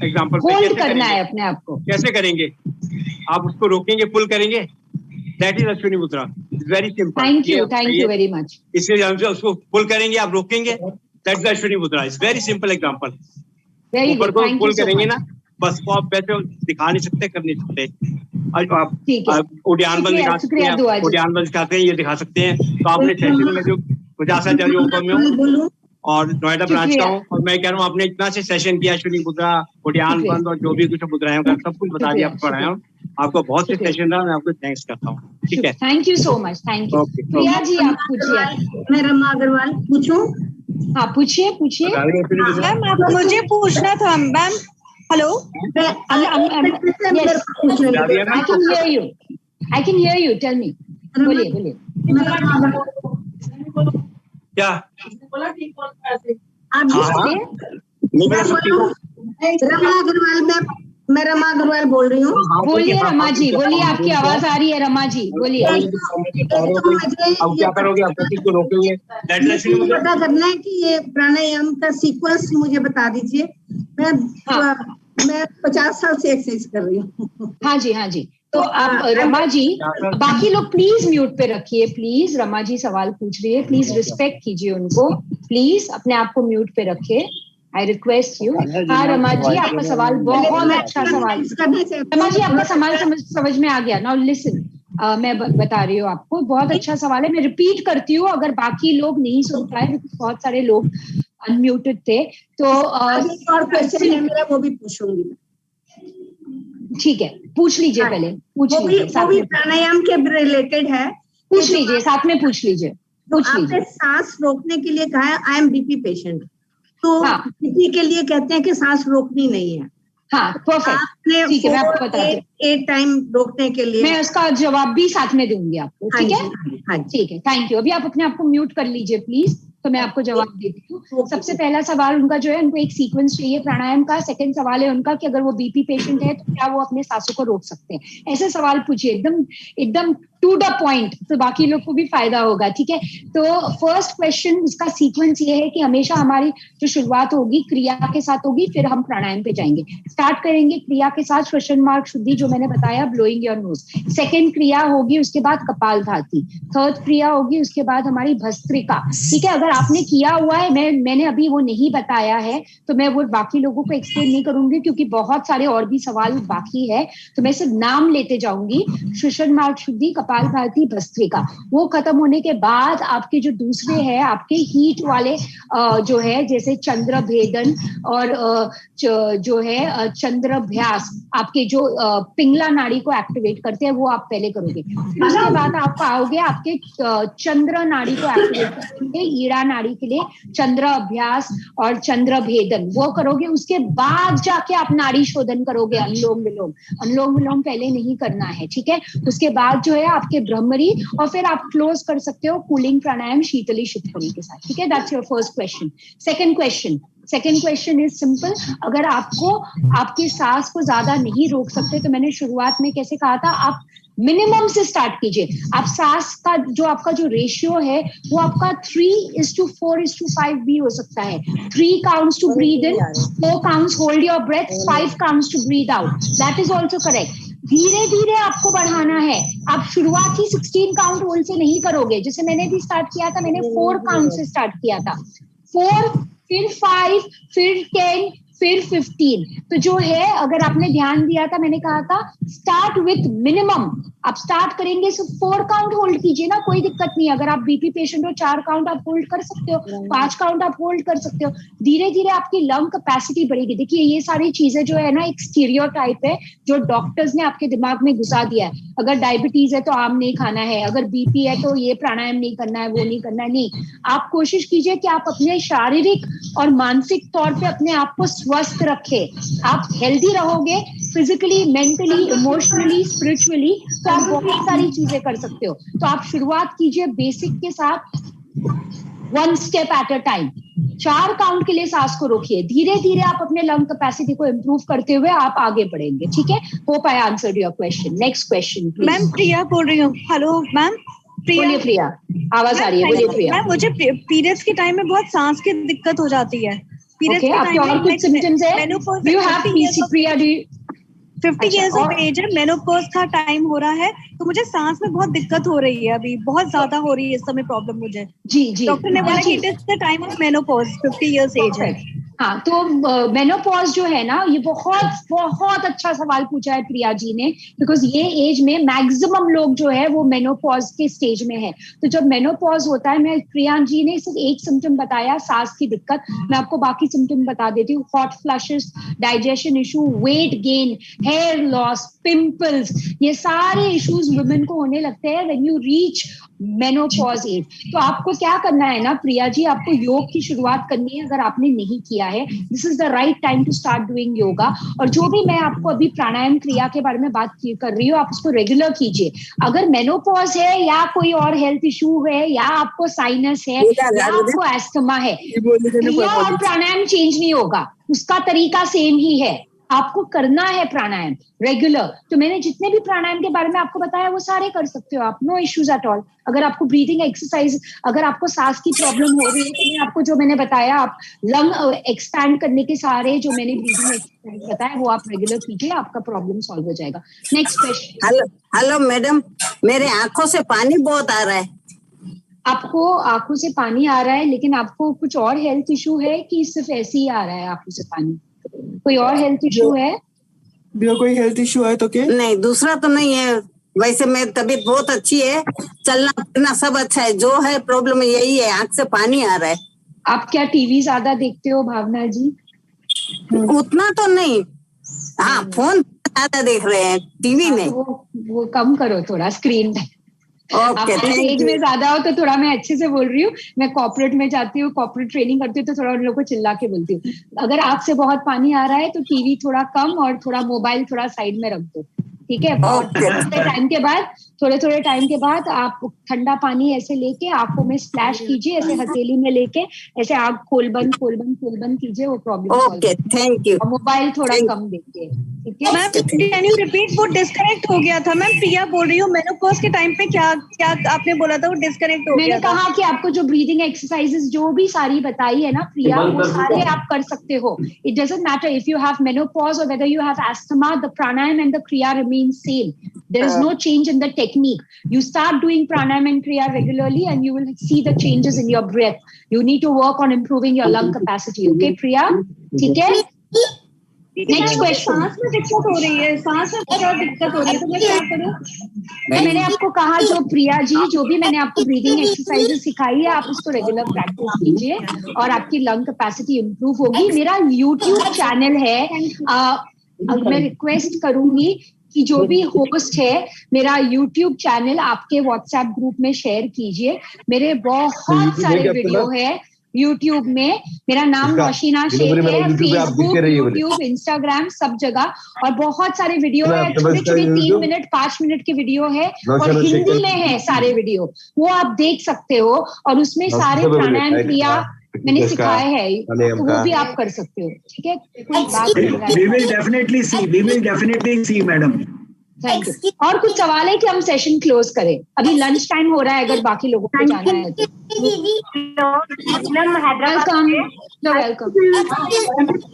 एग्जांपल होल्ड करना है अपने आप को। कैसे करेंगे? आप उसको रोकेंगे, पुल करेंगे। That is अश्विनी मुद्रा। Very simple. Thank you very much. इसलिए हम उसको पुल करेंगे, आप रोकेंगे। That's अश्विनी मुद्रा। It's very simple example. ऊपर को पुल करेंगे ना, बस वो आप वैसे दिखा नहीं सकते, कर नहीं सकते। आप उड़ान बल दिखा सकते हैं, ये दिखा सकते हैं। तो आपने सेशन में जो 50 हजार योग में और नोएडा ब्रांच का हूँ। और मैं कह रहा हूँ आपने इतना से सेशन किया, अश्विनी मुद्रा, कोटियान बंद और जो भी कुछ मुद्राएं का सब कुछ बता दिया, पढ़ाया हूँ आपको। बहुत से सेशन रहा, मैं आपको थैंक्स करता हूँ। ठीक है, thank you so much, thank you. Priya ji आप पूछिए। मैं रमा अग्रवाल पूछूं? हाँ पूछिए पूछिए। मैम मुझे पूछना था ma'am. Hello, I can hear you. Tell me. बोलिए बोलिए। क्या? रमा अग्रवाल, मैं रमा अग्रवाल बोल रही हूँ। बोलिए रमा जी, बोलिए, आपकी आवाज आ रही है रमा जी, बोलिए। अब क्या करोगे, आप किसको रोकेंगे? पता करना है कि ये प्राणायाम का सीक्वेंस मुझे बता दीजिए। मैं 50 साल से एक्सरसाइज कर रही हूँ। हाँ जी, हाँ जी। तो आप रमा जी, बाकी लोग प्लीज म्यूट पे रखिए, प्लीज। रमा जी सवाल पूछ रही है, प्लीज रिस्पेक्ट कीजिए उनको, प्लीज अपने आप को म्यूट पे रखिए। I request you. हाँ रमा जी, आपका सवाल बहुत अच्छा सवाल। रमा जी आपका सवाल समझ में आ गया। नाउ लिसन, मैं बता रही हूँ आपको, बहुत अच्छा सवाल है। मैं रिपीट करती हूँ अगर बाकी लोग नहीं सुन पाए, बहुत सारे लोग अनम्यूटेड थे। तो और क्वेश्चन है मेरा, वो भी पूछूंगी। ठीक है, पूछ लीजिए पहले, पूछ लीजिए। वो भी प्राणायाम के रिलेटेड है, पूछ लीजिए, साथ में पूछ लीजिए। आपने सांस रोकने के लिए कहा है, आई एम बीपी पेशेंट, तो बीपी के लिए कहते हैं कि सांस रोकनी नहीं है। हाँ परफेक्ट, ठीक है, मैं आपको बता दूं। 8 टाइम रोकने के लिए मैं उसका जवाब भी साथ में दूंगी आपको, ठीक है? हाँ ठीक है, थैंक यू। अभी आप अपने आप को म्यूट कर लीजिए प्लीज, तो मैं आपको जवाब देती हूँ। सबसे पहला सवाल उनका जो है, उनको एक सीक्वेंस चाहिए प्राणायाम का। सेकंड सवाल है उनका कि अगर वो बीपी पेशेंट है तो क्या वो अपने सांसों को रोक सकते हैं। ऐसे सवाल पूछिए, एकदम टू द पॉइंट, तो बाकी लोग को भी फायदा होगा, ठीक है? तो फर्स्ट क्वेश्चन, उसका सीक्वेंस ये है कि हमेशा हमारी जो शुरुआत होगी क्रिया के साथ होगी, फिर हम प्राणायाम पे जाएंगे। स्टार्ट करेंगे क्रिया के साथ श्वसन मार्ग शुद्धि, जो मैंने बताया, ब्लोइंग योर नोज। सेकेंड क्रिया होगी उसके बाद कपालभाति। थर्ड क्रिया होगी उसके बाद हमारी भस्त्रिका, ठीक है? अगर आपने किया हुआ है, मैंने अभी वो नहीं बताया है, तो मैं वो बाकी लोगों को एक्सप्लेन नहीं करूंगी, क्योंकि बहुत सारे और भी सवाल बाकी है। तो मैं सिर्फ नाम लेते जाऊंगी। श्वसन मार्ग शुद्धि, कपालभाति, भस्त्रिका। वो खत्म होने के बाद आपके जो दूसरे है, आपके हीट वाले जो है, जैसे चंद्रभेदन और जो है चंद्रभ्यास, आपके जो पिंगला नाड़ी को एक्टिवेट करते हैं, वो आप पहले करोगे। फिर उसके बाद आप आओगे आपके चंद्र नाड़ी को एक्टिवेट करेंगे, ईड़ा नाड़ी के लिए चंद्र अभ्यास और चंद्र भेदन, वो करोगे। उसके बाद जाके आप नाड़ी शोधन करोगे, अनुलोम विलोम। अनुलोम विलोम पहले नहीं करना है, ठीक है? उसके बाद जो है आपके ब्रह्मरी, और फिर आप क्लोज कर सकते हो कूलिंग प्राणायाम शीतली शितली के साथ, ठीक है? That's your first question. Second question is simple. अगर आपको आपकी सांस को ज्यादा नहीं रोक सकते, तो मैंने शुरुआत में कैसे कहा था, आप मिनिमम से स्टार्ट कीजिए। आप सांस का जो आपका जो रेशियो है, वो आपका 3:4:5 भी हो सकता है। 3 counts to breathe in, 4 counts hold your breath, 5 counts to breathe out. That is also correct. धीरे धीरे आपको बढ़ाना है। आप शुरुआत ही 16 काउंट होल्ड से नहीं करोगे। जैसे मैंने भी स्टार्ट किया था, मैंने 4 काउंट से स्टार्ट किया था। 4, फिर 5, फिर 10, फिर 15। तो जो है, अगर आपने ध्यान दिया था, मैंने कहा था स्टार्ट विथ मिनिमम। आप स्टार्ट करेंगे सिर्फ 4 काउंट होल्ड कीजिए ना, कोई दिक्कत नहीं। अगर आप बीपी पेशेंट हो, 4 काउंट आप होल्ड कर सकते हो, 5 काउंट आप होल्ड कर सकते हो। धीरे धीरे आपकी लंग कैपेसिटी बढ़ेगी। देखिए, ये सारी चीजें जो है ना, एक स्टीरियोटाइप है जो डॉक्टर्स ने आपके दिमाग में घुसा दिया है। अगर डायबिटीज है तो आम नहीं खाना है, अगर बीपी है तो ये प्राणायाम नहीं करना है, वो नहीं करना है। नहीं, आप कोशिश कीजिए कि आप अपने शारीरिक और मानसिक तौर पे अपने आप को स्वस्थ रखें। आप हेल्दी रहोगे, फिजिकली, मेंटली, इमोशनली, स्पिरिचुअली, तो आप बहुत सारी चीजें कर सकते हो। तो आप शुरुआत कीजिए बेसिक के साथ, 1 step at a time. 4 count के लिए सांस को रोकिए। धीरे धीरे आप अपने लंग कैपेसिटी को इम्प्रूव करते हुए आप आगे बढ़ेंगे, ठीक है? Hope I answered your question. Next question please. Ma'am Priya बोल रही हूँ। Hello ma'am. बोलिए प्रिया, आवाज आ रही है, बोलिए प्रिया। मैम, मुझे पीरियड्स के टाइम में बहुत सांस की दिक्कत हो जाती है। पीरियड्स के टाइम और कुछ सिम्पटम्स है? Do you have PC Priya? 50 years of age है, मेनोपॉज का टाइम हो रहा है, तो मुझे सांस में बहुत दिक्कत हो रही है, अभी बहुत ज्यादा हो रही है इस समय प्रॉब्लम मुझे। जी जी, डॉक्टर ने बोला कि it is the time of menopause, 50 years age है। हाँ, तो मेनोपॉज जो है ना, ये बहुत अच्छा सवाल पूछा है प्रिया जी ने, बिकॉज ये एज में मैक्सिमम लोग जो है वो मेनोपॉज के स्टेज में है। तो जब मेनोपॉज होता है, मैं प्रिया जी ने सिर्फ एक सिम्टम बताया, सांस की दिक्कत, मैं आपको बाकी सिम्टम बता देती हूँ। Hot flushes, digestion issue, weight gain, hair loss, pimples, ये सारे इश्यूज वुमेन को होने लगते हैं when you reach menopause age. तो आपको क्या करना है ना प्रिया जी, आपको योग की शुरुआत करनी है। अगर आपने नहीं किया है, this is the right time to start doing yoga. और जो भी मैं आपको अभी प्राणायाम क्रिया के बारे में बात कर रही हूँ, आप उसको रेगुलर कीजिए। अगर मेनोपॉज है या कोई और हेल्थ इशू है या आपको साइनस है या आपको एस्थमा है, क्रिया और प्राणायाम चेंज नहीं होगा, उसका तरीका सेम ही है। आपको करना है प्राणायाम रेगुलर। तो मैंने जितने भी प्राणायाम के बारे में आपको बताया वो सारे कर सकते हो आप, नो इश्यूज एट ऑल। अगर आपको ब्रीदिंग एक्सरसाइज, अगर आपको सांस की प्रॉब्लम हो रही है तो मैं आपको जो मैंने बताया, आप लंग एक्सपैंड करने के सारे जो मैंने ब्रीदिंग एक्सरसाइज बताया वो आप रेगुलर कीजिए, आपका प्रॉब्लम सॉल्व हो जाएगा। Next question. हेलो मैडम, मेरे आंखों से पानी बहुत आ रहा है। आपको आंखों से पानी आ रहा है, लेकिन आपको कुछ और हेल्थ इशू है कि सिर्फ ऐसे ही आ रहा है आंखों से पानी? कोई और हेल्थ इशू है? कोई हेल्थ इशू है तो क्या? नहीं, दूसरा तो नहीं है। वैसे मेरी तबीयत बहुत अच्छी है, चलना फिरना सब अच्छा है। जो है प्रॉब्लम यही है, आंख से पानी आ रहा है। आप क्या टीवी ज्यादा देखते हो भावना जी? उतना तो नहीं, हाँ फोन ज्यादा देख रहे हैं, टीवी नहीं। वो कम करो थोड़ा स्क्रीन। आप एज में ज्यादा हो तो थोड़ा, मैं अच्छे से बोल रही हूँ, मैं कॉर्पोरेट में जाती हूँ, कॉर्पोरेट ट्रेनिंग करती हूँ, तो थोड़ा उन लोगों को चिल्ला के बोलती हूँ। अगर आंख से बहुत पानी आ रहा है तो टीवी थोड़ा कम और थोड़ा मोबाइल थोड़ा साइड में रख दो, ठीक है? थोड़े थोड़े टाइम के बाद आप ठंडा पानी ऐसे लेके आंखों में स्प्लैश कीजिए, ऐसे हथेली में लेके ऐसे आंख खोल बंद कीजिए, वो problem. Okay, thank you. Mobile थोड़ा कम देखिए, ठीक है? Ma'am can you repeat? वो डिस्कनेक्ट हो गया था। मैम प्रिया बोल रही हूँ, मेनोपॉज के टाइम पे क्या आपने बोला था? वो डिस्कनेक्ट हो गया। मैंने कहा कि आपको जो ब्रीदिंग एक्सरसाइजेस जो भी सारी बताई है ना प्रिया, वो सारे आप कर सकते हो। It doesn't matter if you have menopause और whether you have asthma, the pranayama and the kriya remain same. There is no change in the technique. You start doing pranayam and kriya regularly and you will see the changes in your breath. You need to work on improving your lung capacity. Okay, Priya? ठीक है? Next question. सांस में दिक्कत हो रही है, सांस में बहुत दिक्कत हो रही है, तो मैं क्या करूँ? तो मैंने आपको कहा, जो प्रिया जी जो भी मैंने आपको ब्रीदिंग एक्सरसाइजेस सिखाई है, आप उसको रेगुलर प्रैक्टिस कीजिए और आपकी लंग कैपेसिटी इंप्रूव होगी। मेरा यूट्यूब चैनल है, मैं रिक्वेस्ट करूंगी कि जो भी होस्ट है मेरा YouTube चैनल आपके WhatsApp ग्रुप में शेयर कीजिए। मेरे बहुत सारे वीडियो है YouTube में, मेरा नाम नौशीना शेख है, फेसबुक, YouTube, इंस्टाग्राम सब जगह, और बहुत सारे वीडियो है, छोटे-छोटे 3 मिनट 5 मिनट के वीडियो है और हिंदी में है सारे वीडियो, वो आप देख सकते हो। और उसमें सारे प्राणायाम क्रिया मैंने सिखाए हैं, तो वो भी आप कर सकते हो, ठीक है? We will definitely see, madam. Thank you. और कुछ सवाल है कि हम सेशन क्लोज करें? अभी लंच टाइम हो रहा है, अगर बाकी लोगों को जाना है तो। Welcome, welcome.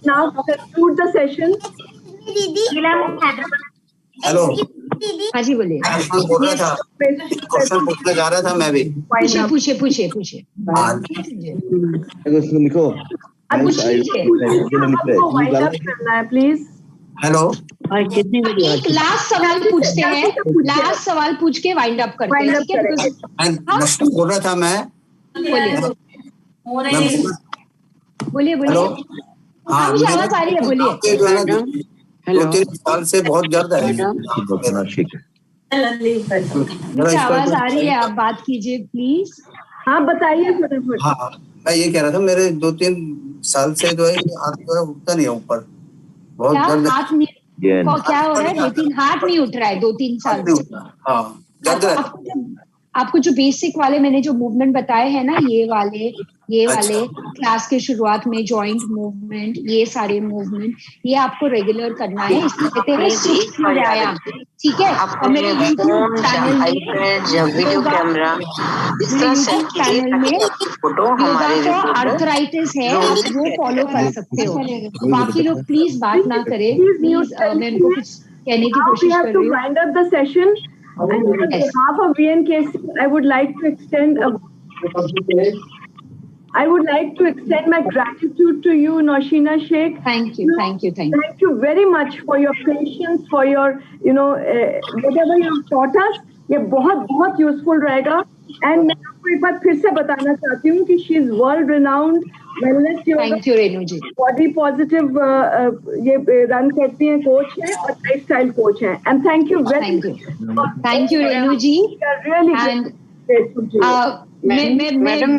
Now conclude the session. Hello, हाँ जी बोलिए। बोल रहा था, क्वेश्चन पूछने जा रहा था मैं भी। पूछे। लिखो। प्लीज। हेलो, एक लास्ट सवाल पूछते हैं, लास्ट सवाल पूछ के वाइंड अप करते हैं, ठीक है? बोल रहा था मैं। बोलिए। हाँ, मुझे आवाज आ रही है, बोलिए। 2-3 साल से बहुत गर्द है। मुझे आवाज आ रही है, आप बात कीजिए प्लीज। हाँ बताइए फटाफट। हाँ, मैं ये कह रहा था, मेरे 2-3 साल से जो है हाथ जो है उठता नहीं है ऊपर, बहुत दर्द। हाथ नहीं, क्या हो रहा है? 2-3 हाथ नहीं उठ रहा है 2-3 साल से? हाँ, दर्द है। आपको जो बेसिक वाले मैंने जो मूवमेंट बताए हैं ना, ये वाले क्लास के शुरुआत में जॉइंट मूवमेंट, ये सारे मूवमेंट, ये आपको रेगुलर करना है। इसको कहते हैं सूक्ष्म व्यायाम, ठीक है? और मेरे यूट्यूब चैनल में योगा का आर्थराइटिस है, आप वो फॉलो कर सकते हो। बाकी लोग प्लीज बात ना करें, प्लीज। मैं उनको कुछ कहने की कोशिश कर रही हूँ। Wind up the session. And on behalf of VNKC, I would like to extend a I would like to extend my gratitude to you, Naushina Sheikh. Thank you. Thank you very much for your patience, for your, whatever you have taught us. ये बहुत useful रहेगा. And मैं आपको एक बार फिर से बताना चाहती हूँ कि she is world renowned wellness yoga. Thank you, Renu ji. Body positive ये रन करती हैं, कोच हैं और lifestyle कोच हैं. And thank you very much. Thank you, Renu ji. We are really grateful to you. Madam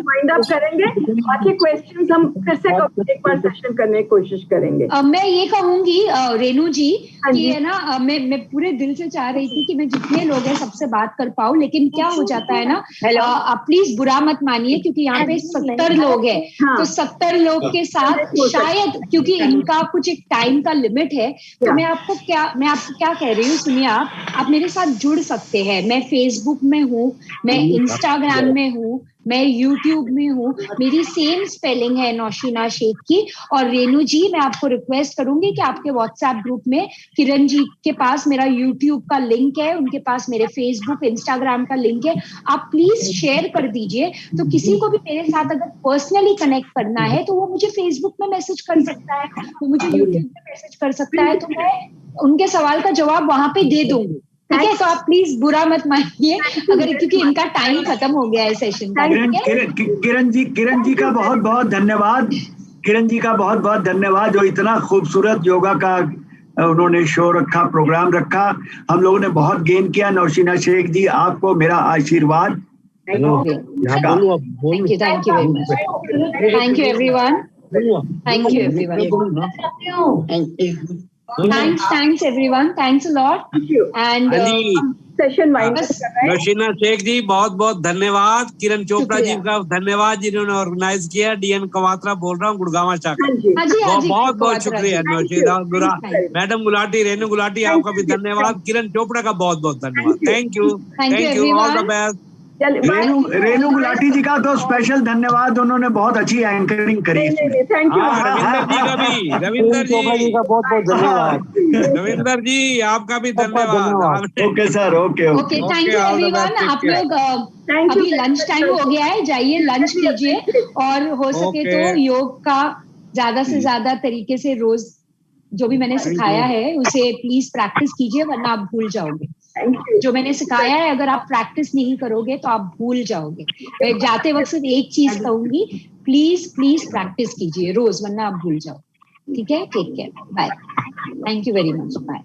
find up करेंगे, बाकी questions हम फिर से एक बार सेशन करने की कोशिश करेंगे. मैं ये कहूंगी रेनू जी कि है ना, मैं पूरे दिल से चाह रही थी कि मैं जितने लोग हैं सबसे बात कर पाऊं, लेकिन क्या हो जाता है ना, आप प्लीज बुरा मत मानिए क्योंकि यहाँ पे 70 लोग हैं. तो 70 लोग के साथ शायद, क्योंकि इनका कुछ एक टाइम का लिमिट है, तो मैं आपको क्या कह रही हूँ, सुनिए आप मेरे साथ जुड़ सकते हैं. मैं फेसबुक में हूँ, मैं इंस्टाग्राम में हूँ, मैं यूट्यूब में हूँ. मेरी सेम स्पेलिंग है नौशीना शेख की. और रेनू जी, मैं आपको रिक्वेस्ट करूंगी कि आपके व्हाट्सएप ग्रुप में किरण जी के पास मेरा यूट्यूब का लिंक है, उनके पास मेरे फेसबुक इंस्टाग्राम का लिंक है. आप प्लीज शेयर कर दीजिए. तो किसी को भी मेरे साथ अगर पर्सनली कनेक्ट करना है तो वो मुझे फेसबुक में मैसेज कर सकता है, वो मुझे यूट्यूब में मैसेज कर सकता है. तो मैं उनके सवाल का जवाब वहां पे दे दूंगी. ठीक है, तो आप प्लीज बुरा मत मानिए अगर, क्योंकि इनका टाइम खत्म हो गया है सेशन का. किरण जी का बहुत बहुत धन्यवाद. किरण जी का बहुत बहुत धन्यवाद, जो इतना खूबसूरत योगा का उन्होंने शो रखा, प्रोग्राम रखा. हम लोगों ने बहुत गेन किया. नौशीना शेख जी, आपको मेरा आशीर्वाद. Thank you very much. Thank you everyone. Thank you everyone. Thanks everyone. Thanks a lot. Thank you. And session wind up. Naushina Sheikh ji बहुत बहुत धन्यवाद. किरण चोपड़ा जी का धन्यवाद जिन्होंने ऑर्गेनाइज किया. डीएन कवात्रा बोल रहा हूँ, गुड़गांव शाखा. बहुत बहुत शुक्रिया नौशीना. मैडम गुलाटी, रेनू गुलाटी, आपका भी धन्यवाद. किरण चोपड़ा का बहुत बहुत धन्यवाद. Thank you. All the best. Renu Gulati ji का तो स्पेशल धन्यवाद, उन्होंने बहुत अच्छी एंकरिंग करी. Thank you. रविंदर जी का भी, रविंदर जी का बहुत बहुत धन्यवाद. रविंदर जी आपका भी धन्यवाद. Okay sir. Okay. Thank you everyone. आप लोग अभी लंच टाइम हो गया है, जाइए लंच कीजिए और हो सके तो योग का ज्यादा से ज्यादा तरीके से रोज जो भी मैंने सिखाया है उसे प्लीज प्रैक्टिस कीजिए, वरना आप भूल जाओगे. जो मैंने सिखाया है अगर आप प्रैक्टिस नहीं करोगे तो आप भूल जाओगे. मैं जाते वक्त सिर्फ एक चीज कहूंगी, प्लीज प्रैक्टिस कीजिए रोज, वरना आप भूल जाओगे. ठीक है, take care, bye. Thank you very much. Bye.